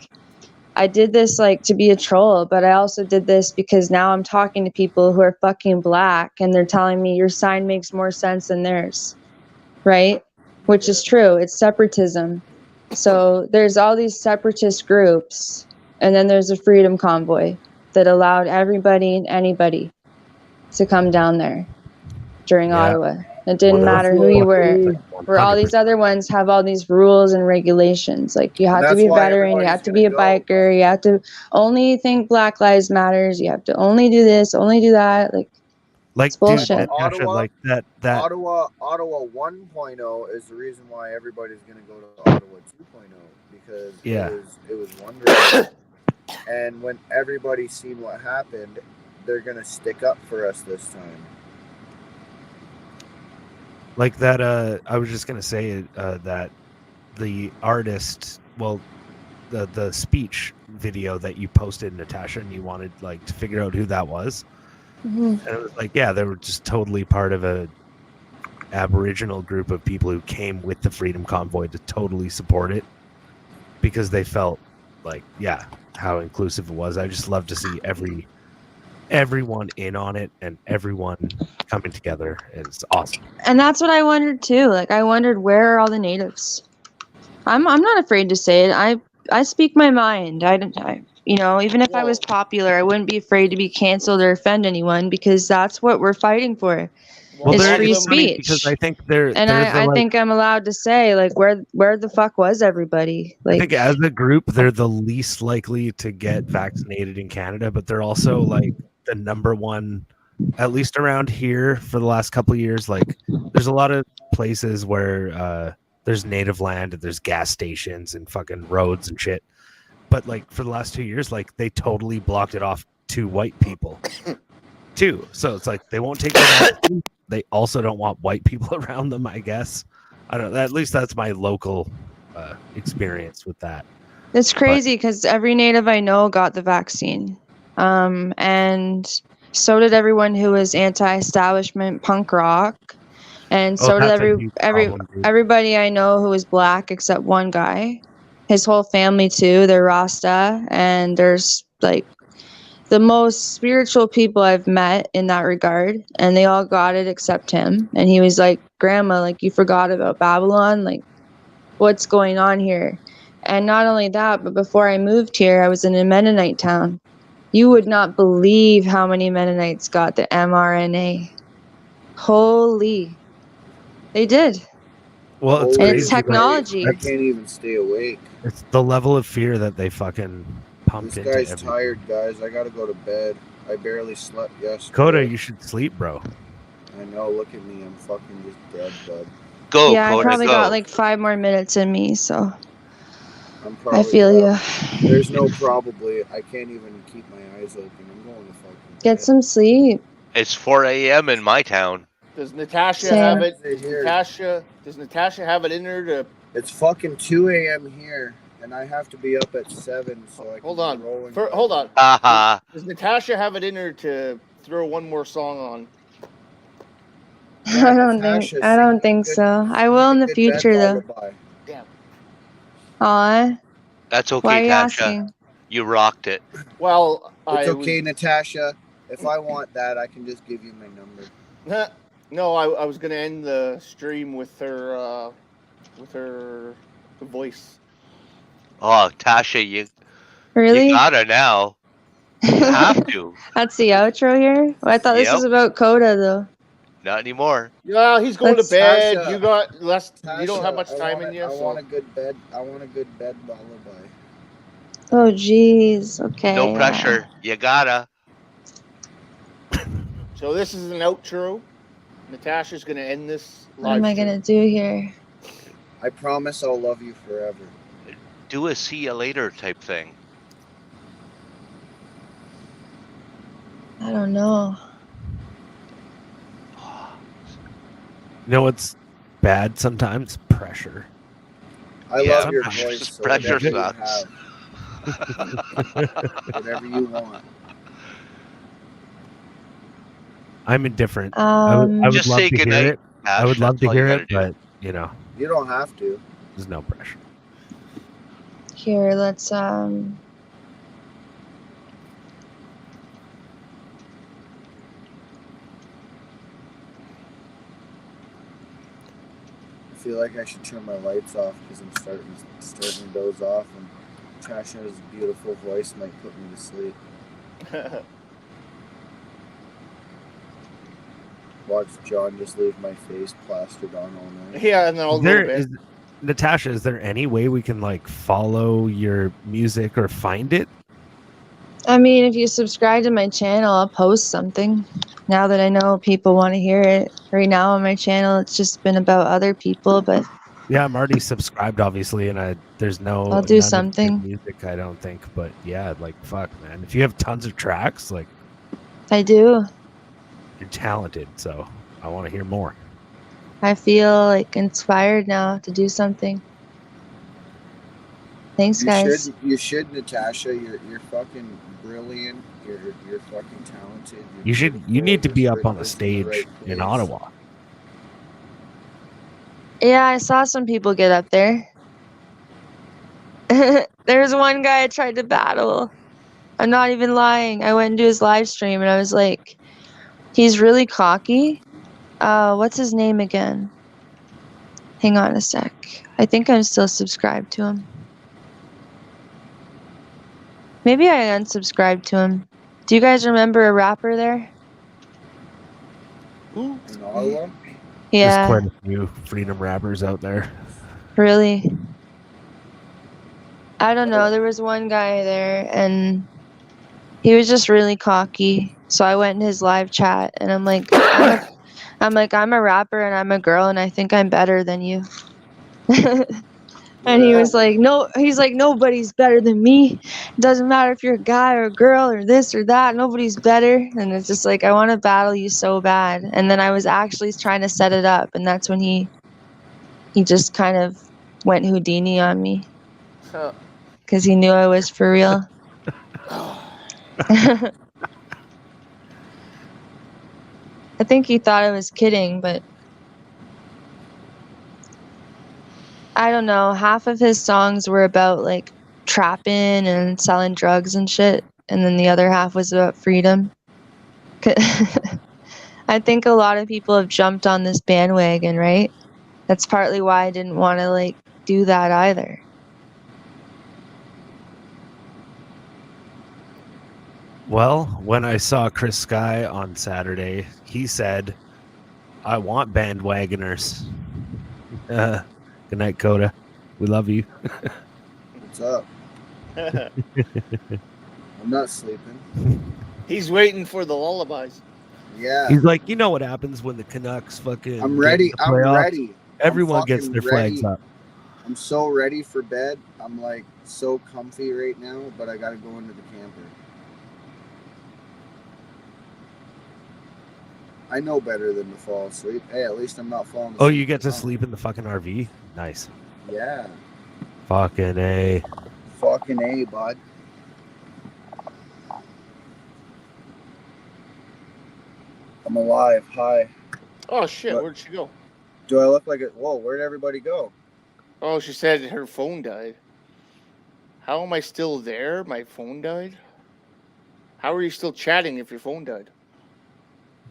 I did this like to be a troll, but I also did this because now I'm talking to people who are fucking black, and they're telling me your sign makes more sense than theirs, right? Which is true. It's separatism. So there's all these separatist groups, and then there's a freedom convoy that allowed everybody and anybody to come down there during Yeah. Ottawa. It didn't matter who you were. Where all these 100%. other ones have all these rules and regulations. Like, you have to that's be a why veteran, you everybody's have to be a gonna go. biker, you have to only think Black Lives Matters, you have to only do this, only do that. Like, Like, it's dude, bullshit. Natasha, Ottawa- like that Ottawa 1.0 is the reason why everybody's gonna go to Ottawa 2.0, because Yeah. it was wonderful. And when everybody's seen what happened, they're gonna stick up for us this time. like that I was just gonna say that the artist, well, the speech video that you posted, Natasha, and you wanted like to figure out who that was, Mhm. and it was like, yeah, they were just totally part of a Aboriginal group of people who came with the Freedom Convoy to totally support it, because they felt like, yeah, how inclusive it was. I just love to see everyone in on it and everyone coming together. It's awesome. And that's what I wondered too. Like, I wondered, where are all the natives? I'm not afraid to say it. I speak my mind. You know, even if I was popular, I wouldn't be afraid to be canceled or offend anyone, because that's what we're fighting for. Well, Is there free it's funny speech. because I think they're And I think I'm allowed to say, like, where the fuck was everybody? I Like, think as a group, they're the least likely to get vaccinated in Canada, but they're also like the number one, at least around here for the last couple of years. Like, there's a lot of places where there's native land and there's gas stations and fucking roads and shit. But like for the last 2 years, like they totally blocked it off to white people too. So it's like they won't take the vaccine. They also don't want white people around them, I guess. I don't know. At least that's my local experience with that. it's crazy, because every native I know got the vaccine. And so did everyone who was anti-establishment punk rock. And so did that's a huge problem, dude. everybody I know who was black, except one guy. His whole family too. They're Rasta, and there's like the most spiritual people I've met in that regard, and they all got it except him. And he was like, "Grandma, like, you forgot about Babylon? Like, what's going on here?" And not only that, but before I moved here, I was in a Mennonite town. You would not believe how many Mennonites got the mRNA. Holy. They did. Well, it's And crazy. it's technology. I can't even stay awake. It's the level of fear that they fucking pumped This into guy's everything. tired, guys. I gotta go to bed. I barely slept yesterday. Coda, you should sleep, bro. I know. Look at me. I'm fucking just dead, bud. Go, Yeah, I Coda, probably go. got like 5 more minutes in me, so I'm probably. I feel you. There's no probably. I can't even keep my eyes open. I'm going to fucking Get bed. some sleep. It's 4 a.m. in my town. Does Natasha Same. have it? Sit here. Does Natasha have it in her to? It's fucking 2 a.m. here, and I have to be up at 7, so I can Hold on. be rolling. Hold on. Haha. Does Natasha have it in her to throw one more song on? I don't think. I don't think so. I will in the future though. Damn. Aw. That's okay, Why are you Tasha. asking? You rocked it. Well, It's I okay, was, Natasha. If I want that, I can just give you my number. no, I was gonna end the stream with her voice. Oh, Tasha, you Really? gotta now. You have to. That's the outro here? Well, I thought this was Yep. about Coda though. Not anymore. Yeah, he's going Let's- to bed. Tasha, You got less. You don't have Tasha, much time in you. I So. want a good bed. I want a good bed lullaby. Oh jeez. Okay. No pressure. You gotta. So this is an outro. Natasha's gonna end this What live am I stream. gonna do here? I promise I'll love you forever. Do a see you later type thing. I don't know. You know what's bad sometimes? Pressure. I Yeah, love your pressure- voice. So pressure whatever you sucks. have, whatever you want. I'm indifferent. I would Just love say to hear goodnight, it. I would Ash, love that's to all you hear gotta it, do. but you know, You don't have to. there's no pressure. Here, let's I feel like I should turn my lights off because I'm starting to doze off, and Tasha's beautiful voice might put me to sleep. Watch John just leave my face plastered on all night. Yeah, and then I'll Is go there, to bed. is, Natasha, is there any way we can like follow your music or find it? I mean, if you subscribe to my channel, I'll post something. Now that I know people want to hear it. Right now on my channel, it's just been about other people, but Yeah, I'm already subscribed, obviously, and there's no. I'll do none of your something. music, I don't think, but yeah, like fuck, man. If you have tons of tracks, like I do. you're talented, so I want to hear more. I feel like inspired now to do something. Thanks, guys. You should, Natasha. You're fucking brilliant. You're fucking talented. You need to be up on a You're stage right in place. Ottawa. Yeah, I saw some people get up there. There's one guy I tried to battle. I'm not even lying. I went into his live stream and I was like, he's really cocky. What's his name again? Hang on a sec. I think I'm still subscribed to him. Maybe I unsubscribed to him. Do you guys remember a rapper there? In Ottawa? Yeah, There's quite a few freedom rappers out there. really. I don't know. There was one guy there and he was just really cocky. So I went in his live chat and I'm like, I'm a rapper and I'm a girl and I think I'm better than you. And he was like, no, he's like, nobody's better than me. It doesn't matter if you're a guy or a girl or this or that. Nobody's better. And it's just like, I want to battle you so bad. And then I was actually trying to set it up. And that's when he just kind of went Houdini on me Huh. because he knew I was for real. I think he thought I was kidding, but I don't know. Half of his songs were about like trapping and selling drugs and shit, and then the other half was about freedom. I think a lot of people have jumped on this bandwagon, right? That's partly why I didn't want to like do that either. Well, when I saw Chris Sky on Saturday, he said, "I want bandwagoners." Good night, Coda. We love you. What's up? I'm not sleeping. He's waiting for the lullabies. Yeah. He's like, you know what happens when the Canucks fucking. I'm get ready. in the I'm playoffs? ready. Everyone I'm gets fucking their flags ready. up. I'm so ready for bed. I'm like so comfy right now, but I gotta go into the camper. I know better than to fall asleep. Hey, at least I'm not falling asleep. Oh, you get to now. sleep in the fucking RV? Nice. Yeah. Fucking A. Fucking A, bud. I'm alive. Hi. Oh shit! What? Where'd she go? Do I look like it? Whoa, where'd everybody go? Oh, she said her phone died. How am I still there? My phone died. How are you still chatting if your phone died?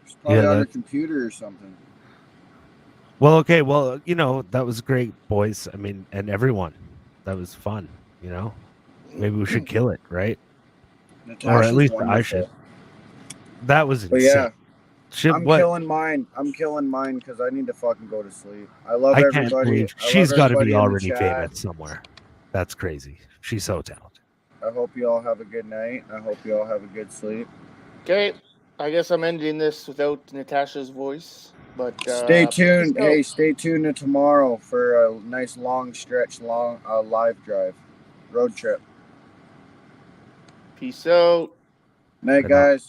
It's probably Yeah, on her that- computer or something. Well, okay. Well, that was great, boys. I mean, and everyone. That was fun. Maybe we should kill it, right? Or at Natasha's least wonderful. I should. That was But insane. yeah, I'm What? killing mine. I'm killing mine because I need to fucking go to sleep. I love I can't everybody. believe I love she's got to everybody be in the already chat. famous somewhere. That's crazy. She's so talented. I hope you all have a good night. I hope you all have a good sleep. Okay, I guess I'm ending this without Natasha's voice, but Stay tuned. peace out. Hey, stay tuned to tomorrow for a nice long stretch, live drive, road trip. Peace out. Night, Good night. guys.